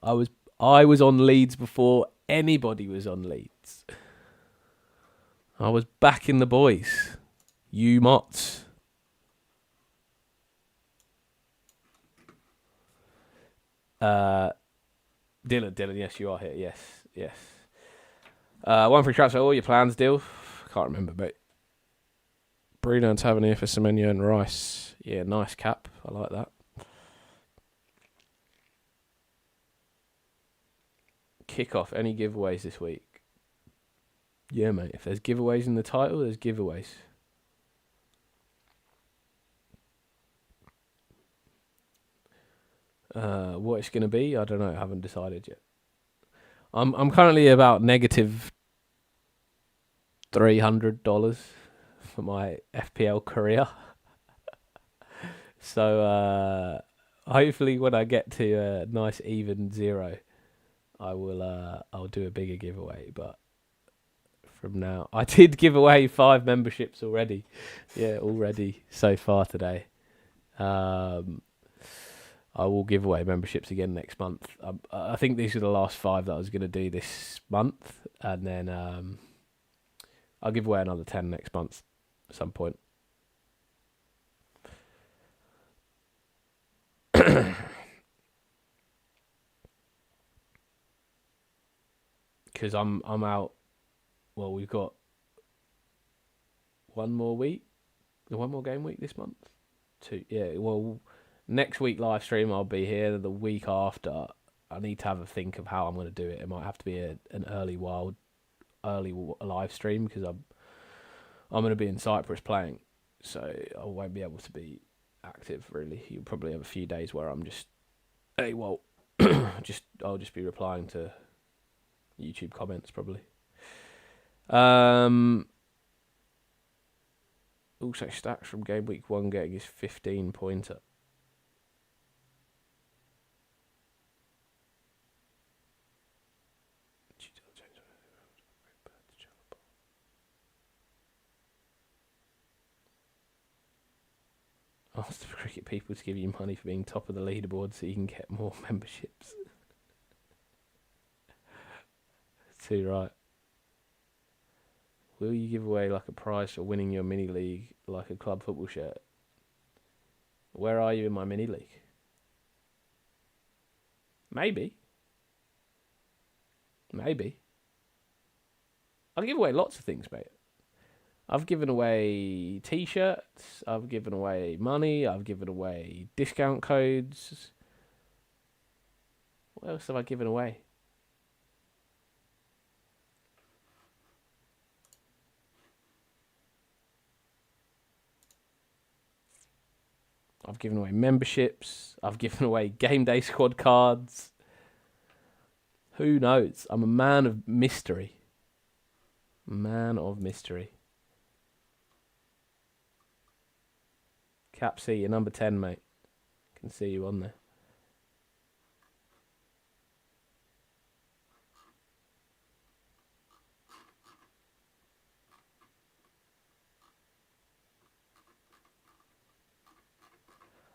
I was on Leeds before anybody was on Leeds. I was backing the boys. You Mots. Dylan, yes, you are here. Yes. One free transfer. All your plans, Dill? Can't remember, mate. Bruno and Tavernier for Semenyo and Rice. Yeah, nice cap. I like that. Kick off. Any giveaways this week? Yeah, mate. If there's giveaways in the title, there's giveaways. What it's going to be, I don't know. I haven't decided yet. I'm currently about negative $300 for my FPL career. So hopefully when I get to a nice even zero, I'll do a bigger giveaway. But from now, I did give away 5 memberships already. Yeah, already so far today. I will give away memberships again next month. I think these are the last 5 that I was going to do this month, and then I'll give away another 10 next month at some point. Because I'm out. Well, we've got one more game week this month. 2, yeah. Well, next week live stream I'll be here. The week after, I need to have a think of how I'm going to do it. It might have to be an early live stream because I'm going to be in Cyprus playing, so I won't be able to be active really. You'll probably have a few days where I'm just, hey, well, I'll just be replying to YouTube comments probably. Also stats from game week 1 getting his 15 pointer. Ask the cricket people to give you money for being top of the leaderboard so you can get more memberships. Too right. Will you give away like a prize for winning your mini league, like a club football shirt? Where are you in my mini league? Maybe. I'll give away lots of things, mate. I've given away t-shirts, I've given away money, I've given away discount codes. What else have I given away? I've given away memberships, I've given away game day squad cards. Who knows? I'm a man of mystery. Cap C, you're number 10, mate. Can see you on there.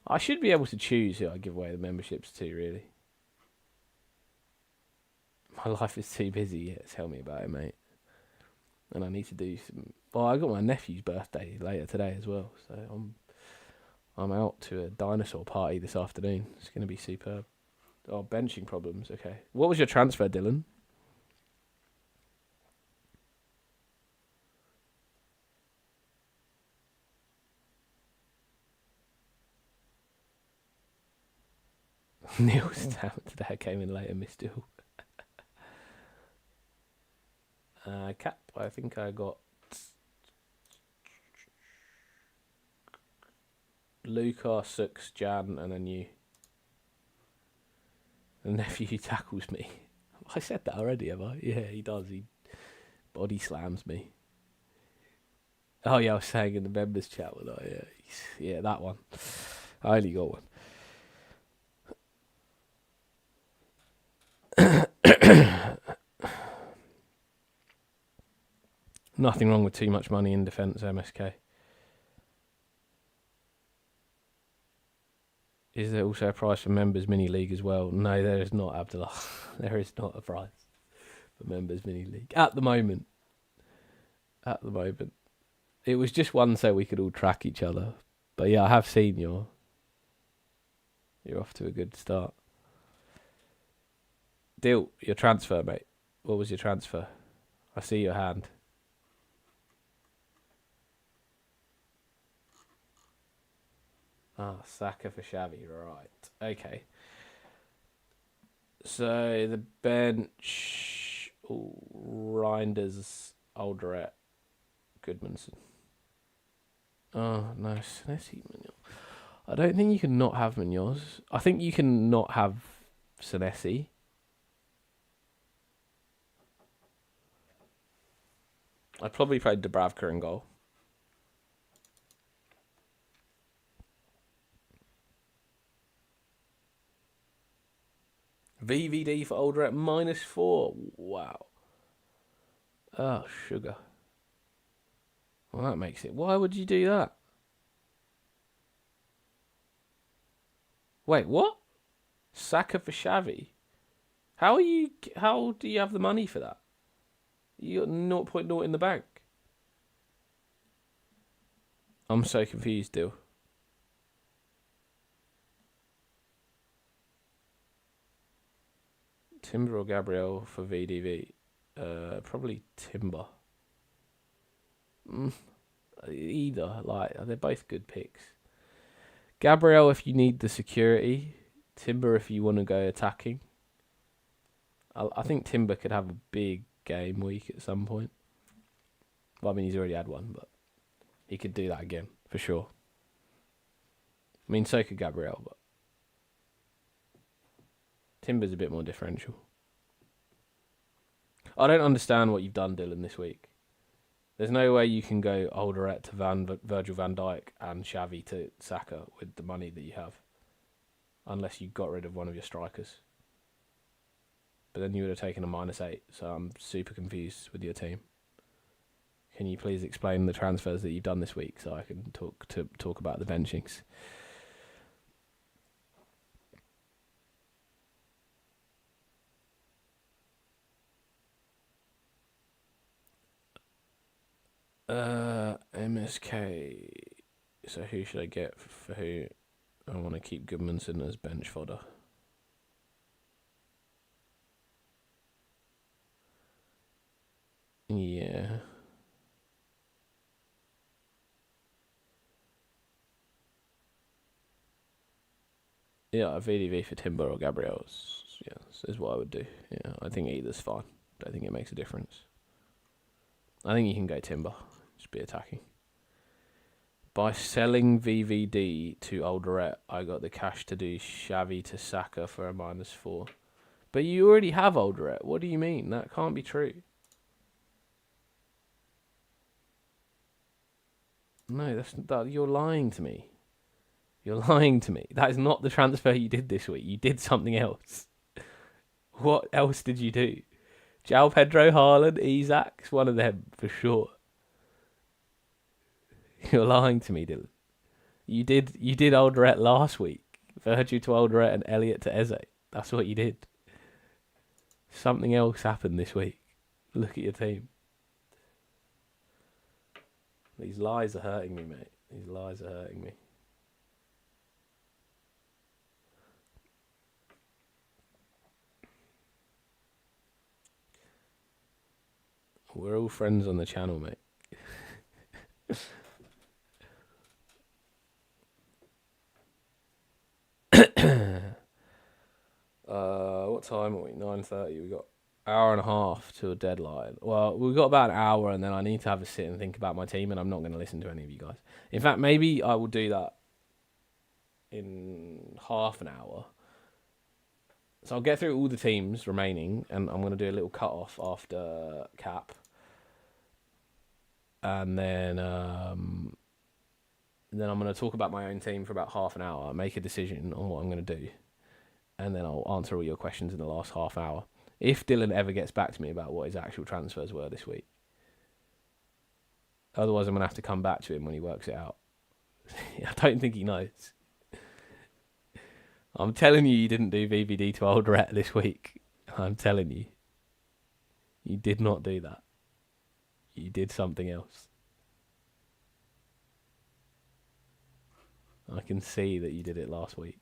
I should be able to choose who I give away the memberships to, really. My life is too busy. Yeah, tell me about it, mate. And I need to do some... Well, I got my nephew's birthday later today as well, so I'm out to a dinosaur party this afternoon. It's going to be superb. Oh, benching problems. Okay. What was your transfer, Dylan? Neil's down today. I came in later, Miss Dill. Cap, I think I got Luca, Sux, Jan, and then you. The nephew tackles me. I said that already, have I? Yeah, he does. He body slams me. Oh yeah, I was saying in the members chat, was I? Yeah, that one. I only got one. Nothing wrong with too much money in defence, MSK. Is there also a prize for members mini league as well? No, there is not, Abdullah. There is not a prize for members mini league at the moment. It was just one so we could all track each other. But yeah, I have seen you're off to a good start. Dill, your transfer, mate. What was your transfer? I see your hand. Ah, Saka for Xavi, right. Okay. So the bench, Reinders, Alderette, Goodmanson. Oh, no, Senesi, Munoz. I don't think you can not have Munoz. I think you can not have Senesi. I'd probably play Dubravka in goal. VVD for Alderette, -4. Wow. Oh, sugar. Well, that makes it. Why would you do that? Wait, what? Saka for Xavi? How do you have the money for that? You got 0.0 in the bank. I'm so confused, Dill. Timber or Gabriel for VDV? Probably Timber. Either. Like, they're both good picks. Gabriel if you need the security. Timber if you want to go attacking. I think Timber could have a big game week at some point. Well, I mean, he's already had one, but he could do that again, for sure. I mean, so could Gabriel, but Timber's a bit more differential. I don't understand what you've done, Dylan, this week. There's no way you can go Alderette to Virgil van Dijk and Xavi to Saka with the money that you have. Unless you got rid of one of your strikers. But then you would have taken a -8, so I'm super confused with your team. Can you please explain the transfers that you've done this week so I can talk about the benchings? MSK. So who should I get for who? I want to keep Goodmanson as bench fodder. Yeah. Yeah, a VDV for Timber or Gabriel's. Yes, is what I would do. Yeah, I think either's fine. Don't think it makes a difference. I think you can go Timber. Just be attacking. By selling VVD to Alderette, I got the cash to do Xavi to Saka for a -4. But you already have Alderette. What do you mean? That can't be true. No, you're lying to me. You're lying to me. That is not the transfer you did this week. You did something else. What else did you do? João Pedro, Haaland, Isak's one of them for sure. You're lying to me, Dylan. You did Alderette last week. Virtue to Alderette and Elliot to Eze. That's what you did. Something else happened this week. Look at your team. These lies are hurting me, mate. These lies are hurting me. We're all friends on the channel, mate. What time are we? 9:30. We got hour and a half to a deadline. Well, we've got about an hour, and then I need to have a sit and think about my team, and I'm not going to listen to any of you guys. In fact, maybe I will do that in half an hour. So I'll get through all the teams remaining, and I'm going to do a little cut-off after cap. And then I'm going to talk about my own team for about half an hour, make a decision on what I'm going to do. And then I'll answer all your questions in the last half hour. If Dylan ever gets back to me about what his actual transfers were this week. Otherwise, I'm going to have to come back to him when he works it out. I don't think he knows. I'm telling you didn't do VVD to Alderette this week. I'm telling you. You did not do that. You did something else. I can see that you did it last week.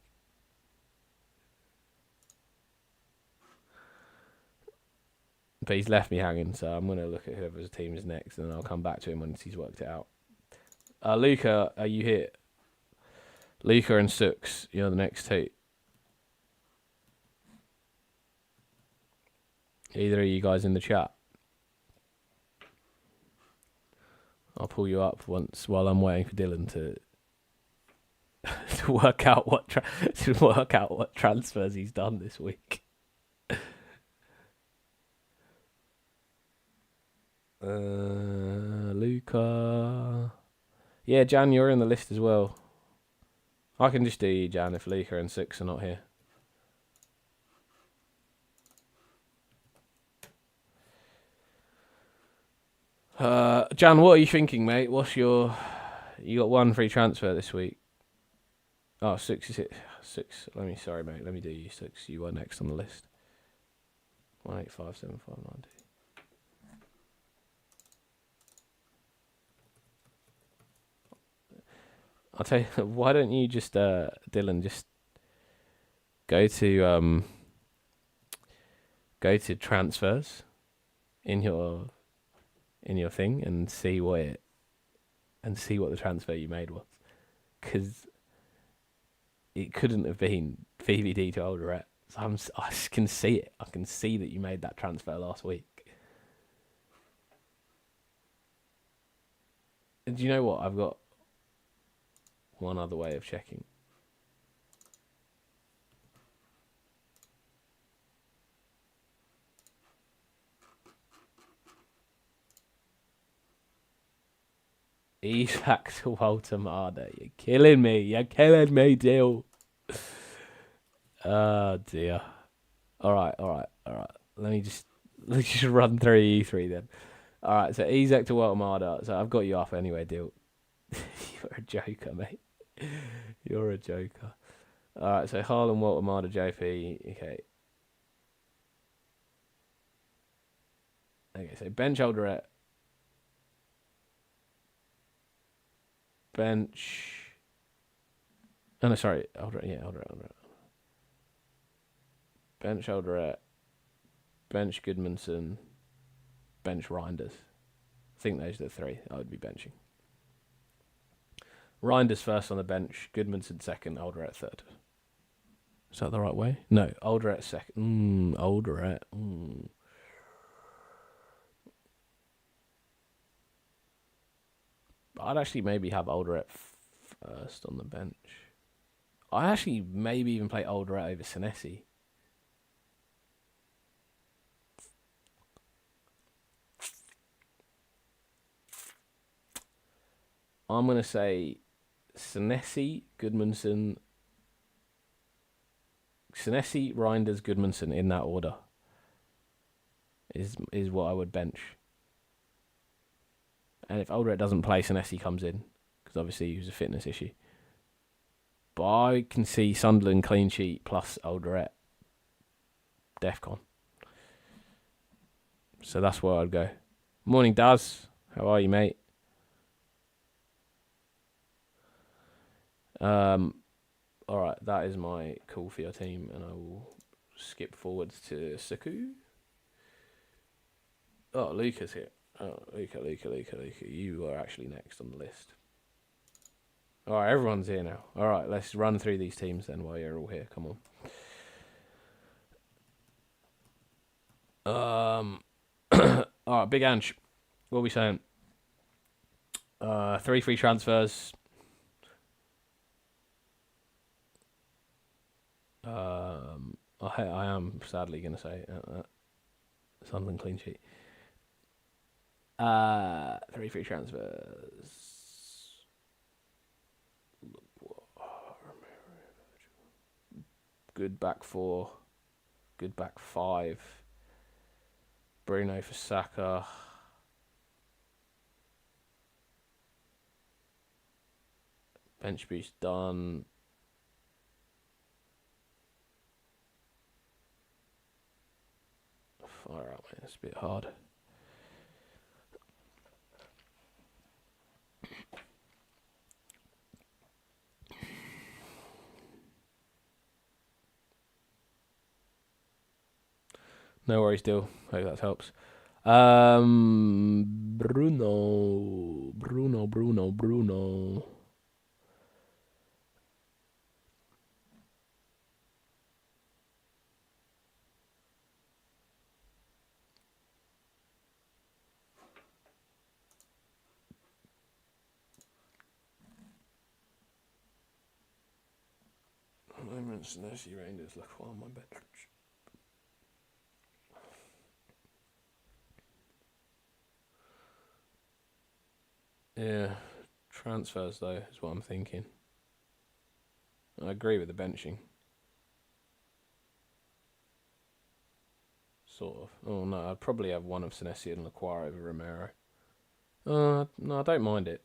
But he's left me hanging, so I'm going to look at whoever's team is next, and then I'll come back to him once he's worked it out. Luca, are you here? Luca and Sux, you're the next two. Either of you guys in the chat. I'll pull you up once while I'm waiting for Dylan to to work out what transfers he's done this week. Luca. Yeah, Jan, you're in the list as well. I can just do you, Jan, if Luca and Six are not here. Jan, what are you thinking, mate? You got one free transfer this week. Oh, Six is it? Six. Sorry, mate. Let me do you, Six. You are next on the list. 1857590. I'll tell you, why don't you just, Dylan, just go to transfers in your thing and see what the transfer you made was, because it couldn't have been VVD to Alderette. So I can see it. I can see that you made that transfer last week. And do you know what? I've got one other way of checking. Isaac to Walter Marder. You're killing me, Dill. Oh dear. Alright. Let me just run through E3 then. Alright, so Isaac to Walter Marder. So I've got you off anyway, Dill. You're a joker, mate. You're a joker. Alright, so Harlan, Walter Marder, JP. Okay, so bench Alderette. Bench. Oh, no, sorry. Alderette. Bench Alderette. Bench Goodmanson. Bench Reinders. I think those are the three I would be benching. Reinders first on the bench. Goodmanson second. Alderette third. Is that the right way? No, Alderette second. Alderette. I'd actually maybe have Alderette first on the bench. I actually maybe even play Alderette over Senesi. I'm going to say Senesi, Goodmanson. Senesi, Reinders, Goodmanson in that order is what I would bench. And if Alderette doesn't play, Senesi comes in, because obviously he was a fitness issue. But I can see Sunderland clean sheet plus Alderette Defcon. So that's where I'd go. Morning, Daz. How are you, mate? Alright, that is my call for your team, and I will skip forwards to Saku. Oh, Luca's here. Oh, Luca. You are actually next on the list. Alright, everyone's here now. Alright, let's run through these teams then while you're all here. Come on. Alright, Big Ange. What are we saying? 3 free transfers. I am sadly going to say Sunderland clean sheet. 3 free transfers. Good back 4. Good back 5. Bruno for Saka. Bench boost done. Fire out, mate. It's a bit hard. No worries, Dill. Hope that helps. Bruno. Cincinnati Rangers look on my bench. Yeah, transfers though is what I'm thinking. I agree with the benching. Sort of. Oh no, I'd probably have one of Senesi and Lacroix over Romero. No, I don't mind it.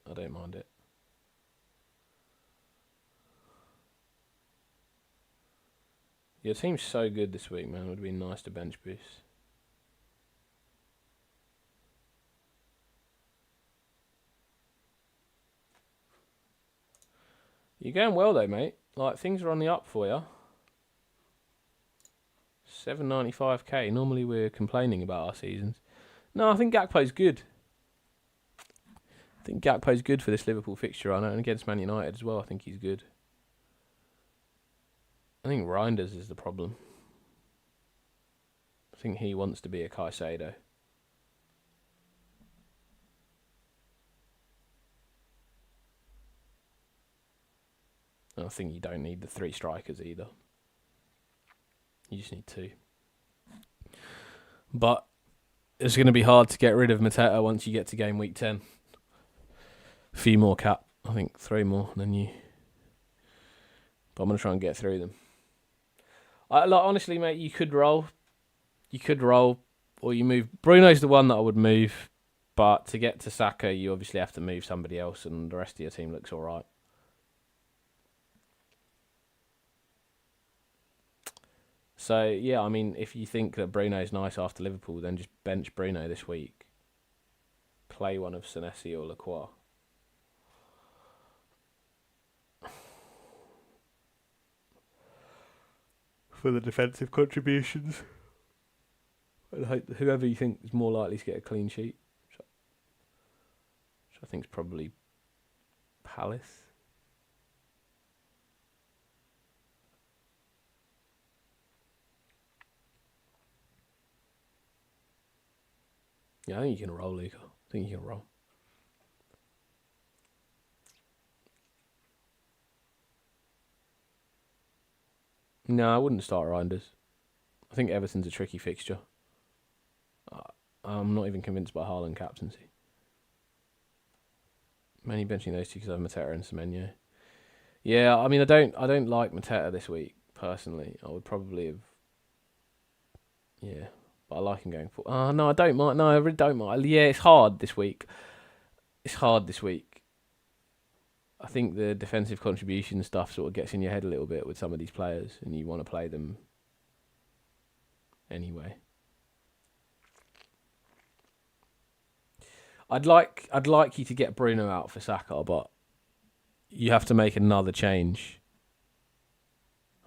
Your team's so good this week, man. It would be nice to bench boost. You're going well though, mate. Like, things are on the up for you. 795k. Normally we're complaining about our seasons. No, I think Gakpo's good. I think Gakpo's good for this Liverpool fixture, I know, and against Man United as well. I think he's good. I think Reinders is the problem. I think he wants to be a Caicedo. And I think you don't need the 3 strikers either. You just need 2. But it's going to be hard to get rid of Mateta once you get to game week 10. A few more cap. I think 3 more than you. But I'm going to try and get through them. Honestly, mate, you could roll. Or you move. Bruno's the one that I would move. But to get to Saka, you obviously have to move somebody else, and the rest of your team looks all right. So, yeah, I mean, if you think that Bruno's nice after Liverpool, then just bench Bruno this week. Play one of Senesi or Lacroix. For the defensive contributions. And whoever you think is more likely to get a clean sheet, which I think is probably Palace. Yeah, I think you can roll, Luca. I think you can roll. No, I wouldn't start Reinders. I think Everton's a tricky fixture. I'm not even convinced by Haaland captaincy. Mainly benching those two because I have Mateta and Semenyo. Yeah, I mean, I don't like Mateta this week personally. I would probably have. Yeah, but I like him going forward. Oh no, I don't mind. No, I really don't mind. Yeah, it's hard this week. I think the defensive contribution stuff sort of gets in your head a little bit with some of these players, and you want to play them anyway. I'd like you to get Bruno out for Saka, but you have to make another change.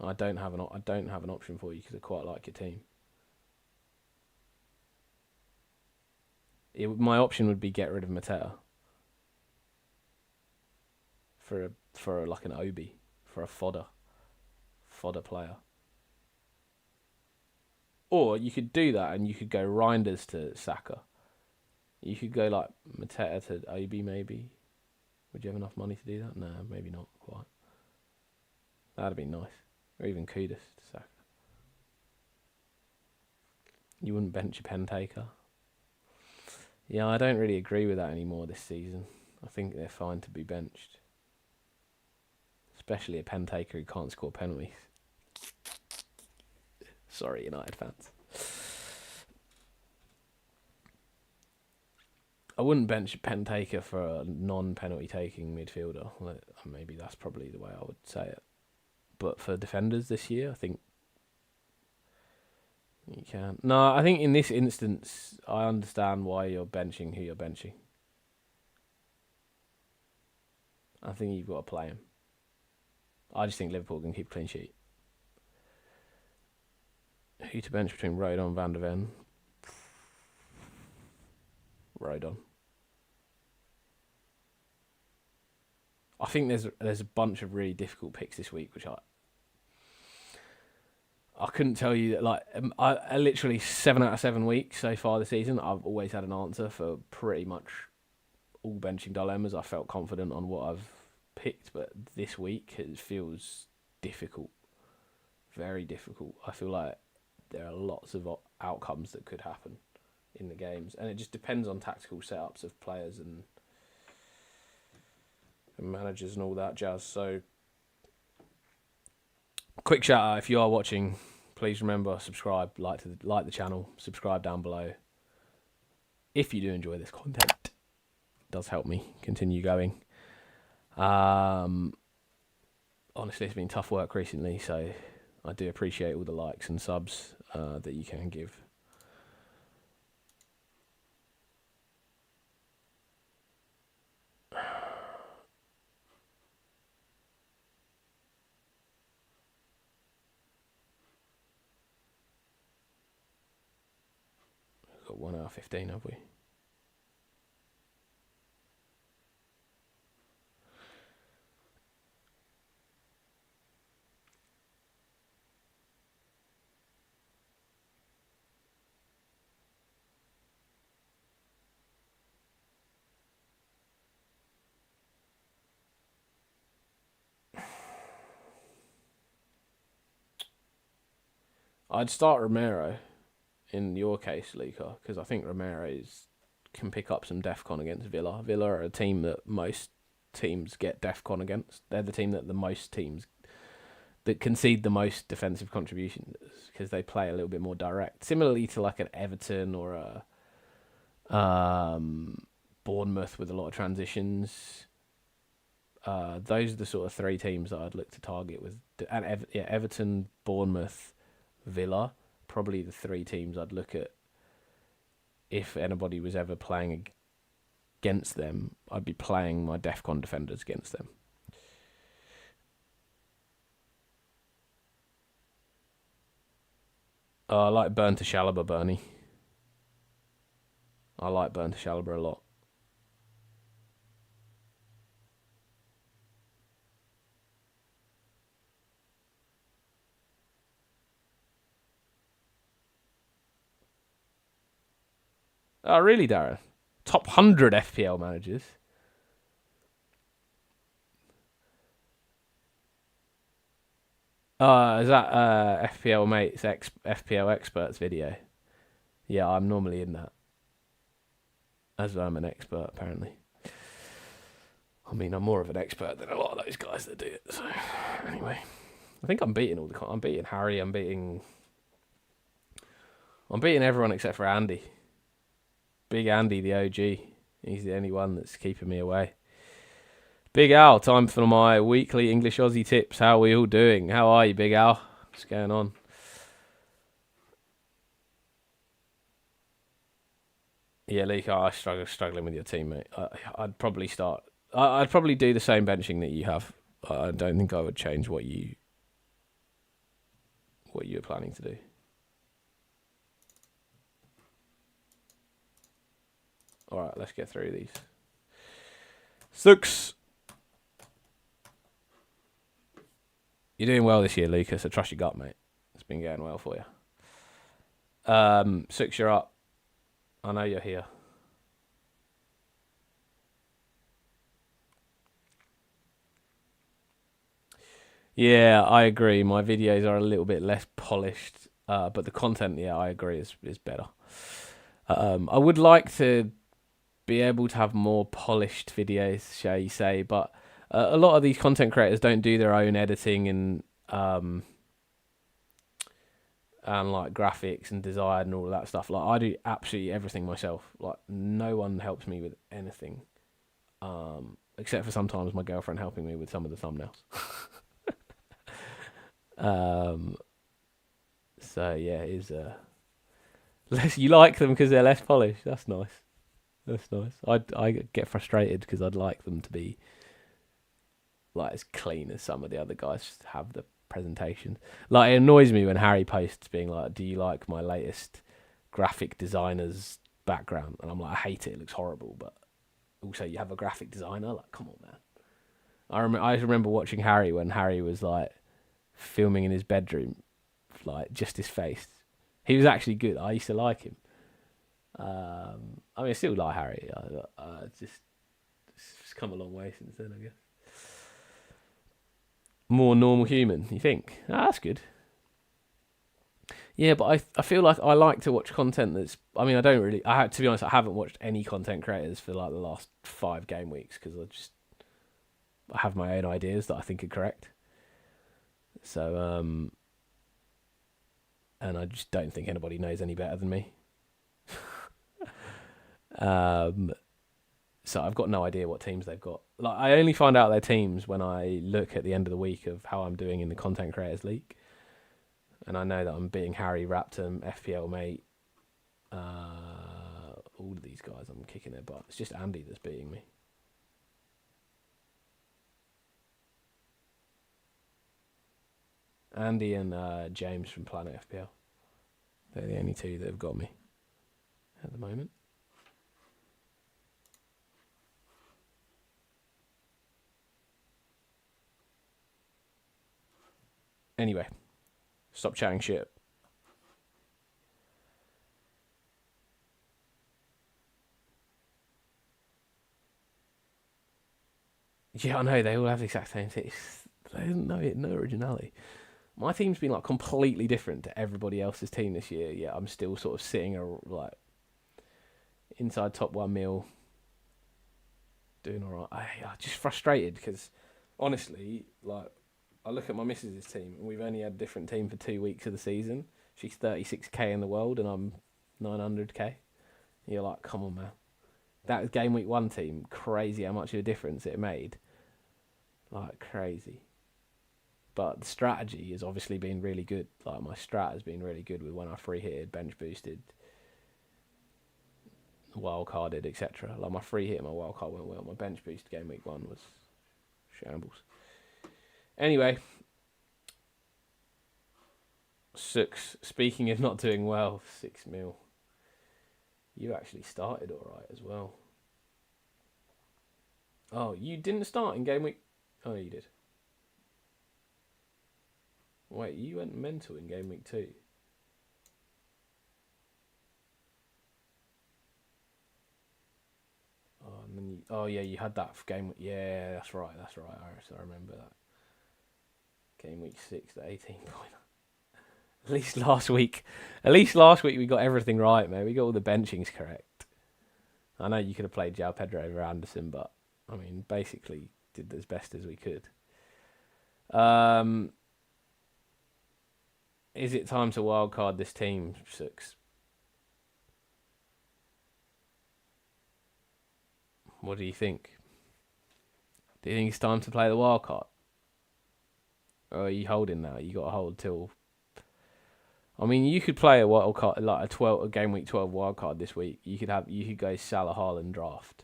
I don't have an option for you because I quite like your team. My option would be get rid of Mateta for like an Obi, for a fodder player. Or you could do that and you could go Reinders to Saka. You could go like Mateta to Obi maybe. Would you have enough money to do that? No, maybe not quite. That'd be nice. Or even Kudus to Saka. You wouldn't bench a pen taker. Yeah, I don't really agree with that anymore this season. I think they're fine to be benched. Especially a pen taker who can't score penalties. Sorry, United fans. I wouldn't bench a pen taker for a non-penalty taking midfielder. Maybe that's probably the way I would say it. But for defenders this year, I think you can. No, I think in this instance, I understand why you're benching who you're benching. I think you've got to play him. I just think Liverpool can keep a clean sheet. Who to bench between Rodon and Van der Ven? Rodon. I think there's a bunch of really difficult picks this week, which I couldn't tell you that. Like, I literally 7 out of 7 weeks so far this season, I've always had an answer for pretty much all benching dilemmas. I felt confident on what I've picked, but this week it feels difficult, very difficult. I feel like there are lots of outcomes that could happen in the games, and it just depends on tactical setups of players and managers and all that jazz. So, quick shout out, if you are watching, please remember, subscribe, like the channel, subscribe down below. If you do enjoy this content, it does help me continue going. Honestly, it's been tough work recently, so I do appreciate all the likes and subs that you can give. We've got 1 hour 15, have we? I'd start Romero in your case, Luca, because I think Romero can pick up some DEFCON against Villa. Villa are a team that most teams get DEFCON against. They're the team that the most teams that concede the most defensive contributions because they play a little bit more direct. Similarly to like an Everton or a Bournemouth with a lot of transitions. Those are the sort of 3 teams that I'd look to target with. And Everton, Bournemouth, Villa, probably the 3 teams I'd look at if anybody was ever playing against them. I'd be playing my DEFCON defenders against them. I like Burn to Chalobah, Bernie. I like Burn to Chalobah a lot. Oh, really, Darren? Top 100 FPL managers. Is that FPL Mates FPL Experts video? Yeah, I'm normally in that. As I'm an expert, apparently. I mean, I'm more of an expert than a lot of those guys that do it. So, anyway, I think I'm beating I'm beating Harry. I'm beating everyone except for Andy. Big Andy, the OG. He's the only one that's keeping me away. Big Al, time for my weekly English Aussie tips. How are we all doing? How are you, Big Al? What's going on? Yeah, Leek, I struggling with your team, mate. I'd probably start. I'd probably do the same benching that you have. I don't think I would change what you were planning to do. All right, let's get through these. 6. You're doing well this year, Lucas. So trust your gut, mate. It's been going well for you. 6, you're up. I know you're here. Yeah, I agree. My videos are a little bit less polished, but the content, yeah, I agree, is better. I would like to be able to have more polished videos, shall you say, but a lot of these content creators don't do their own editing and like graphics and design and all that stuff. Like I do absolutely everything myself. Like no one helps me with anything, except for sometimes my girlfriend helping me with some of the thumbnails. So yeah, it's less. You like them because they're less polished. That's nice. That's nice. I get frustrated because I'd like them to be like as clean as some of the other guys have the presentations. Like, it annoys me when Harry posts being like, "Do you like my latest graphic designer's background?" And I'm like, "I hate it. It looks horrible." But also, you have a graphic designer. Like, come on, man. I remember watching Harry when Harry was like filming in his bedroom, like just his face. He was actually good. I used to like him. I mean, I still like Harry. It's come a long way since then, I guess. More normal human, you think? That's good. Yeah, but I feel like I like to watch content that's. I mean, I don't really. To be honest, I haven't watched any content creators for like the last 5 game weeks because I have my own ideas that I think are correct. So and I just don't think anybody knows any better than me. So I've got no idea what teams they've got. Like, I only find out their teams when I look at the end of the week of how I'm doing in the Content Creators League. And I know that I'm beating Harry, Raptum, FPL Mate, all of these guys. I'm kicking their butt. It's just Andy that's beating me. Andy and James from Planet FPL. They're the only two that have got me at the moment. Anyway, stop chatting shit. Yeah, I know, they all have the exact same thing. They don't know it, no originality. My team's been like completely different to everybody else's team this year. Yeah, I'm still sort of sitting like inside top 1 mil, doing all right. I'm just frustrated because honestly, like, I look at my missus's team and we've only had a different team for 2 weeks of the season. She's 36k in the world and I'm 900k. You're like, come on, man. That was game week 1 team. Crazy how much of a difference it made. Like, crazy. But the strategy has obviously been really good. Like, my strat has been really good with when I free hitted, bench boosted, wildcarded, etc. Like, my free hit and my wildcard went well. My bench boost game week 1 was shambles. Anyway, speaking of not doing well, 6 mil. You actually started alright as well. Oh, you didn't start in game week... Oh, you did. Wait, you went mental in game week 2. Oh, and then yeah, you had that for game week... Yeah, that's right. I remember that. Game week 6, the 18 pointer. At least last week we got everything right, man. We got all the benchings correct. I know you could have played João Pedro over Anderson, but I mean, basically did as best as we could. Is it time to wildcard this team, Six? What do you think? Do you think it's time to play the wildcard? Or are you holding now? You got to hold till... I mean, you could play a wildcard, like a game week 12 wildcard this week. You could go Salah Haaland draft.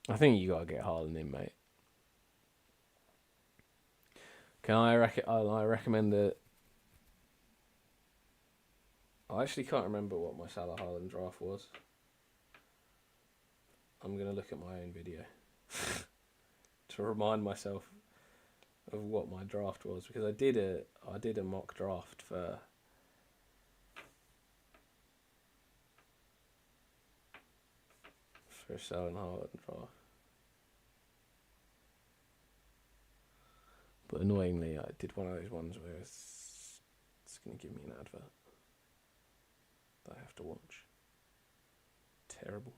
I think you got to get Haaland in, mate. I recommend the... I actually can't remember what my Salah Haaland draft was. I'm going to look at my own video to remind myself of what my draft was, because I did a mock draft for Salah Haaland draft. But annoyingly, I did one of those ones where it's going to give me an advert that I have to watch. Terrible.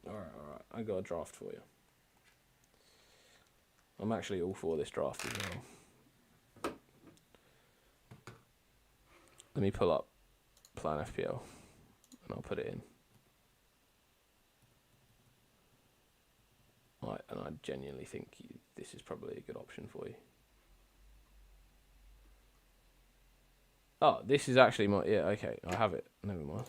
Alright. I got a draft for you. I'm actually all for this draft as well. Let me pull up Plan FPL and I'll put it in. Right, and I genuinely think this is probably a good option for you. Oh, this is actually my... Yeah, okay, I have it. Never mind.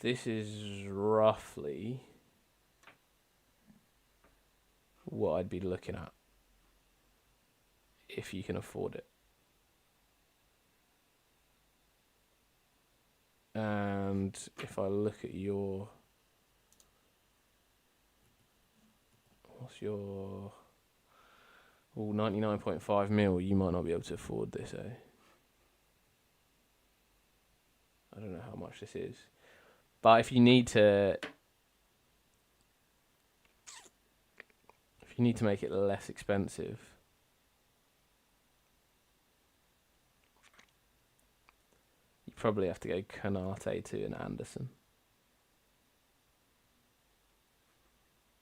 This is roughly what I'd be looking at if you can afford it. And if I look at your... What's your... Oh, 99.5 mil, you might not be able to afford this, eh? I don't know how much this is. But if you need to... If you need to make it less expensive... You probably have to go Canate to an Anderson.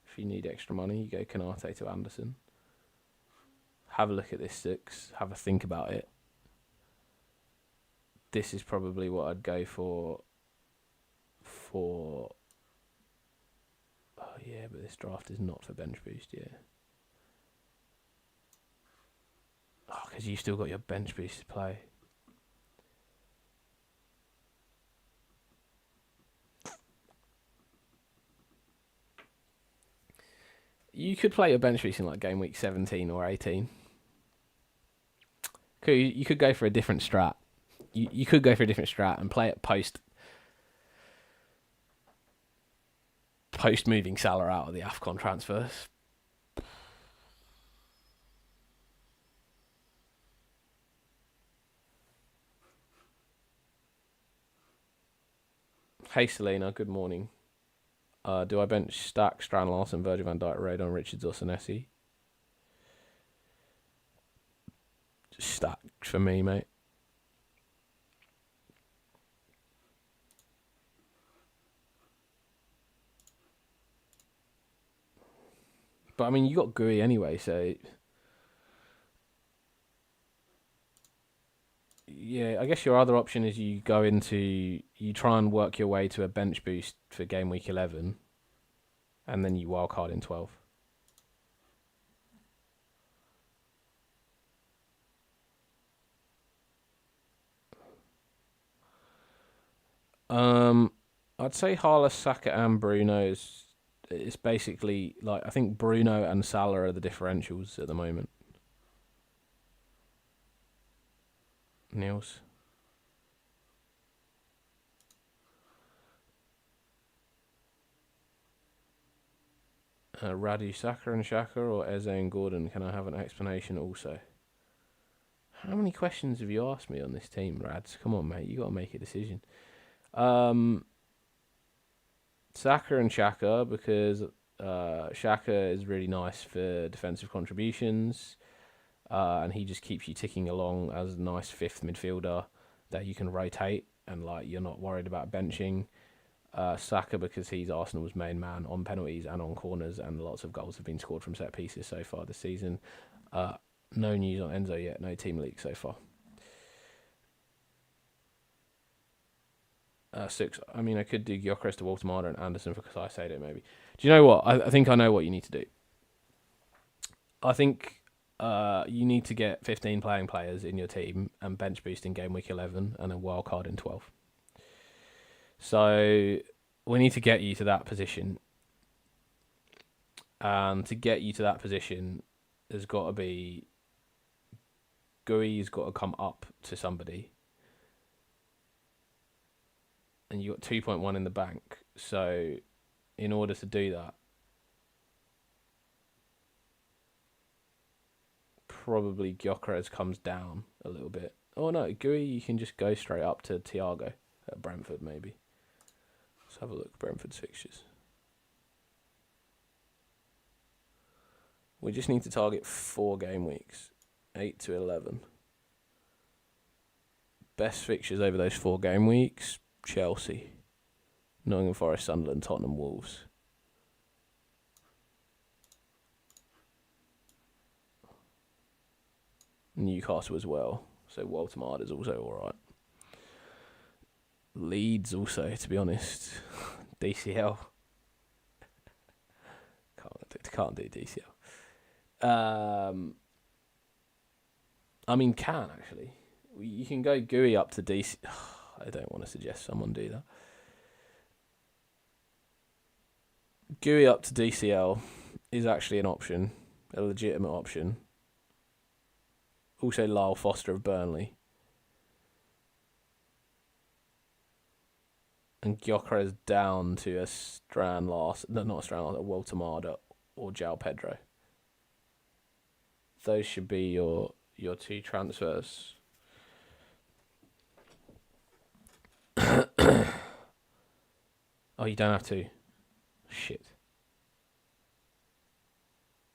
If you need extra money, you go Canate to Anderson. Have a look at this 6. Have a think about it. This is probably what I'd go for. Oh yeah, but this draft is not for bench boost, yeah. Oh, because you've still got your bench boost to play. You could play your bench boost in like game week 17 or 18. You could go for a different strat. You could go for a different strat and play it post moving Salah out of the AFCON transfers. Hey Selena, good morning. Do I bench Stack, Strand Larson, Virgil van Dijk, Radon, Richards or Senesi? Just Stack for me, mate. But I mean, you got GUI anyway, so yeah. I guess your other option is you try and work your way to a bench boost for game week 11, and then you wildcard in 12. I'd say Harla, Saka, and Bruno it's basically like I think Bruno and Salah are the differentials at the moment. Niels. Radu, Saka and Shaka or Eze and Gordon? Can I have an explanation also? How many questions have you asked me on this team, Rads? Come on, mate. You got to make a decision. Saka and Shaka, because Shaka is really nice for defensive contributions, and he just keeps you ticking along as a nice 5th midfielder that you can rotate, and like you're not worried about benching. Saka, because he's Arsenal's main man on penalties and on corners, and lots of goals have been scored from set pieces so far this season. No news on Enzo yet, no team leak so far. 6. I mean, I could do Gyökeres to Waltemada and Anderson for Caicedo, maybe. Do you know what? I think I know what you need to do. I think you need to get 15 playing players in your team and bench boost in game week 11 and a wild card in 12. So we need to get you to that position. And to get you to that position, there's got to be... GUI's got to come up to somebody. And you got 2.1 in the bank. So in order to do that, probably Gyökeres comes down a little bit. Oh no, GUI, you can just go straight up to Thiago at Brentford maybe. Let's have a look at Brentford's fixtures. We just need to target 4 game weeks, 8 to 11. Best fixtures over those 4 game weeks: Chelsea, Nottingham Forest, Sunderland, Tottenham, Wolves. Newcastle as well. So Wildcard is also alright. Leeds also, to be honest. DCL. Can't do DCL. I mean, can actually. You can go GUI up to DC. I don't want to suggest someone do that. GUI up to DCL is actually an option, a legitimate option. Also, Lyle Foster of Burnley. And Gyökeres down to a Strand last. No, not a Strand last, a Walter Marder or João Pedro. Those should be your two transfers. Oh, you don't have to. Shit.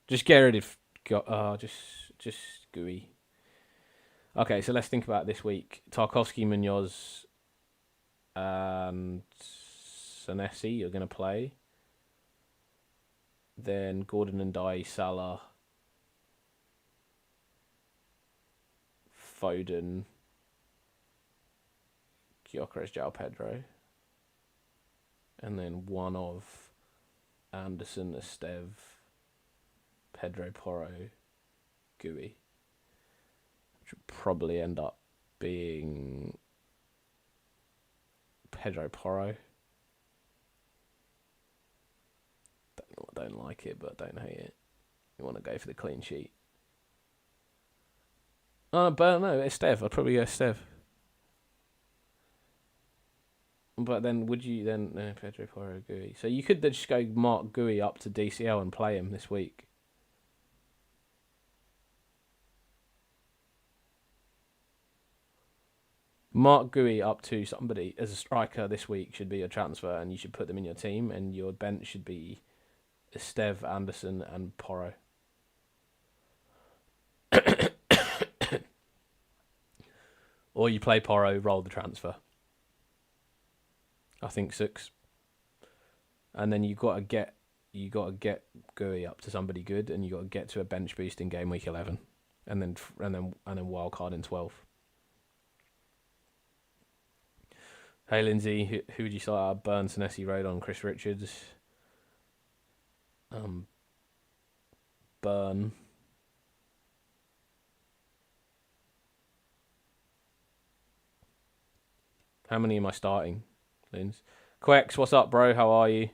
Just get rid of. Just GUI. Okay, so let's think about this week. Tarkowski, Munoz, and Senesi are going to play. Then Gordon and Dye, Salah, Foden, Gyökeres, João Pedro. And then one of Anderson, Estev, Pedro Porro, GUI. Which would probably end up being Pedro Porro. Don't like it, but don't hate it. You want to go for the clean sheet. But no, Estev. I'd probably go Estev. But then, would you then... No, Pedro Porro, GUI. So you could then just go mark GUI up to DCL and play him this week. Mark GUI up to somebody as a striker this week should be your transfer, and you should put them in your team, and your bench should be Estev, Anderson, and Porro. Or you play Porro, roll the transfer. I think 6. And then you got to get GUI up to somebody good, and you got to get to a bench boost in game week 11, and then wildcard in 12. Hey Lindsay, who would you start out? Burn, Senesi, Rodon, Chris Richards. Burn. How many am I starting, Linz? Quex, what's up, bro? How are you?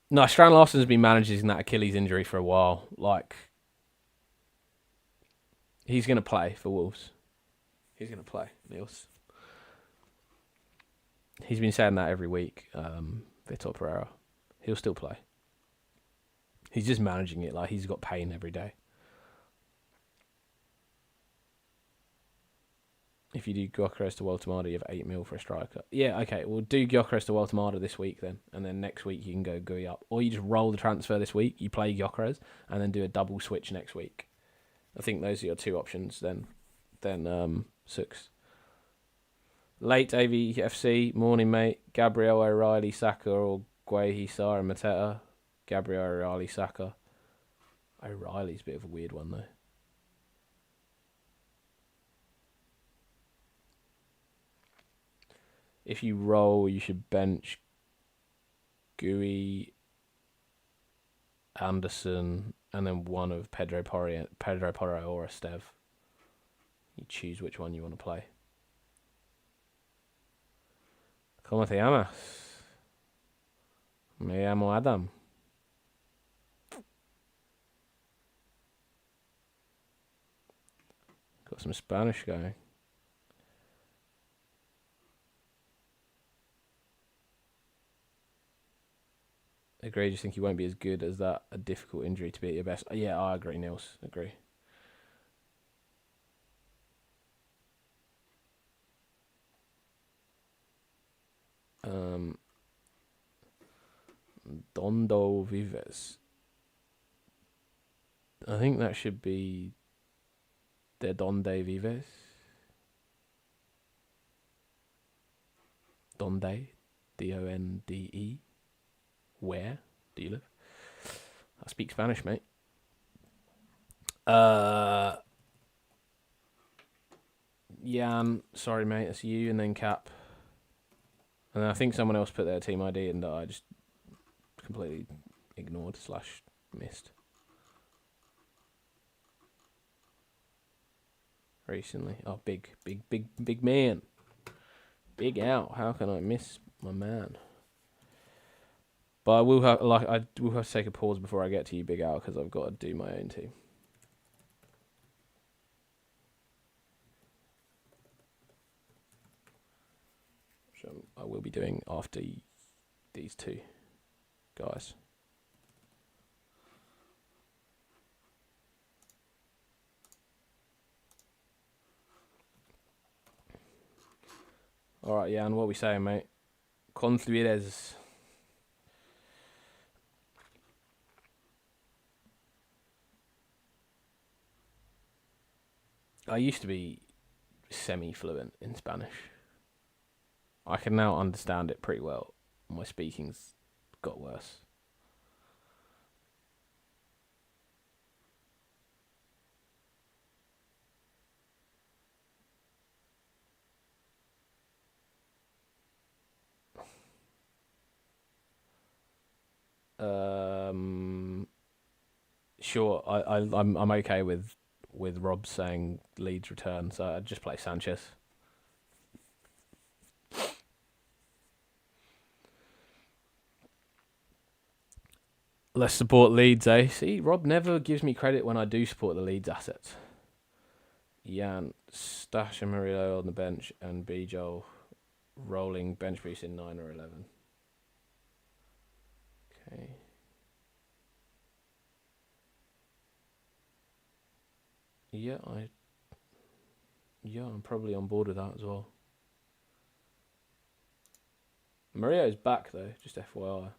No, Strand Larsen's been managing that Achilles injury for a while. Like, he's going to play for Wolves. He's going to play, Niels. He's been saying that every week, Vitor Pereira. He'll still play. He's just managing it like he's got pain every day. If you do Gyökeres to Waldemar, you have 8 mil for a striker. Yeah, okay, we'll do Gyökeres to Waldemar this week then, and then next week you can go GUI up. Or you just roll the transfer this week, you play Gyökeres, and then do a double switch next week. I think those are your two options then 6. Late AVFC, morning mate. Gabriel O'Reilly, Saka, or Guehi, Sarr and Mateta. Gabriel O'Reilly, Saka. O'Reilly's a bit of a weird one though. If you roll, you should bench GUI, Anderson, and then one of Pedro Porro or Estev. You choose which one you want to play. ¿Cómo te llamas? Me llamo Adam. Got some Spanish going. Agree, just think he won't be as good as that. A difficult injury to be at your best. Yeah, I agree, Niels. Agree. Dondo Vives. I think that should be De Donde Vives. Donde, D-O-N-D-E. Where do you live? I speak Spanish, mate. Jan, sorry, mate, that's you, and then Cap. And then I think someone else put their team ID in that I just completely ignored / missed. Recently. Oh, big man. Big out. How can I miss my man? But I will have to take a pause before I get to you, Big Al, because I've got to do my own team. Which I will be doing after these two guys. All right, Jan, what are we saying, mate? Confluires. I used to be semi-fluent in Spanish. I can now understand it pretty well. My speaking's got worse. Sure, I'm okay with Rob saying Leeds return, so I'd just play Sanchez. Let's support Leeds, eh? See, Rob never gives me credit when I do support the Leeds assets. Jan, Stash and Murillo on the bench, and B. Joel rolling bench boost in 9 or 11. Okay. Yeah, I'm probably on board with that as well. Mario's back though, just FYI.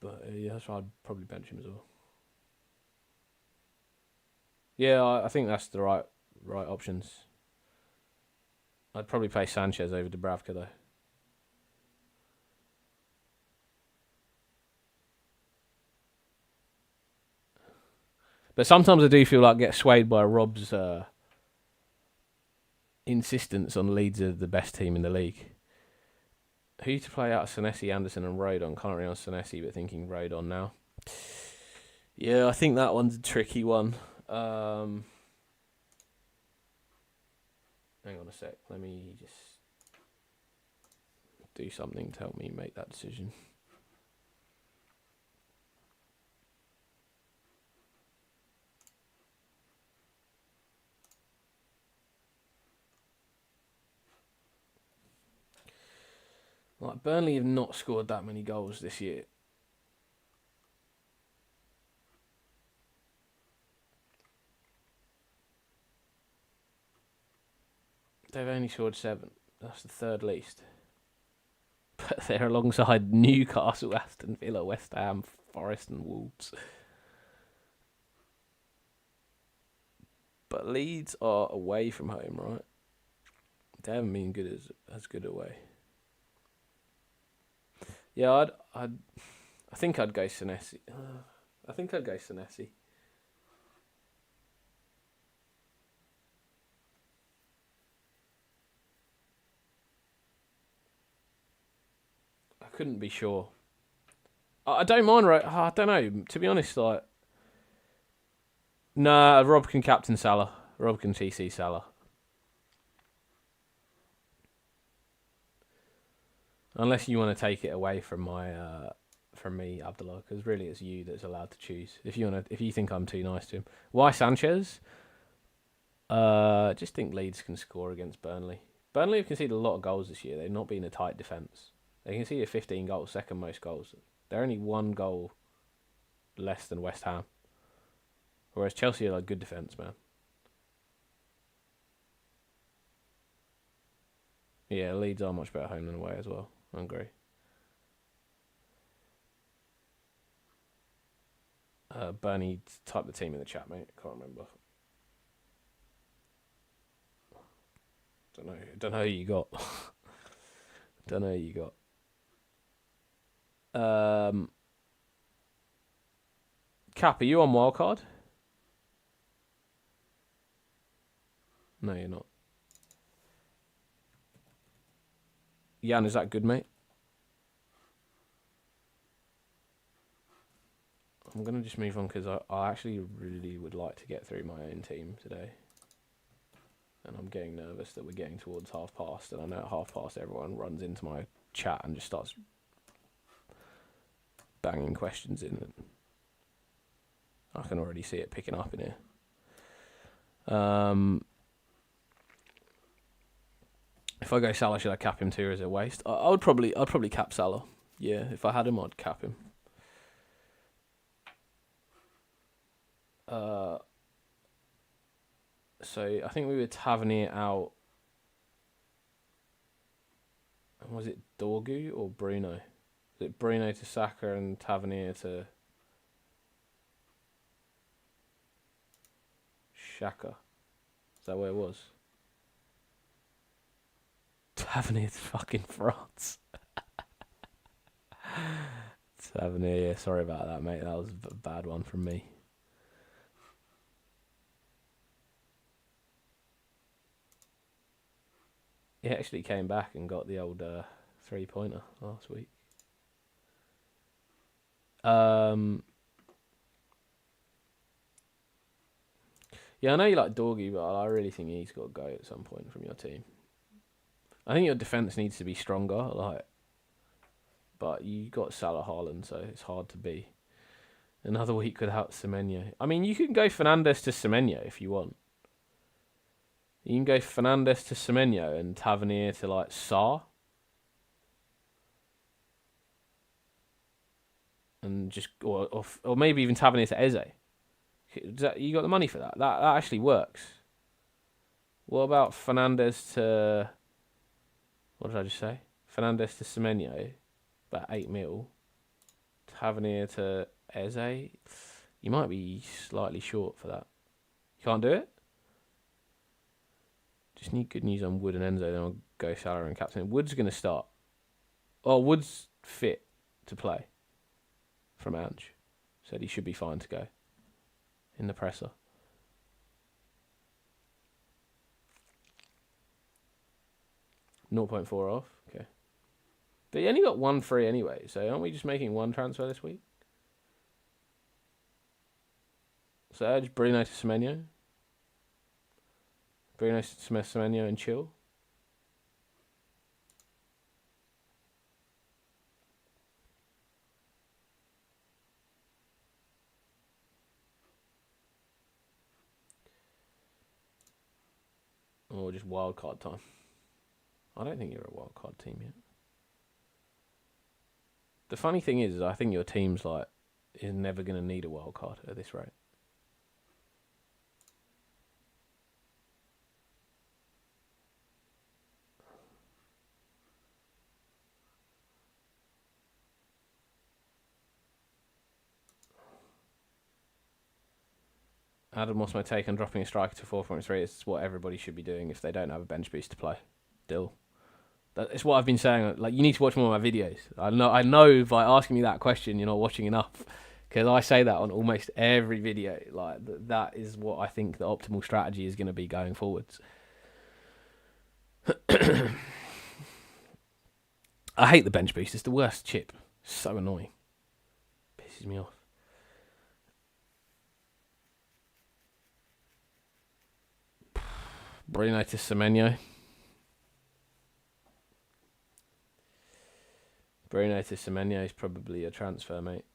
But yeah, that's why I'd probably bench him as well. Yeah, I think that's the right options. I'd probably play Sanchez over Dubravka though. But sometimes I do feel like I get swayed by Rob's insistence on Leeds are the best team in the league. Who to play out of Senesi, Anderson and Rodon? Currently on Senesi, but thinking Rodon now. Yeah, I think that one's a tricky one. Hang on a sec. Let me just do something to help me make that decision. Like, Burnley have not scored that many goals this year. They've only scored 7. That's the third least. But they're alongside Newcastle, Aston Villa, West Ham, Forest and Wolves. But Leeds are away from home, right? They haven't been good as good away. Yeah, I think I'd go Senesi. I think I'd go Senesi. I couldn't be sure. I don't mind, right? I don't know. To be honest, like, nah, Rob can captain Salah. Rob can TC Salah. Unless you want to take it away from me, Abdullah, because really it's you that's allowed to choose. If you think I'm too nice to him, why Sanchez? Just think Leeds can score against Burnley. Burnley have conceded a lot of goals this year. They've not been a tight defence. They conceded 15 goals, second most goals. They're only 1 goal less than West Ham. Whereas Chelsea are like good defence, man. Yeah, Leeds are much better home than away as well. I agree. Bernie, type the team in the chat, mate. Can't remember. Don't know who you got. Don't know who you got. Cap, are you on Wildcard? No, you're not. Jan, is that good, mate? I'm going to just move on because I actually really would like to get through my own team today. And I'm getting nervous that we're getting towards half past. And I know at half past everyone runs into my chat and just starts banging questions in. And I can already see it picking up in here. If I go Salah, should I cap him too, or is it a waste? I'd probably cap Salah. Yeah, if I had him, I'd cap him. So I think we were Tavernier out. Was it Dorgu or Bruno? Was it Bruno to Saka and Tavernier to Xhaka? Is that where it was? Tavernier to fucking France. Tavernier, yeah, sorry about that, mate. That was a bad one from me. He actually came back and got the old 3-pointer last week. Yeah, I know you like Dorgy, but I really think he's got to go at some point from your team. I think your defense needs to be stronger, but you got Salah Haaland, so it's hard to be. Another week without Semenyo. I mean, you can go Fernandes to Semenyo if you want. You can go Fernandes to Semenyo and Tavernier to Sarr. And just or maybe even Tavernier to Eze. You got the money for that? That actually works. What about Fernandes to... What did I just say? Fernandes to Semenyo, about 8 mil. Tavernier to Eze. You might be slightly short for that. You can't do it? Just need good news on Wood and Enzo, then I'll go Salah and captain. Wood's going to start. Oh, Wood's fit to play from Ange. Said he should be fine to go in the presser. .4 off. Okay. But he only got 1 free anyway, so aren't we just making one transfer this week? Serge, Bruno to Semenyo. Bruno to Semenyo and chill. Or just wildcard time. I don't think you're a wildcard team yet. The funny thing is I think your team's is never going to need a wildcard at this rate. Adam, what's my take on dropping a striker to 4.3? It's what everybody should be doing if they don't have a bench boost to play. Dill. It's what I've been saying. You need to watch more of my videos. I know by asking me that question, you're not watching enough. Because I say that on almost every video. That is what I think the optimal strategy is going to be going forwards. I hate the bench boost. It's the worst chip. It's so annoying. Pisses me off. Bruno to Semenyo. Bruno to Semenyo is probably a transfer, mate.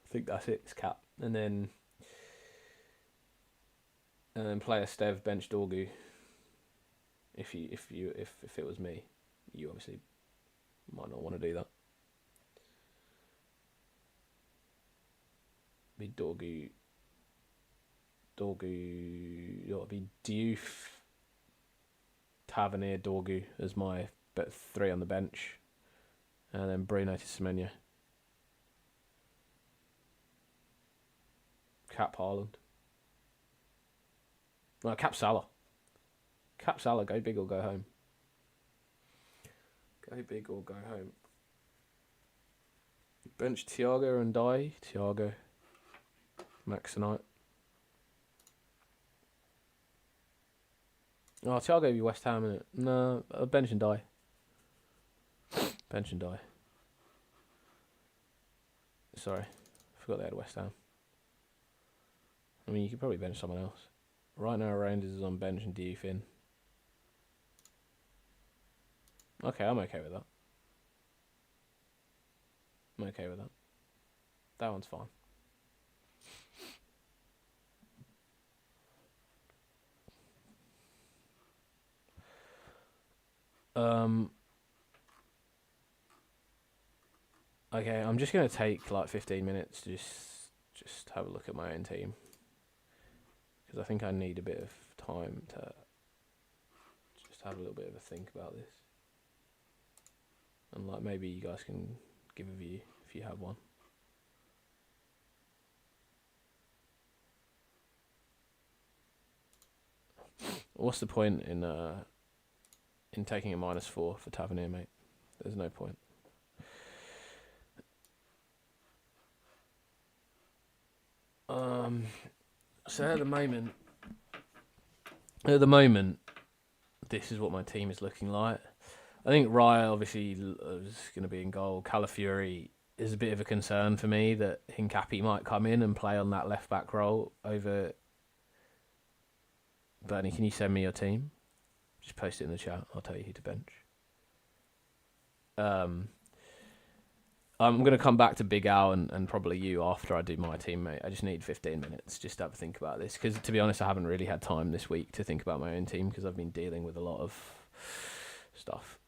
I think that's it. It's cap, and then play a Stev bench Dorgu. If it was me, you obviously might not want to do that. be Dorgu. It'll be Diouf, Tavernier, Dorgu as my 3 on the bench. And then Bruno to Semenyo. Cap Haaland. No, Cap Salah. Cap Salah, go big or go home. Go big or go home. Bench Thiago and Dye. Thiago. Max tonight. Oh, Thiago be West Ham, innit? No, bench and Dye. Bench and Dye. Sorry. Forgot they had West Ham. I mean, you could probably bench someone else. Right now, Rangers is on bench and Diouf in. Okay, I'm okay with that. I'm okay with that. That one's fine. Okay, I'm just gonna take like 15 minutes to just have a look at my own team, because I think I need a bit of time to just have a little bit of a think about this, and like maybe you guys can give a view if you have one. What's the point in taking a -4 for Tavernier, mate? There's no point. So at the moment, this is what my team is looking like. I think Raya obviously is going to be in goal. Calafiori is a bit of a concern for me that Hincapi might come in and play on that left back role over. Bernie, can you send me your team? Just post it in the chat. I'll tell you who to bench. I'm going to come back to Big Al and probably you after I do my team, mate. I just need 15 minutes just to have a think about this. Because, to be honest, I haven't really had time this week to think about my own team because I've been dealing with a lot of stuff.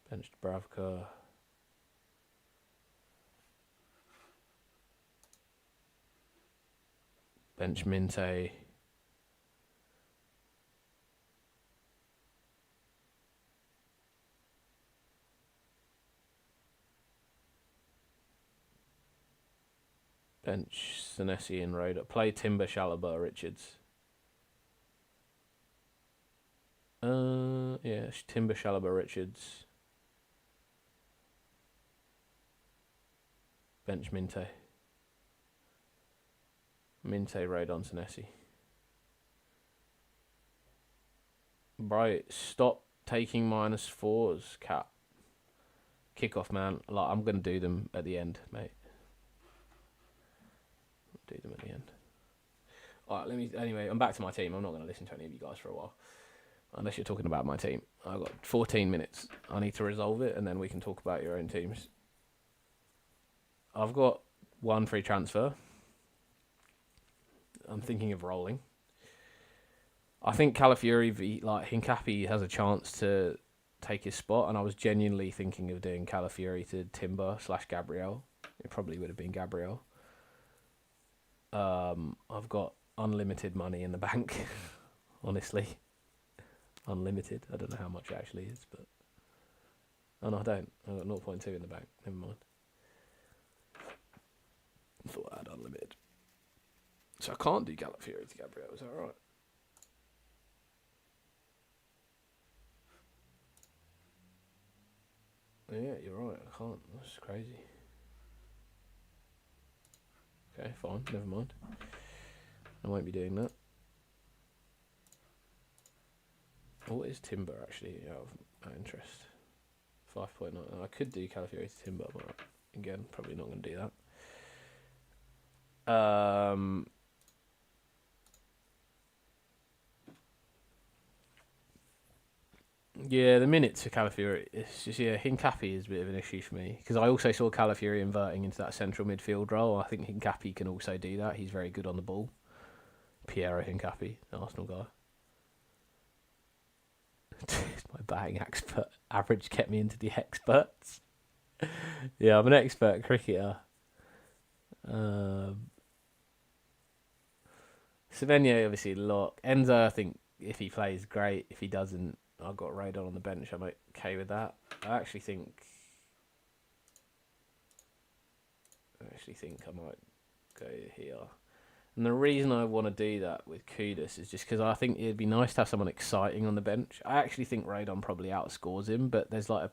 Benched Bravka. Bench Minte. Bench Senesi and Rhoda. Play Timber, Chalobah, Richards. Yeah, Timber, Chalobah, Richards. Bench Minte. Minte, Rodon, Senesi. Right, stop taking -4s, Cap. Kick-off, man. Like, I'm going to do them at the end, mate. Do them at the end. Alright, anyway, I'm back to my team. I'm not going to listen to any of you guys for a while. Unless you're talking about my team. I've got 14 minutes. I need to resolve it, and then we can talk about your own teams. I've got 1 free transfer. I'm thinking of rolling. I think Calafiori, like Hincapi, has a chance to take his spot, and I was genuinely thinking of doing Calafiori to Timber / Gabriel. It probably would have been Gabriel. I've got unlimited money in the bank, honestly. Unlimited. I don't know how much it actually is, but... Oh, no, I don't. I've got 0.2 in the bank. Never mind. I thought I had unlimited. So I can't do Calafiori to Gabriel, is that right? Yeah, you're right, I can't. That's crazy. Okay, fine, never mind. I won't be doing that. What is Timber actually out of interest? 5.9. I could do Calafiori to Timber, but again, probably not going to do that. Yeah, the minutes for Calafiori, it's just, Hincapi is a bit of an issue for me. Because I also saw Calafiori inverting into that central midfield role. I think Hincapi can also do that. He's very good on the ball. Piero Hincapi, the Arsenal guy. My batting expert average kept me into the experts. Yeah, I'm an expert cricketer. Semenyo obviously lock. Enzo, I think if he plays, great. If he doesn't, I've got Radon on the bench. I'm okay with that. I actually think I might go here. And the reason I want to do that with Kudus is just because I think it'd be nice to have someone exciting on the bench. I actually think Radon probably outscores him, but there's like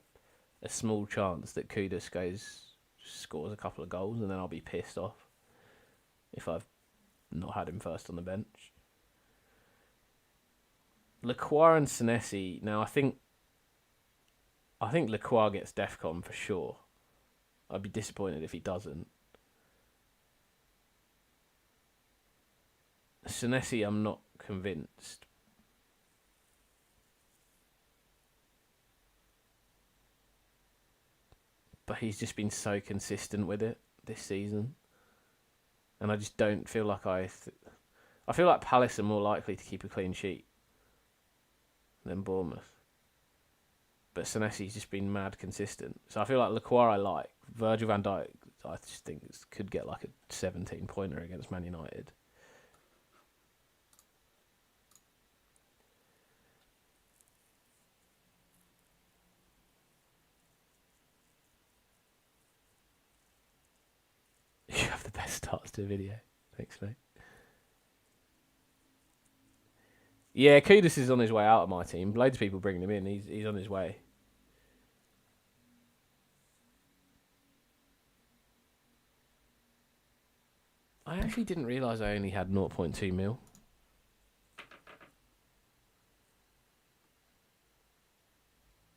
a small chance that Kudus scores a couple of goals, and then I'll be pissed off if I've not had him first on the bench. Lacroix and Senesi. Now I think Lacroix gets Defcon for sure. I'd be disappointed if he doesn't. Senesi, I'm not convinced. But he's just been so consistent with it this season. And I just don't feel like I feel like Palace are more likely to keep a clean sheet than Bournemouth. But Senesi's just been mad consistent. So I feel like Lacroix I like. Virgil van Dijk, I just think could get like a 17-pointer against Man United. You have the best starts to the video. Thanks, mate. Yeah, Kudus is on his way out of my team. Loads of people bringing him in. He's on his way. I actually didn't realise I only had 0.2 mil.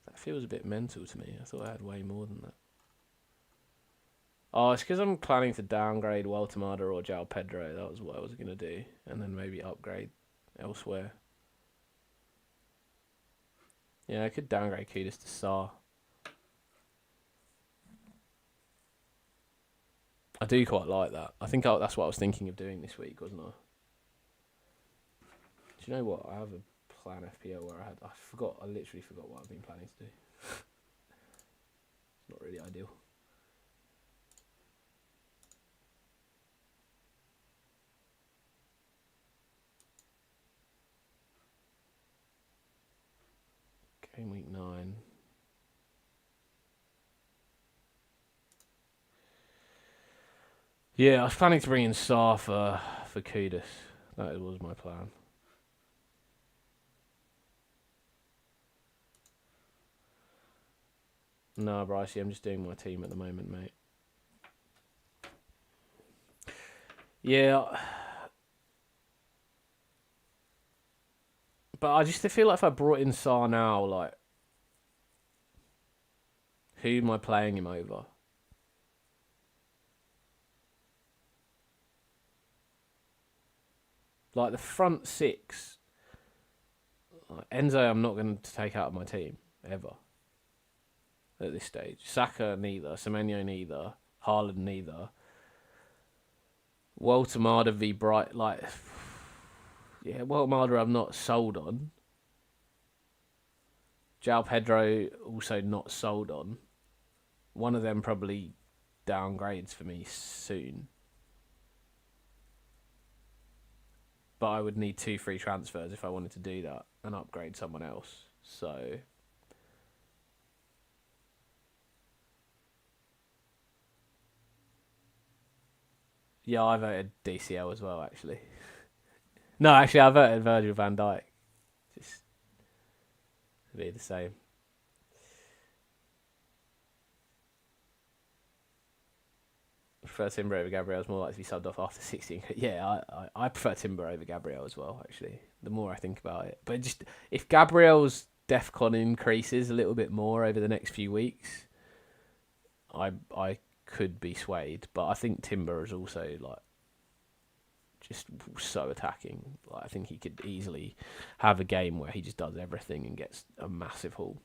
That feels a bit mental to me. I thought I had way more than that. Oh, it's because I'm planning to downgrade Waltemada or João Pedro. That was what I was going to do. And then maybe upgrade elsewhere. Yeah, I could downgrade Kudus to Sarr. I do quite like that. I think that's what I was thinking of doing this week, wasn't I? Do you know what? I have a plan FPL where I literally forgot what I've been planning to do. It's not really ideal. Game week 9. Yeah, I was planning to bring in Sarr for Kudus. That was my plan. No, Brycey, I'm just doing my team at the moment, mate. Yeah. But I just feel like if I brought in Sarr now, like, who am I playing him over? Like, the front six, like, Enzo I'm not going to take out of my team, ever. At this stage. Saka, neither. Semenyo, neither. Haaland, neither. Waltemada v Bright, like... Yeah, Waltemada I'm not sold on. João Pedro also not sold on. One of them probably downgrades for me soon. But I would need 2 free transfers if I wanted to do that and upgrade someone else. So... Yeah, I voted DCL as well, actually. No, actually, I voted Virgil van Dijk. Just to be the same. I prefer Timber over Gabriel. It's more likely to be subbed off after 16. Yeah, I prefer Timber over Gabriel as well, actually. The more I think about it. But just if Gabriel's DEFCON increases a little bit more over the next few weeks, I could be swayed. But I think Timber is also, like, just so attacking. Like, I think he could easily have a game where he just does everything and gets a massive haul.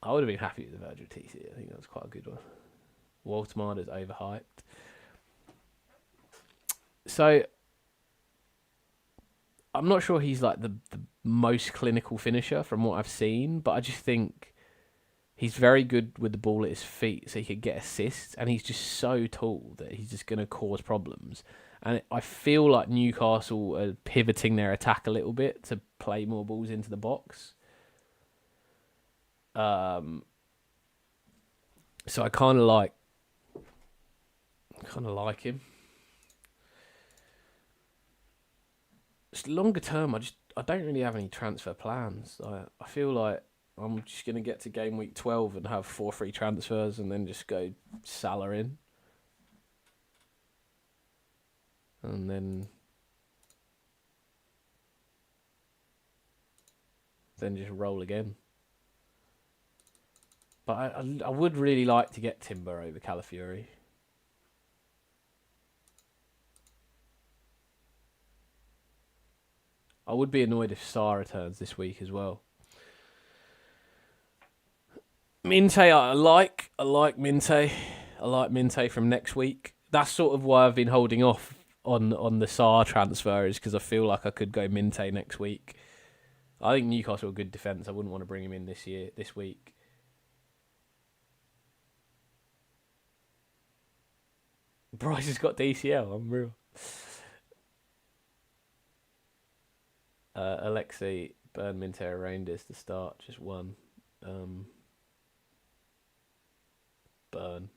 I would have been happy with the Virgil TC. I think that was quite a good one. Waltemada is overhyped. So, I'm not sure he's like the most clinical finisher from what I've seen, but I just think he's very good with the ball at his feet, so he could get assists, and he's just so tall that he's just going to cause problems. And I feel like Newcastle are pivoting their attack a little bit to play more balls into the box. So I kind of like him. Just longer term, I don't really have any transfer plans. I feel like I'm just gonna get to game week 12 and have 4 free transfers, and then just go Salah in, and then just roll again. But I would really like to get Timber over Calafiori. I would be annoyed if Sarr returns this week as well. Minte, I like Minte. I like Minte from next week. That's sort of why I've been holding off on the Sarr transfer, is because I feel like I could go Minte next week. I think Newcastle are a good defence. I wouldn't want to bring him in this week. Bryce has got DCL. I'm real. Alexei, Burn, Minte, Rangers to start. Just one. Burn.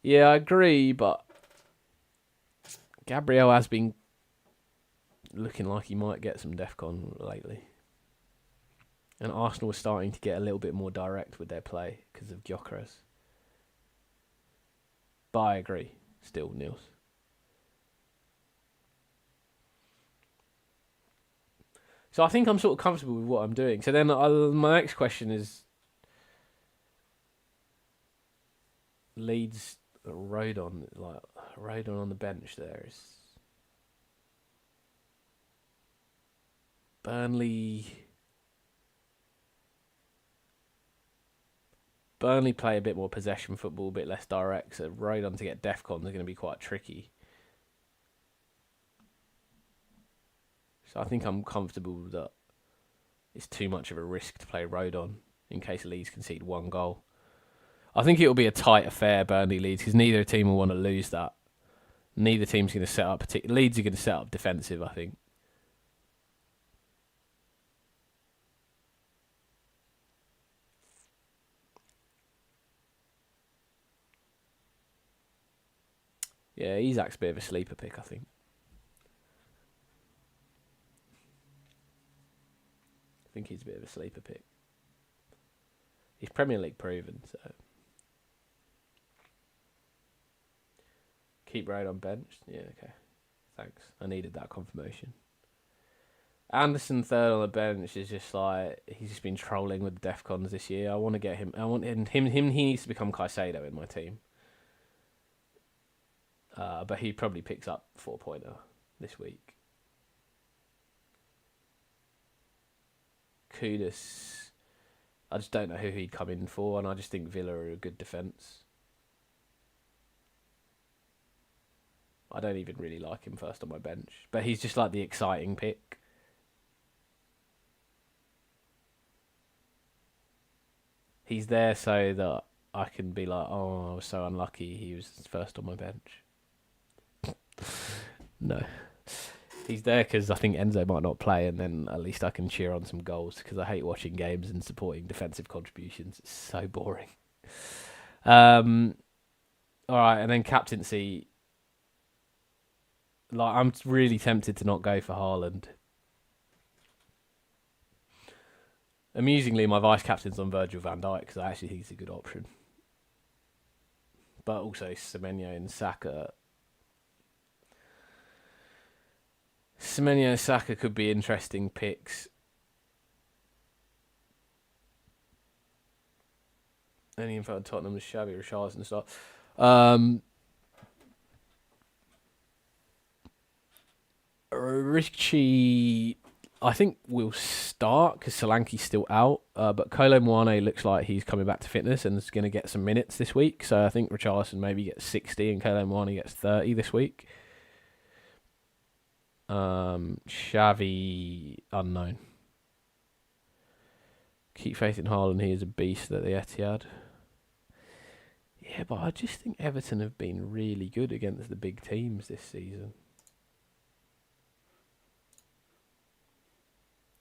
Yeah, I agree, but Gabriel has been looking like he might get some DEFCON lately. And Arsenal are starting to get a little bit more direct with their play because of Gyökeres. But I agree, still, Niels. So I think I'm sort of comfortable with what I'm doing. So then my next question is Leeds Rodon on the bench there is Burnley play a bit more possession football, a bit less direct, so Rodon to get DEFCON is going to be quite tricky. So I think I'm comfortable that it's too much of a risk to play Rodon in case Leeds concede 1 goal. I think it will be a tight affair, Burnley Leeds, because neither team will want to lose that. Neither team's going to set up Leeds are going to set up defensive, I think. Yeah, Isak's a bit of a sleeper pick, I think. I think he's a bit of a sleeper pick. He's Premier League proven, so. Keep Rodon bench. Yeah, okay. Thanks. I needed that confirmation. Anderson third on the bench is just like he's just been trolling with the DEFCONs this year. I want to get him. I want him. He needs to become Caicedo in my team. But he probably picks up 4-pointer this week. Kudus, I just don't know who he'd come in for, and I just think Villa are a good defence. I don't even really like him first on my bench, but he's just like the exciting pick. He's there so that I can be like, oh, I was so unlucky he was first on my bench. No. He's there because I think Enzo might not play, and then at least I can cheer on some goals, because I hate watching games and supporting defensive contributions. It's so boring. All right, and then captaincy. Like, I'm really tempted to not go for Haaland. Amusingly, my vice captain's on Virgil van Dijk because I actually think he's a good option. But also Semenyo and Saka. Semenyo and Saka could be interesting picks. Any info on Tottenham is Xavi, Richarlison and stuff. Richie I think we'll start because Solanke's still out, but Kolo Muane looks like he's coming back to fitness and is going to get some minutes this week. So I think Richarlison maybe gets 60 and Kolo Muane gets 30 this week. Xavi, unknown. Keep faith in Haaland. He is a beast at the Etihad. Yeah, but I just think Everton have been really good against the big teams this season.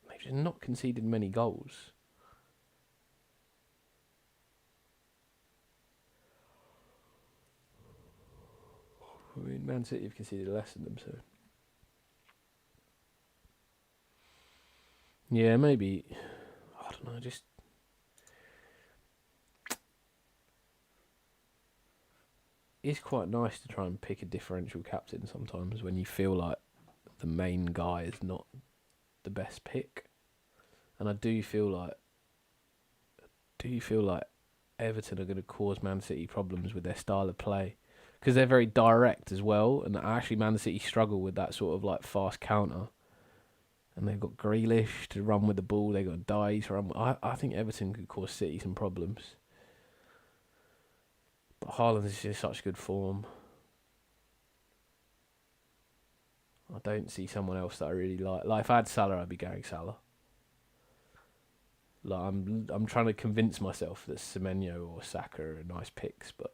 They've just not conceded many goals. I mean, Man City have conceded less than them, so... Yeah, maybe... I don't know, just... It's quite nice to try and pick a differential captain sometimes when you feel like the main guy is not the best pick. And I do feel like Everton are going to cause Man City problems with their style of play. Because they're very direct as well. And actually Man City struggle with that sort of like fast counter. And they've got Grealish to run with the ball. They've got Dye to run with... I think Everton could cause City some problems. But Haaland is in such good form. I don't see someone else that I really like. Like if I had Salah, I'd be going Salah. Like I'm trying to convince myself that Semenyo or Saka are nice picks, but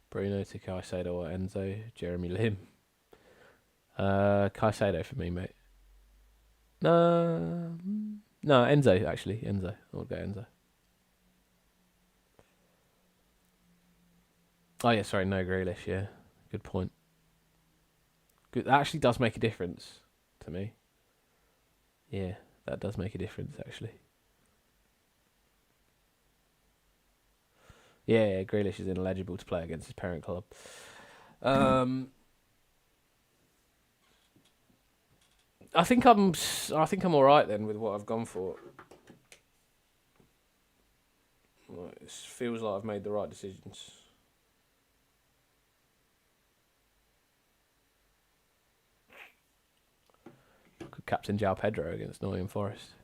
Bruno to Caicedo or Enzo, Jeremy Lim. Caicedo for me, mate. No, Enzo actually. Enzo. I'll go Enzo. Oh yeah, sorry, no Grealish. Yeah, good point. Good. That actually does make a difference to me. Yeah, that does make a difference actually. Yeah, Grealish is ineligible to play against his parent club. I think I'm all right then with what I've gone for. It feels like I've made the right decisions. Could captain João Pedro against Nottingham Forest.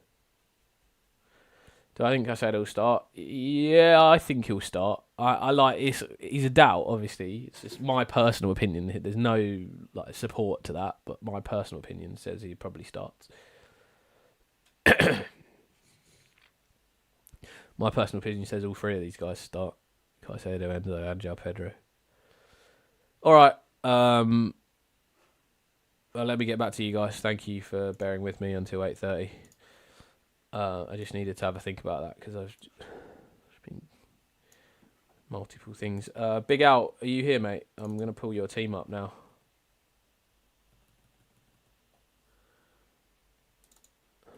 Do I think Caicedo will start? Yeah, I think he'll start. I like he's a doubt, obviously. It's just my personal opinion. There's no like support to that, but my personal opinion says he probably starts. My personal opinion says all three of these guys start. Caicedo, Enzo, and João Pedro. All right. Well, let me get back to you guys. Thank you for bearing with me until 8:30. I just needed to have a think about that because I've been multiple things. Big Out, are you here, mate? I'm going to pull your team up now.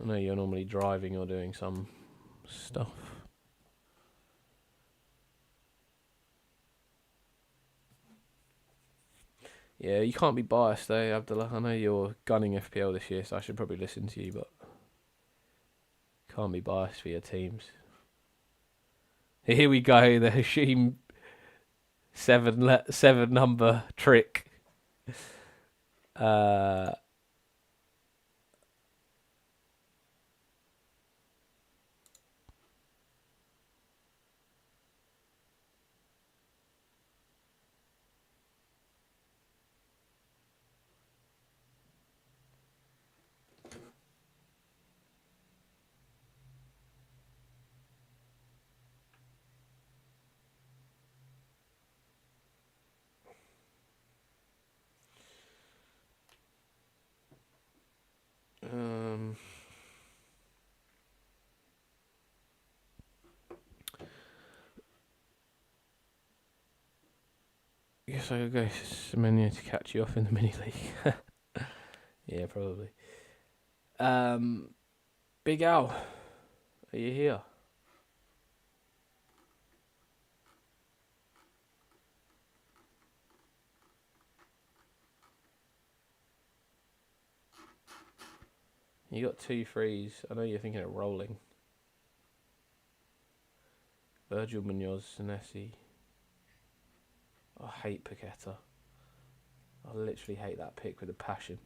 I know you're normally driving or doing some stuff. Yeah, you can't be biased though, Abdullah. I know you're gunning FPL this year, so I should probably listen to you, but can't be biased for your teams. Here we go, the Hashim seven number trick. Guess I'll go Semenyo to catch you off in the mini league. Yeah, probably. Big Al, are you here? You got 2 frees. I know you're thinking of rolling. Virgil Munoz, Senesi. I hate Paqueta. I literally hate that pick with a passion.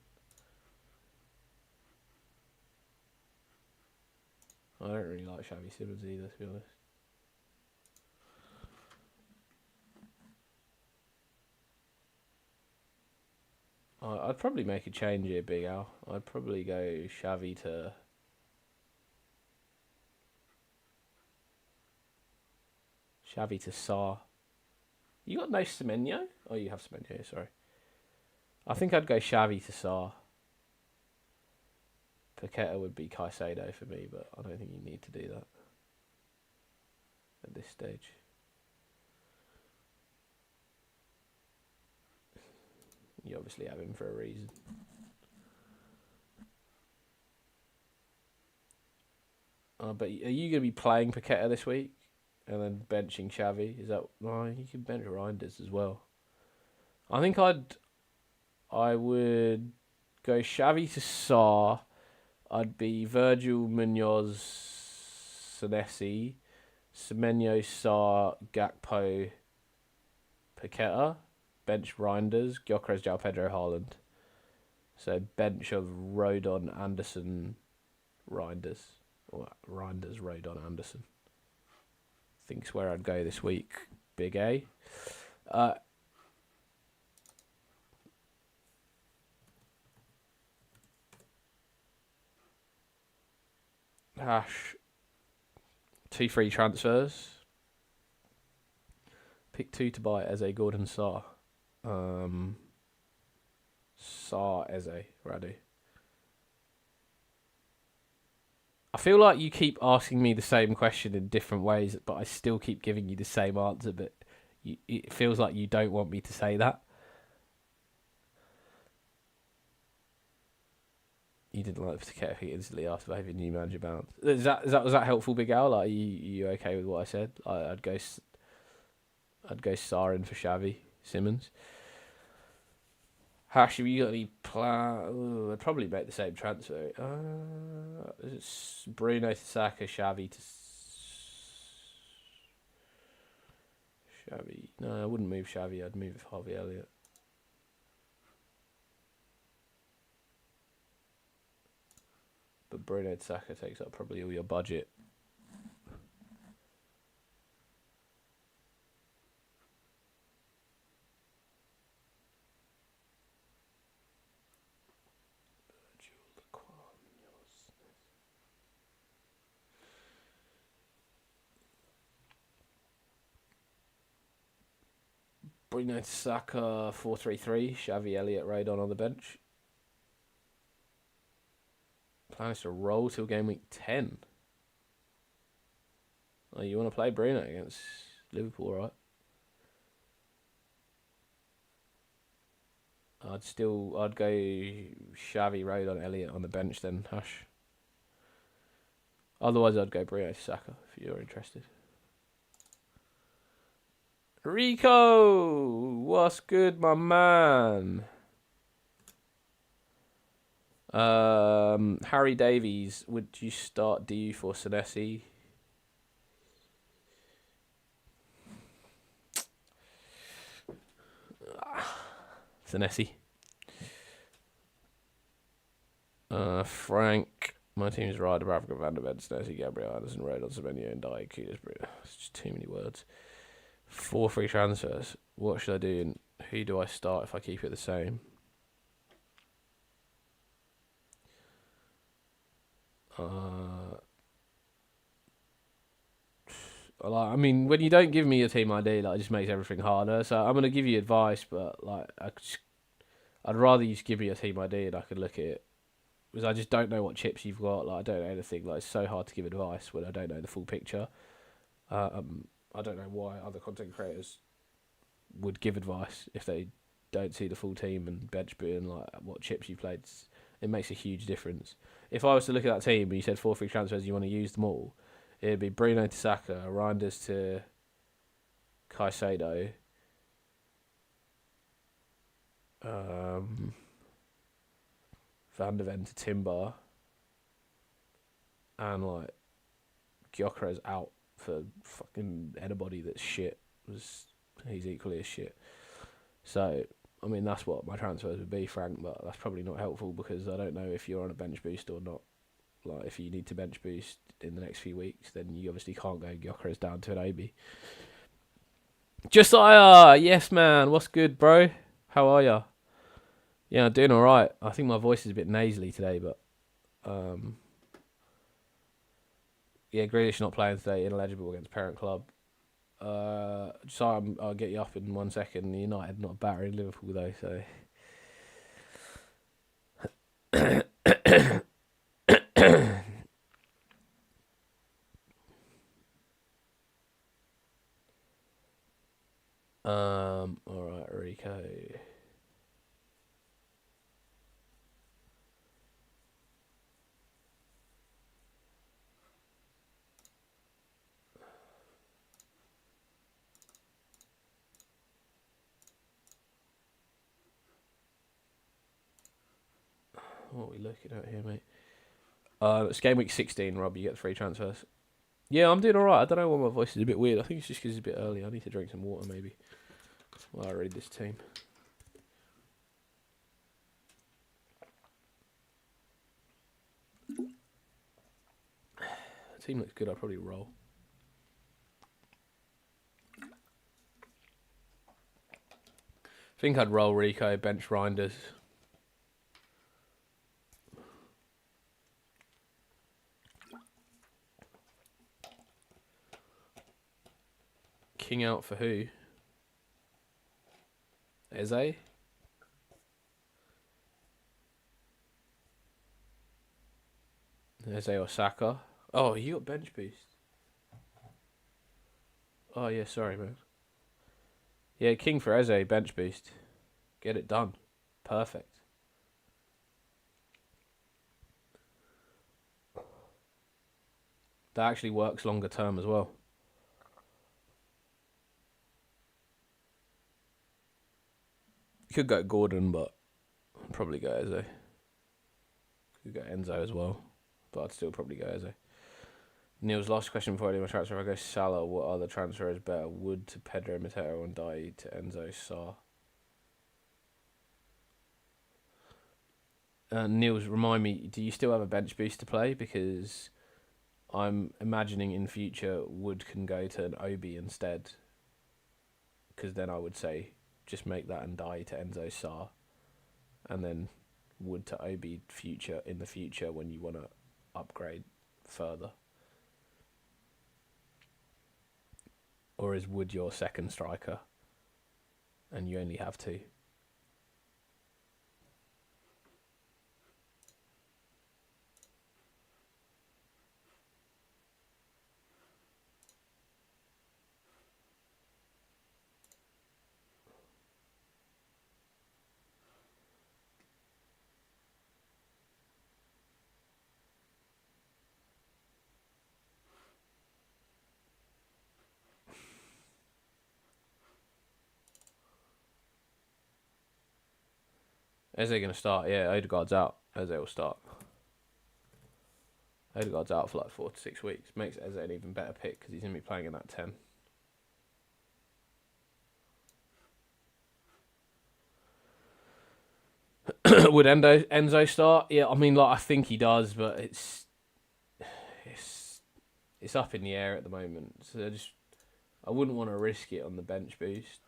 I don't really like Xavi Simons either, to be honest. I'd probably make a change here, Big Al. I'd probably go Xavi to... Sarr. You got no Semenyo? Oh, you have Semenyo, sorry. I think I'd go Xavi to Sarr. Paqueta would be Caicedo for me, but I don't think you need to do that at this stage. You obviously have him for a reason. But are you going to be playing Paqueta this week and then benching Xavi? Is that... No, you can bench Reinders as well. I think I would go Xavi to Sarr. I'd be Virgil, Munoz, Senesi, Semenyo, Sarr, Gakpo, Paqueta, bench Reinders, Gyökeres, João Pedro, Haaland. So bench of Rodon, Anderson, Reinders. Or Reinders, Rodon, Anderson. Think's where I'd go this week. Big A. Hash. 2 free transfers. Pick 2 to buy Eze, Gordon, Sarr. Sarr, Eze, Radu. I feel like you keep asking me the same question in different ways, but I still keep giving you the same answer, but it feels like you don't want me to say that. You didn't like Paqueta instantly after behaving new manager bounce. Was that helpful, Big Al? Like, you okay with what I said? I'd go Sarr in for Xavi Simons. Hash, have you got any plan? I'd probably make the same transfer. It's Bruno to Saka, Xavi to Xavi. No, I wouldn't move Xavi. I'd move Harvey Elliott. But Bruno to Saka takes up probably all your budget. Bruno to Saka, 4-3-3. Xavi, Elliott, Rodon on the bench. Plan is to roll till game week 10. Oh, you want to play Bruno against Liverpool, right? I'd go Xavi, Rodon, Elliott on the bench then, Hush. Otherwise, I'd go Bruno to Saka if you're interested. Rico, what's good, my man? Harry Davies, would you start DU for Senesi? Senesi. Frank, my team's Ryder, Bravka, Van der Ven, Senesi, Gabriel, Anderson, Rodon, Semenyo, and Dye, Kudus, Bruno. It's just too many words. 4 free transfers. What should I do? And who do I start if I keep it the same? I mean, when you don't give me your team ID, like, it just makes everything harder. So I'm gonna give you advice, but like, I'd rather you just give me your team ID and I could look at it, because I just don't know what chips you've got. Like, I don't know anything. Like, it's so hard to give advice when I don't know the full picture. I don't know why other content creators would give advice if they don't see the full team and bench booting, like what chips you played. It makes a huge difference. If I was to look at that team and you said 4 free transfers, you want to use them all, it'd be Bruno to Saka, Reinders to Caicedo, Van der Ven to Timber, and like Gyökeres out for fucking anybody that's shit. He's equally as shit. So I mean that's what my transfers would be, Frank. But that's probably not helpful because I don't know if you're on a bench boost or not. Like if you need to bench boost in the next few weeks, then you obviously can't go Gyökeres down to an AB. Josiah, yes man, what's good, bro? How are ya? Yeah, I'm doing all right. I think my voice is a bit nasally today, but yeah, Grealish not playing today, ineligible against Parent Club. Sorry, I'll get you up in 1 second. United not battering Liverpool though, so. All right, Rico. What are we looking at here, mate? It's game week 16, Rob. You get the free transfers. Yeah, I'm doing alright. I don't know why my voice is a bit weird. I think it's just because it's a bit early. I need to drink some water, maybe, while I read this team. The team looks good. I'll probably roll. I think I'd roll Rico, bench Reinders. King out for who? Eze? Eze or Saka? Oh, you got bench boost. Oh, yeah, sorry, man. Yeah, King for Eze, bench boost. Get it done. Perfect. That actually works longer term as well. You could go Gordon, but I'd probably go Eze. Could go Enzo as well, but I'd still probably go Eze. Neil's last question before I do my transfer. If I go Salah, what other transfer is better? Wood to Pedro Mateo and Dai to Enzo Sarr. Niels, remind me, do you still have a bench boost to play? Because I'm imagining in future Wood can go to an Obi instead. Because then I would say just make that and Dai to Enzo Sarr. And then Wood to Obi in the future when you want to upgrade further. Or is Wood your second striker and you only have two? Eze going to start? Yeah, Odegaard's out. Eze will start. Odegaard's out for like 4 to 6 weeks. Makes Eze an even better pick because he's going to be playing in that 10. Would Enzo start? Yeah, I mean, like I think he does, but it's up in the air at the moment. So I wouldn't want to risk it on the bench boost.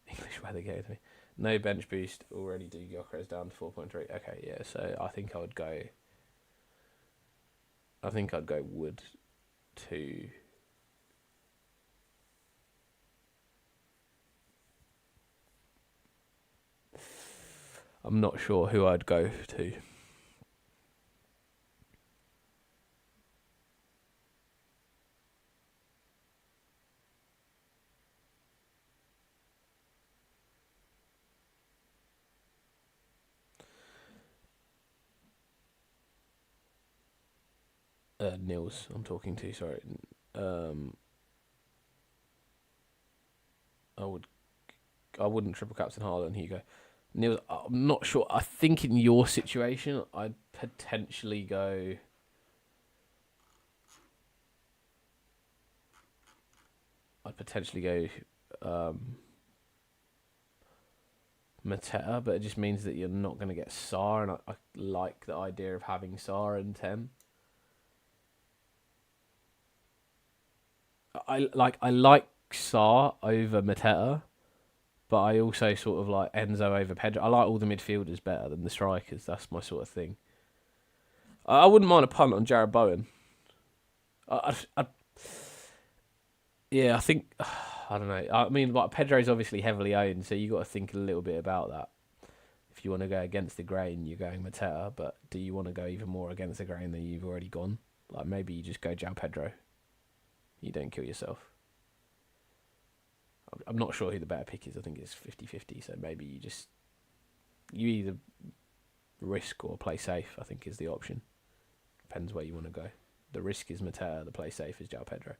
English weather gave me no bench boost. Already do Gyökeres down to 4.3. Okay, yeah. So I think I'd go Wood to. I'm not sure who I'd go to. Nils, I'm talking to. Sorry. I wouldn't triple captain Haaland. Here you go. Neil, I'm not sure. I think in your situation, I'd potentially go. Mateta, but it just means that you're not going to get Sar, and I like the idea of having Sar in 10. I like Sar over Mateta, but I also sort of like Enzo over Pedro. I like all the midfielders better than the strikers. That's my sort of thing. I wouldn't mind a punt on Jared Bowen. Yeah, I think I don't know. I mean, like Pedro's obviously heavily owned, so you got to think a little bit about that. If you want to go against the grain, you're going Mateta, but do you want to go even more against the grain than you've already gone? Like maybe you just go João Pedro. You don't kill yourself. I'm not sure who the better pick is. I think it's 50-50, so maybe you either risk or play safe, I think is the option. Depends where you want to go. The risk is Mateta, the play safe is João Pedro.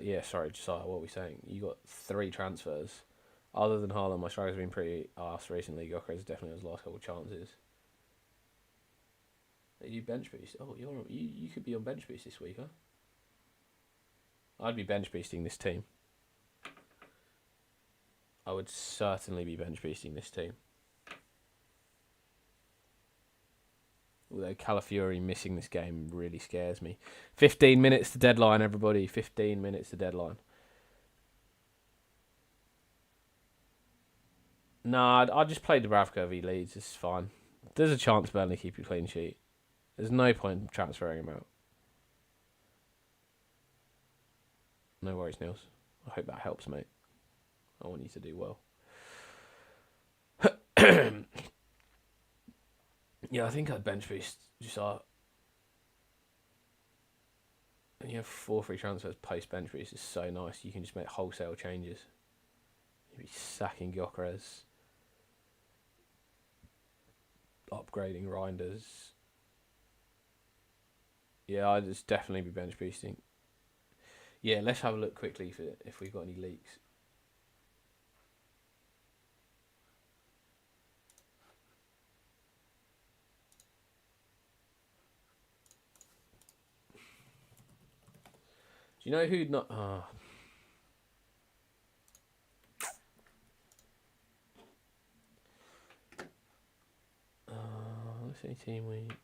Yeah, sorry, Josiah, what were we saying? You got 3 transfers. Other than Haaland, my strikers have been pretty arse recently. Gyökeres definitely has last couple of chances. Are you bench boost? Oh, you could be on bench boost this week, huh? I'd be bench boosting this team. I would certainly be bench boosting this team. Although Calafiori missing this game really scares me. 15 minutes to deadline, everybody. 15 minutes to deadline. Nah, I'd just play Dubravka v Leeds. It's fine. There's a chance Burnley keep a clean sheet. There's no point transferring him out. No worries, Niels. I hope that helps, mate. I want you to do well. Yeah, I think I'd bench boost Josiah. And you have 4 free transfers post bench boost. It's so nice. You can just make wholesale changes. You'd be sacking Gyökeres, upgrading Reinders. Yeah, I'd just definitely be bench boosting. Yeah, let's have a look quickly for if we've got any leaks. Do you know who'd not? Let's see, team weeks.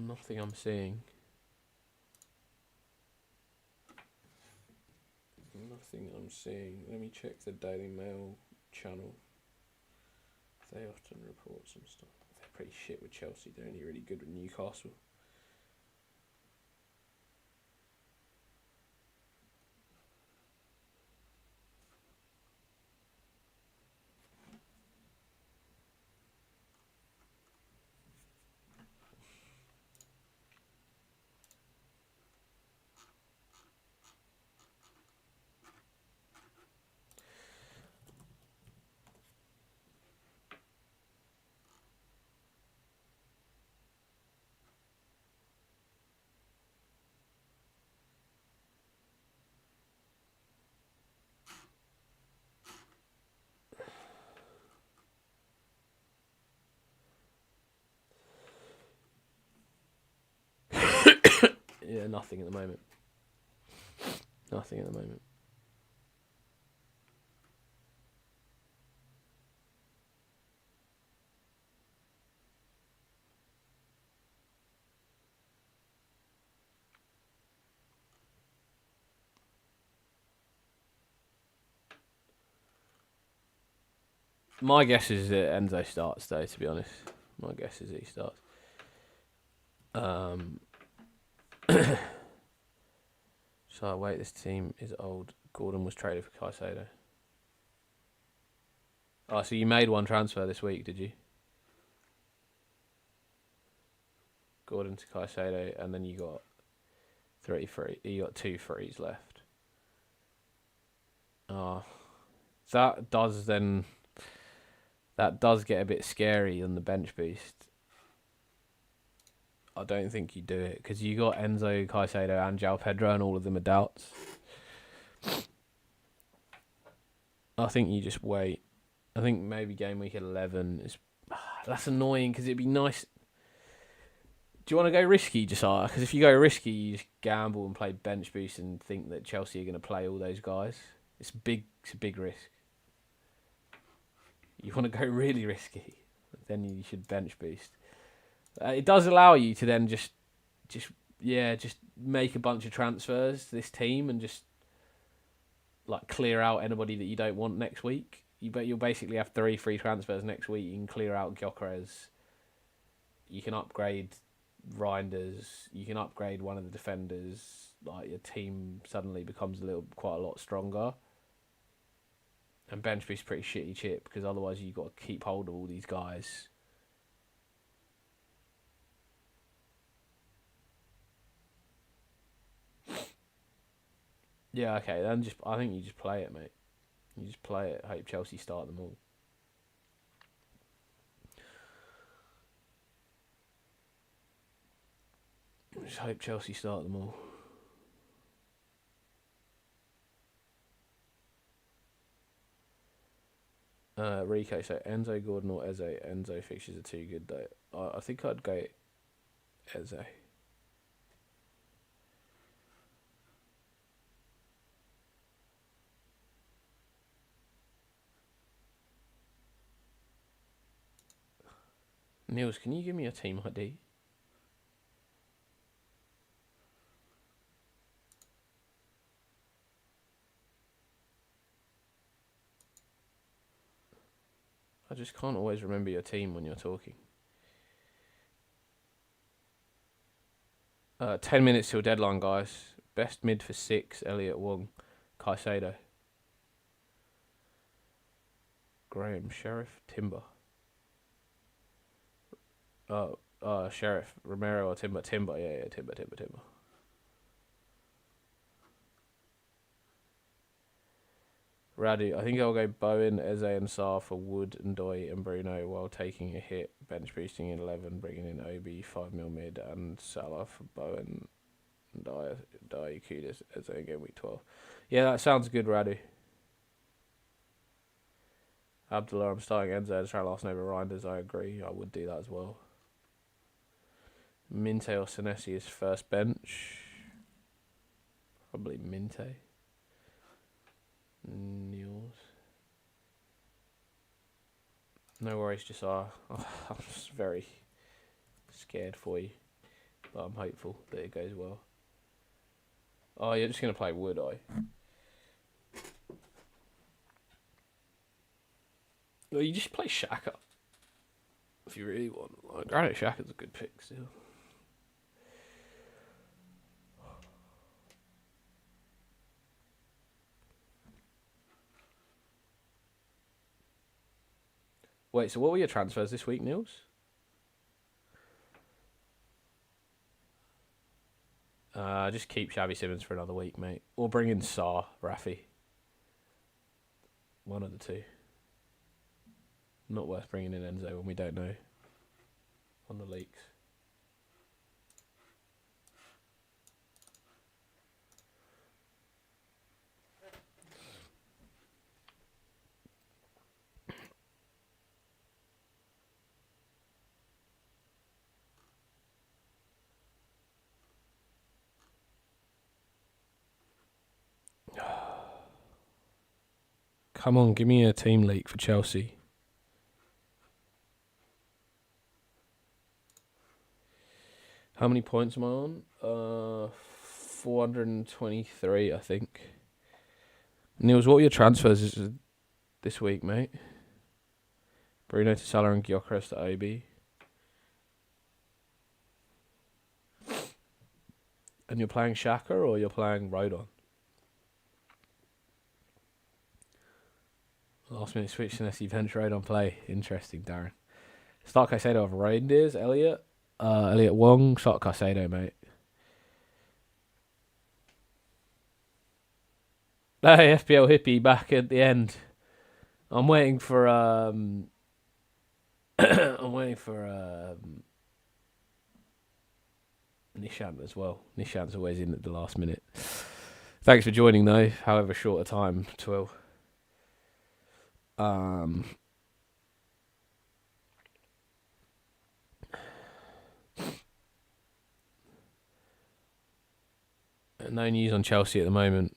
Nothing I'm seeing. Nothing I'm seeing. Let me check the Daily Mail channel. They often report some stuff. They're pretty shit with Chelsea. They're only really good with Newcastle. Yeah, nothing at the moment. Nothing at the moment. My guess is that Enzo starts, though, to be honest. My guess is that he starts. So, wait, this team is old. Gordon was traded for Caicedo. Oh, so you made one transfer this week, did you? Gordon to Caicedo, and then you got 3 free. You got 2 frees left. That does get a bit scary on the bench boost. I don't think you do it because you got Enzo, Caicedo, and João Pedro, and all of them are doubts. I think you just wait. I think maybe game week 11 is. That's annoying because it'd be nice. Do you want to go risky, Josiah? Because if you go risky, you just gamble and play bench boost and think that Chelsea are going to play all those guys. It's a big risk. You want to go really risky, then you should bench boost. It does allow you to then just make a bunch of transfers to this team and just like clear out anybody that you don't want next week. You'll basically have 3 free transfers next week. You can clear out Gyökeres. You can upgrade Reinders. You can upgrade one of the defenders. Like your team suddenly becomes quite a lot stronger. And bench boost's pretty shitty chip because otherwise you've got to keep hold of all these guys. Yeah, okay. Then I think you just play it, mate. You just play it. Hope Chelsea start them all. Just hope Chelsea start them all. Rico, so Enzo, Gordon or Eze? Enzo fixtures are too good though. I think I'd go Eze. Niels, can you give me a team ID? I just can't always remember your team when you're talking. 10 minutes till deadline, guys. Best mid for 6, Elliot Wong. Caicedo. Graham, Sheriff, Timber. Sheriff, Romero or Timber? Timber, yeah, Timber. Radu, I think I'll go Bowen, Eze and Sarr for Wood and Doy and Bruno while taking a hit, bench boosting in 11, bringing in Obi, 5 mil mid and Salah for Bowen and Dye Kudus, Eze again week 12. Yeah, that sounds good, Radu. Abdullah, I'm starting Enzo to try last over Reinders. I agree, I would do that as well. Minte or Senesi is first bench. Probably Minte. Niels. No worries, Josiah. I'm just very scared for you, but I'm hopeful that it goes well. Oh, you're just going to play Wood, Well, you just play Xhaka if you really want. Like, Granit Xhaka's a good pick still. Wait, so what were your transfers this week, Niels? Just keep Xavi Simons for another week, mate. Or bring in Sarr, Rafi. One of the two. Not worth bringing in Enzo when we don't know on the leaks. Come on, give me a team leak for Chelsea. How many points am I on? 423, I think. Niels, what were your transfers this week, mate? Bruno to Salah and Gyökeres to Obi. And you're playing Xhaka or you're playing Rodon? Last minute switch to Nessie bench Rodon play. Interesting, Darren. Start Caicedo of Reindeers, Elliot. Elliot Wong, Shot Caicedo, mate. Hey, FPL Hippie back at the end. I'm waiting for I'm waiting for Nishant as well. Nishant's always in at the last minute. Thanks for joining though, however short a time, Twill. No news on Chelsea at the moment.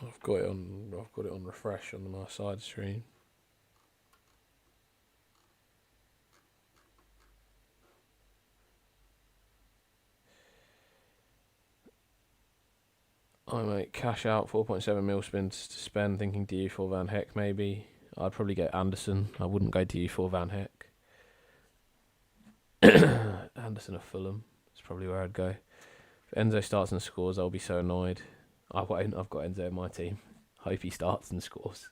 I've got it on refresh on my side screen. I might cash out 4.7 mil spins to spend, thinking DU4 Van Heck maybe. I'd probably go Anderson. I wouldn't go DU4 Van Heck. Anderson of Fulham. That's probably where I'd go. If Enzo starts and scores, I'll be so annoyed. I won't. I've got Enzo in my team. Hope he starts and scores.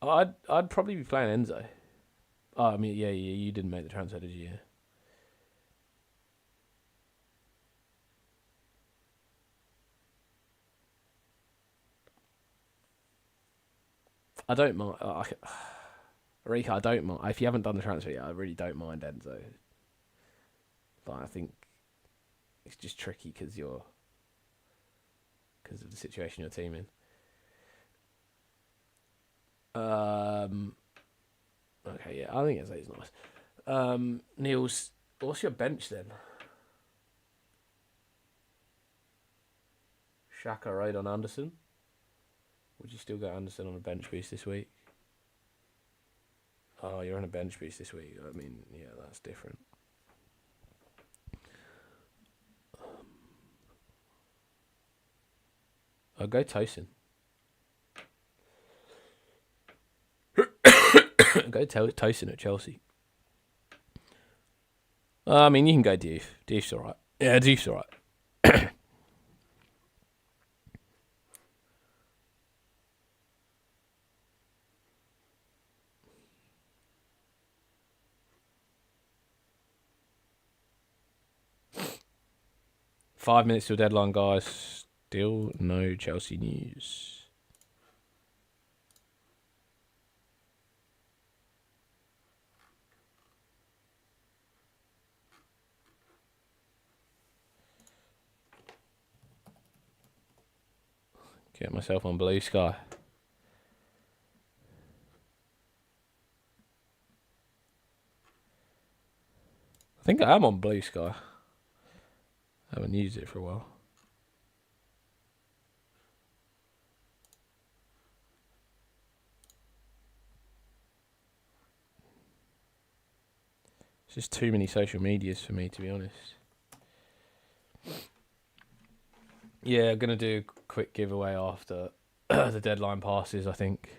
I'd probably be playing Enzo. Oh, I mean, yeah, you didn't make the transfer, did you? Yeah. I don't mind. Rika, I don't mind. If you haven't done the transfer yet, I really don't mind Enzo. But I think it's just tricky because of the situation your team in. Okay, yeah, I think Enzo's nice. Niels, what's your bench then? Shaka right on Anderson. Would you still go Anderson on a bench boost this week? Oh, you're on a bench boost this week. I mean, yeah, that's different. I'll go Tosin. Go Tosin at Chelsea. I mean, you can go Diouf. Diouf's alright. Yeah, Diouf's alright. 5 minutes till deadline, guys. Still no Chelsea news. Get myself on Blue Sky. I think I am on Blue Sky. I haven't used it for a while. It's just too many social medias for me, to be honest. Yeah, I'm going to do a quick giveaway after the deadline passes, I think.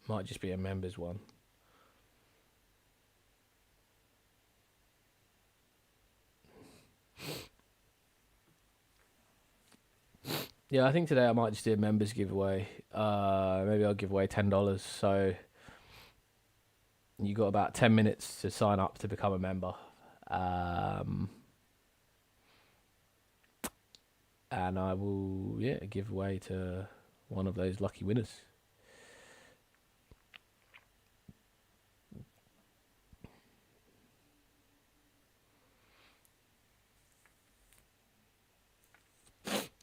Might just be a members one. Yeah, I think today I might just do a members giveaway. Maybe I'll give away $10. So you got about 10 minutes to sign up to become a member. And I will, give away to one of those lucky winners.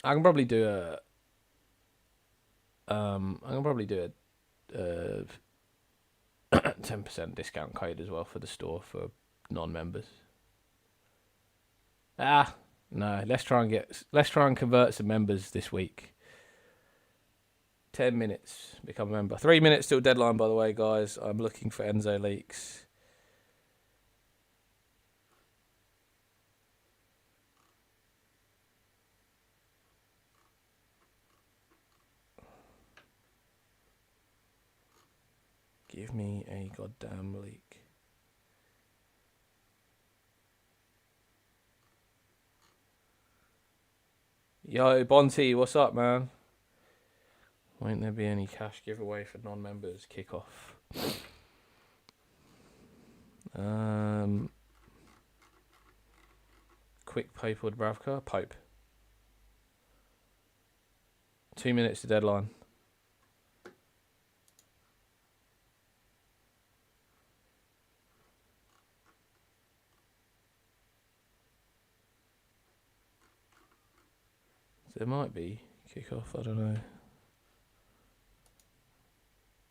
I can probably do a 10% discount code as well for the store for non-members. No, let's try and convert some members this week. 10 minutes, become a member. 3 minutes till deadline, by the way, guys. I'm looking for Enzo leaks. Give me a goddamn leak. Yo, Bonty, what's up, man? Won't there be any cash giveaway for non-members? Kickoff. Quick Pope or Dubravka? Pope. 2 minutes to deadline. There might be kickoff, I don't know.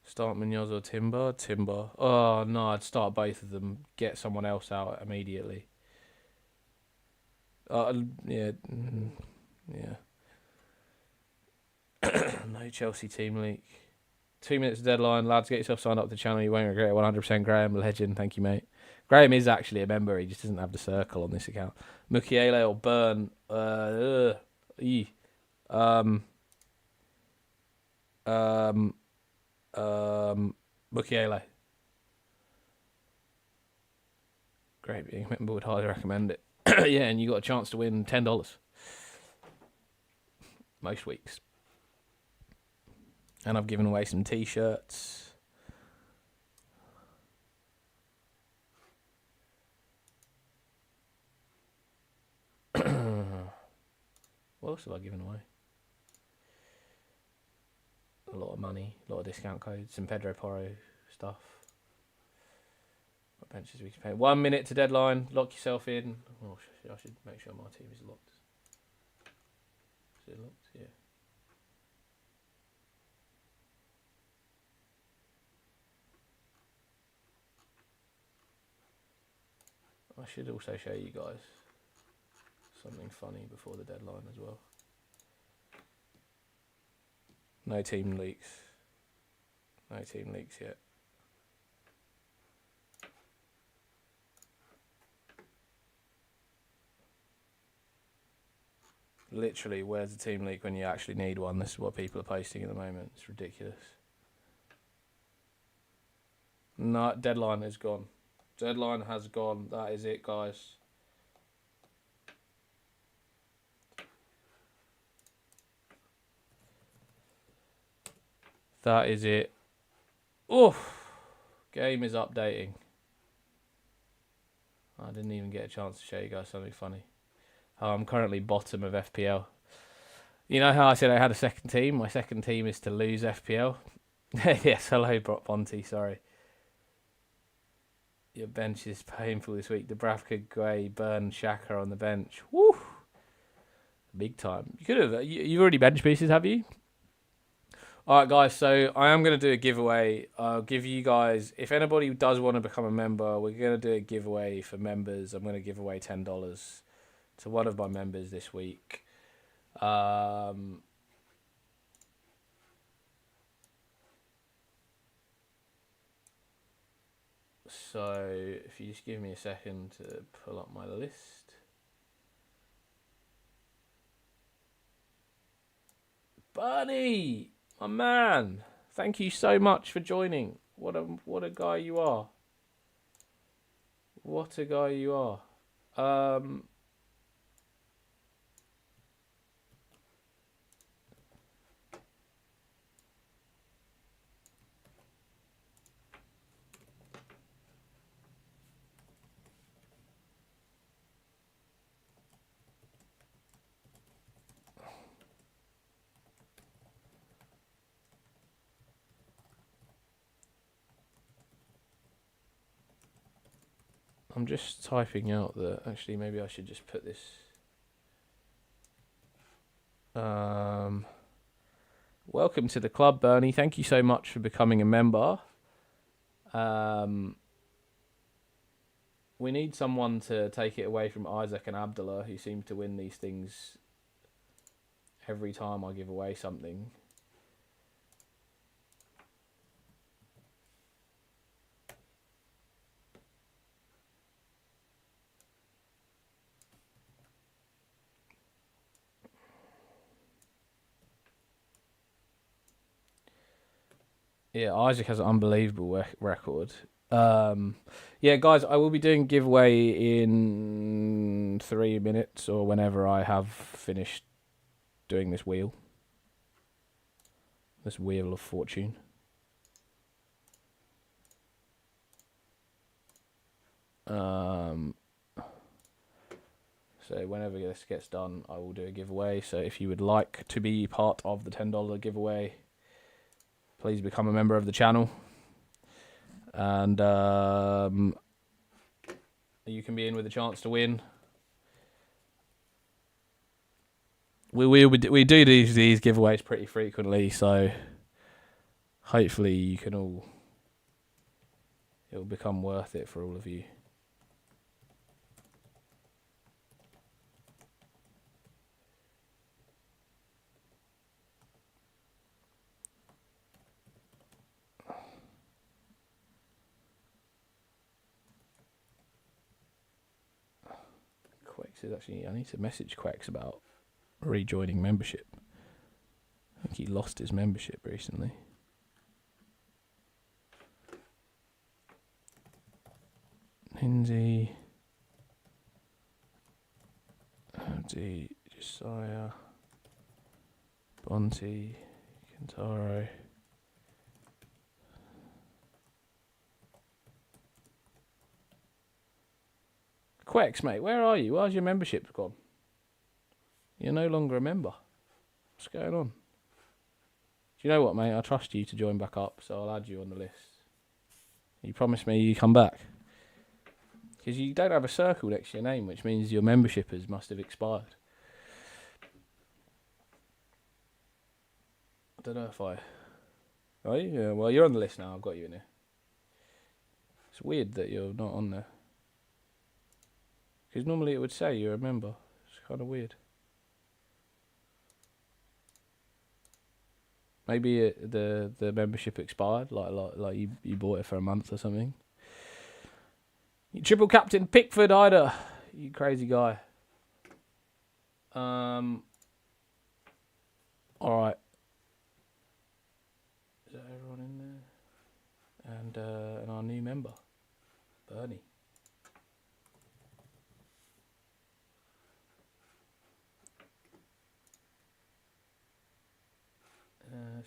Start Munoz or Timber? Timber. Oh, no, I'd start both of them. Get someone else out immediately. Yeah. Yeah. No Chelsea team leak. 2 minutes deadline. Lads, get yourself signed up to the channel. You won't regret it. 100% Graham. Legend. Thank you, mate. Graham is actually a member. He just doesn't have the circle on this account. Mukiele or Burn. Mukiele. Great being a member, would highly recommend it. Yeah, and you got a chance to win $10 most weeks. And I've given away some t-shirts. What else have I given away? A lot of money, a lot of discount codes, some Pedro Porro stuff. What benches we can pay? 1 minute to deadline. Lock yourself in. Oh, I should make sure my team is locked. Is it locked? Yeah. I should also show you guys something funny before the deadline as well. No team leaks. No team leaks yet. Literally, where's the team leak when you actually need one? This is what people are posting at the moment. It's ridiculous. No, deadline is gone. Deadline has gone. That is it, guys. That is it. Oof. Game is updating. I didn't even get a chance to show you guys something funny. I'm currently bottom of FPL. You know how I said I had a second team? My second team is to lose FPL. Yes, hello, Bonty, sorry. Your bench is painful this week. Dubravka, Gray, Burn, Shaka on the bench. Woo! Big time. You could have. You've already bench pieces, have you? All right, guys. So I am going to do a giveaway. I'll give you guys. If anybody does want to become a member, we're going to do a giveaway for members. I'm going to give away $10 to one of my members this week. So if you just give me a second to pull up my list. Bunny, my man, thank you so much for joining. What a guy you are. What a guy you are. I'm just typing out that. Actually, maybe I should just put this. Welcome to the club, Bernie. Thank you so much for becoming a member. We need someone to take it away from Isaac and Abdullah, who seem to win these things every time I give away something. Yeah, Isaac has an unbelievable record. Yeah, guys, I will be doing a giveaway in 3 minutes or whenever I have finished doing this wheel. This wheel of fortune. So whenever this gets done, I will do a giveaway. So if you would like to be part of the $10 giveaway, please become a member of the channel. And you can be in with a chance to win. We do these giveaways pretty frequently, so hopefully you can all, it'll become worth it for all of you. Quex is actually, I need to message Quex about rejoining membership. I think he lost his membership recently. Lindsay, Abdi, Josiah, Bonte, Kentaro. Quex, mate, where are you? Where's your membership gone? You're no longer a member. What's going on? Do you know what, mate? I trust you to join back up, so I'll add you on the list. You promise me you come back? Because you don't have a circle next to your name, which means your membership must have expired. I don't know if I... Are you? Yeah, well, you're on the list now. I've got you in here. It's weird that you're not on there. Because normally it would say you're a member. It's kind of weird. Maybe the membership expired, like you bought it for a month or something. You triple captain Pickford, Ida. You crazy guy. All right. Is that everyone in there? And our new member, Bernie.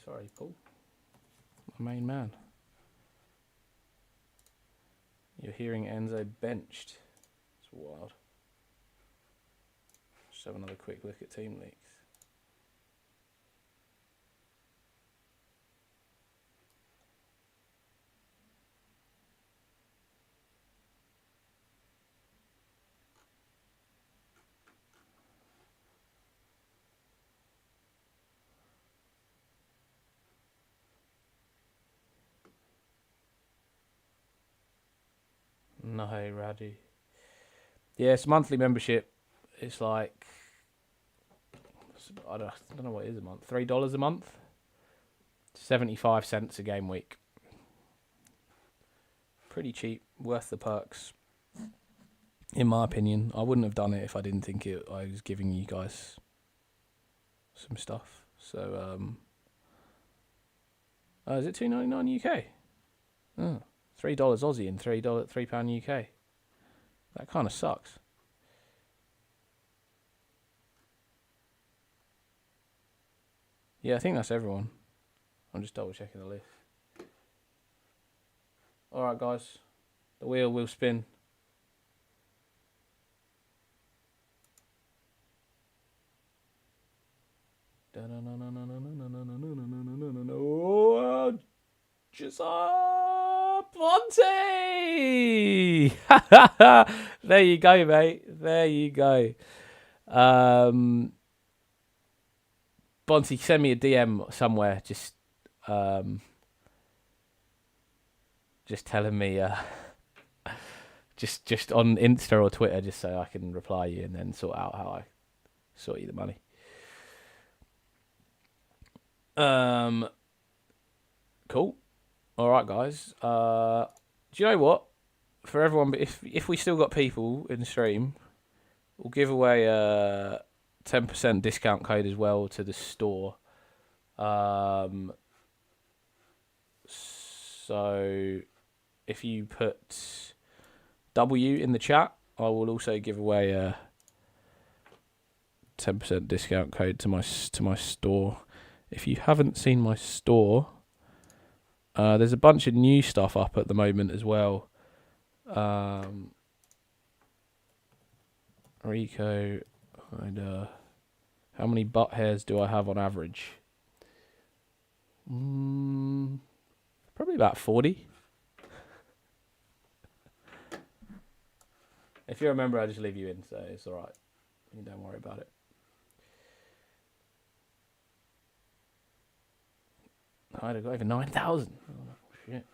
Sorry, Paul. My main man. You're hearing Enzo benched. It's wild. Just have another quick look at team leaks. No, Raddy. Yeah, it's a monthly membership. It's like, I don't know what it is a month. $3 a month. 75 cents a game week. Pretty cheap. Worth the perks. In my opinion. I wouldn't have done it if I didn't think I was giving you guys some stuff. So, is it $2.99 UK? Oh. $3 Aussie and £3 UK. That kind of sucks. Yeah, I think that's everyone. I'm just double checking the list. Alright guys, the wheel will spin. Bonte! There you go, mate. There you go. Bonte, send me a DM somewhere. Just telling me, just on Insta or Twitter, just so I can reply you and then sort out how I sort you the money. Cool. All right, guys. Do you know what? For everyone, if we still got people in the stream, we'll give away a 10% discount code as well to the store. So if you put W in the chat, I will also give away a 10% discount code to my store. If you haven't seen my store, there's a bunch of new stuff up at the moment as well. Rico, and how many butt hairs do I have on average? Probably about 40. If you're a member, I'll just leave you in, so it's alright. You don't worry about it. I'd got over 9,000. Oh, shit.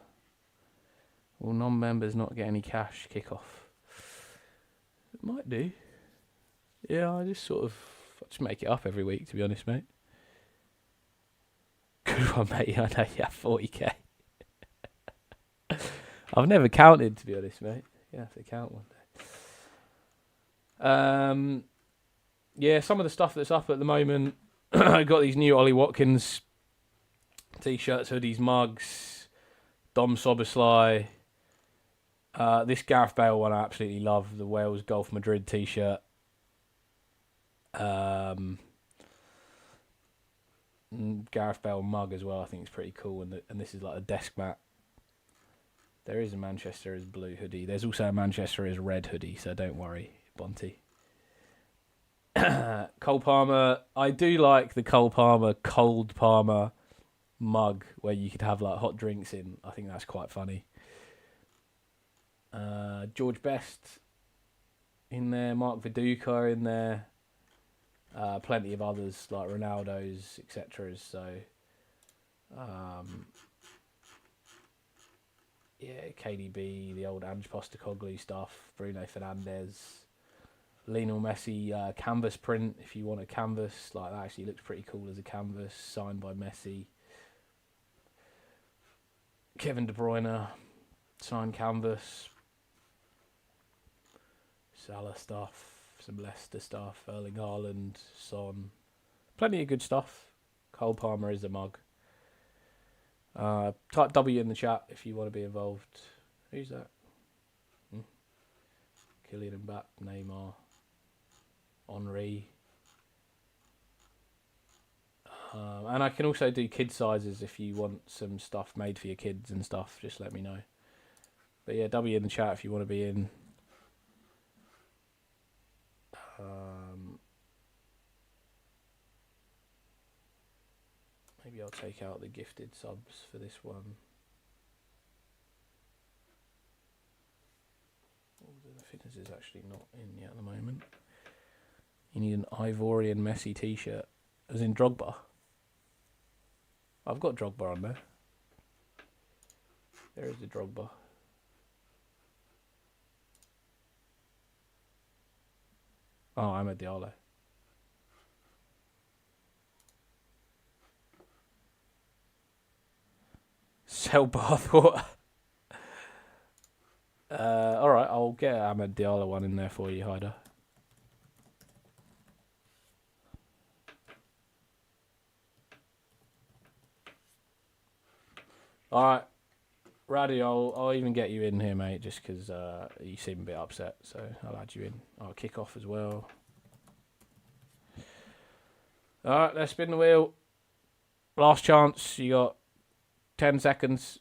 Will non-members not get any cash kickoff? It might do. Yeah, I just make it up every week, to be honest, mate. Good one, mate. I know you have 40k. I've never counted, to be honest, mate. You have to count one day. Yeah, some of the stuff that's up at the moment. I've got these new Ollie Watkins t-shirts, hoodies, mugs, Dom Soboslai. This Gareth Bale one I absolutely love, the Wales Golf Madrid t-shirt. Gareth Bale mug as well, I think it's pretty cool, and this is like a desk mat. There is a Manchester is blue hoodie. There's also a Manchester is red hoodie, so don't worry, Bonty. Cole Palmer, I do like the Cole Palmer cold Palmer mug where you could have like hot drinks in. I think that's quite funny. George Best in there, Mark Viduka in there, plenty of others like Ronaldo's, etc. So, yeah, KDB, the old Ange Postecoglou stuff, Bruno Fernandes, Lionel Messi canvas print. If you want a canvas, like that actually looks pretty cool as a canvas, signed by Messi. Kevin De Bruyne, signed canvas. Salah stuff, some Leicester stuff, Erling Haaland, Son. Plenty of good stuff. Cole Palmer is a mug. Type W in the chat if you want to be involved. Who's that? Kylian Mbappe, Neymar, Henry. And I can also do kid sizes if you want some stuff made for your kids and stuff. Just let me know. But yeah, W in the chat if you want to be in. Maybe I'll take out the gifted subs for this one. The fitness is actually not in yet at the moment. You need an Ivorian Messi t-shirt, as in Drogba. I've got Drogba on there. There is the Drogba. Oh, I'm a Diallo. Sell bathwater. Alright, I'll get Ahmed Diallo one in there for you, Hyder. Alright, Raddy, I'll even get you in here, mate, just because you seem a bit upset, so I'll add you in. I'll kick off as well. Alright, let's spin the wheel. Last chance, you got 10 seconds.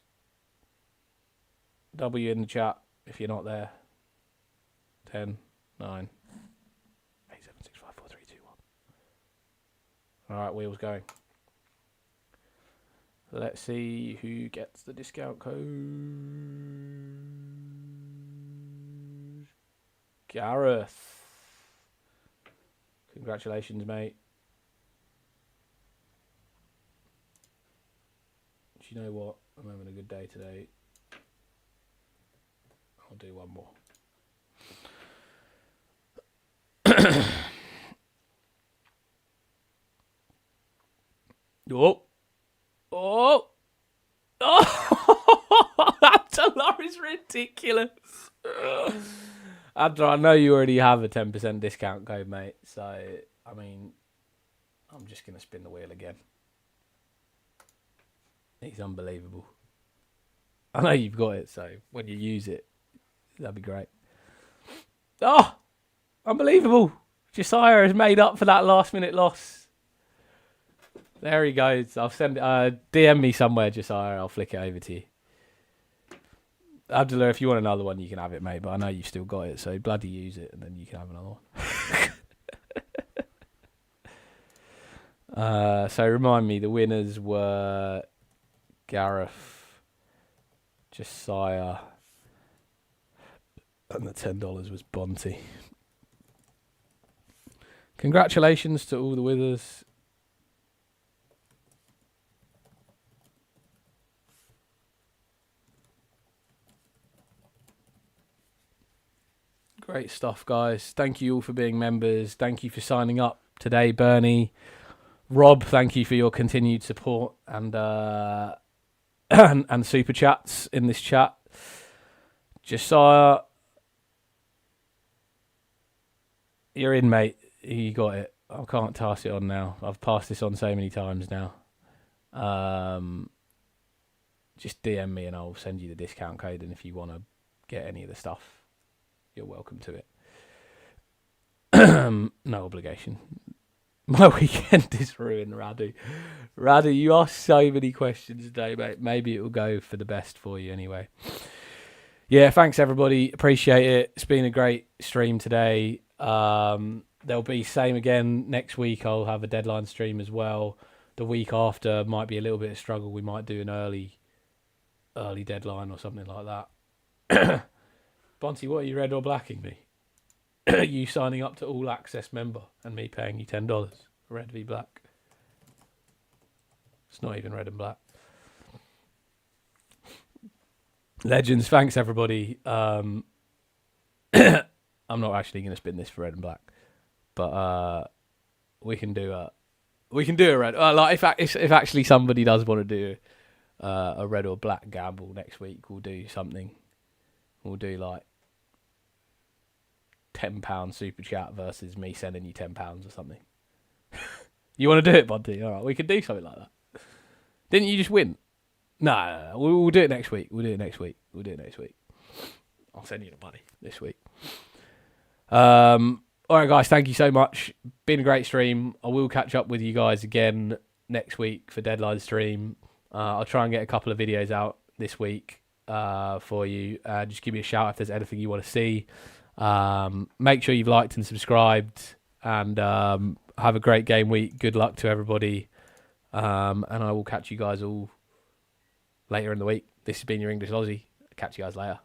W in the chat if you're not there. 10, 9, 8, 7, 6, 5, 4, 3, 2, 1. Alright, wheels going. Let's see who gets the discount code. Gareth. Congratulations, mate. Do you know what? I'm having a good day today. I'll do one more. Oh. Oh. Oh. Abdullah is ridiculous. Abdullah, I know you already have a 10% discount code, mate. So, I mean, I'm just going to spin the wheel again. He's unbelievable. I know you've got it, so when you use it, that'd be great. Oh, unbelievable. Josiah has made up for that last minute loss. There he goes. I'll send DM me somewhere, Josiah. I'll flick it over to you. Abdullah, if you want another one, you can have it, mate. But I know you've still got it, so bloody use it, and then you can have another one. So remind me, the winners were Gareth, Josiah, and the $10 was Bonty. Congratulations to all the winners. Great stuff, guys. Thank you all for being members. Thank you for signing up today, Bernie. Rob, thank you for your continued support and and super chats in this chat. Josiah, you're in, mate. You got it. I can't pass it on now. I've passed this on so many times now. Just DM me and I'll send you the discount code. And if you want to get any of the stuff, you're welcome to it. No obligation. My weekend is ruined, Radu. Radu, you asked so many questions today, mate. Maybe it will go for the best for you anyway. Yeah, thanks, everybody. Appreciate it. It's been a great stream today. There'll be same again next week. I'll have a deadline stream as well. The week after might be a little bit of struggle. We might do an early deadline or something like that. Bonty, what are you red or blacking me? You signing up to all access member and me paying you $10. Red v black. It's not even red and black. Legends, thanks everybody. I'm not actually going to spin this for red and black, but we can do a red. Like if actually somebody does want to do a red or black gamble next week, we'll do something. We'll do like £10 super chat versus me sending you £10 or something. You want to do it, Bonty? All right, we can do something like that. Didn't you just win? No. We'll do it next week. We'll do it next week. I'll send you the money this week. All right, guys. Thank you so much. Been a great stream. I will catch up with you guys again next week for deadline stream. I'll try and get a couple of videos out this week for you. Just give me a shout if there's anything you want to see. Make sure you've liked and subscribed, and have a great game week. Good luck to everybody, and I will catch you guys all later in the week. This has been your English Aussie. Catch you guys later.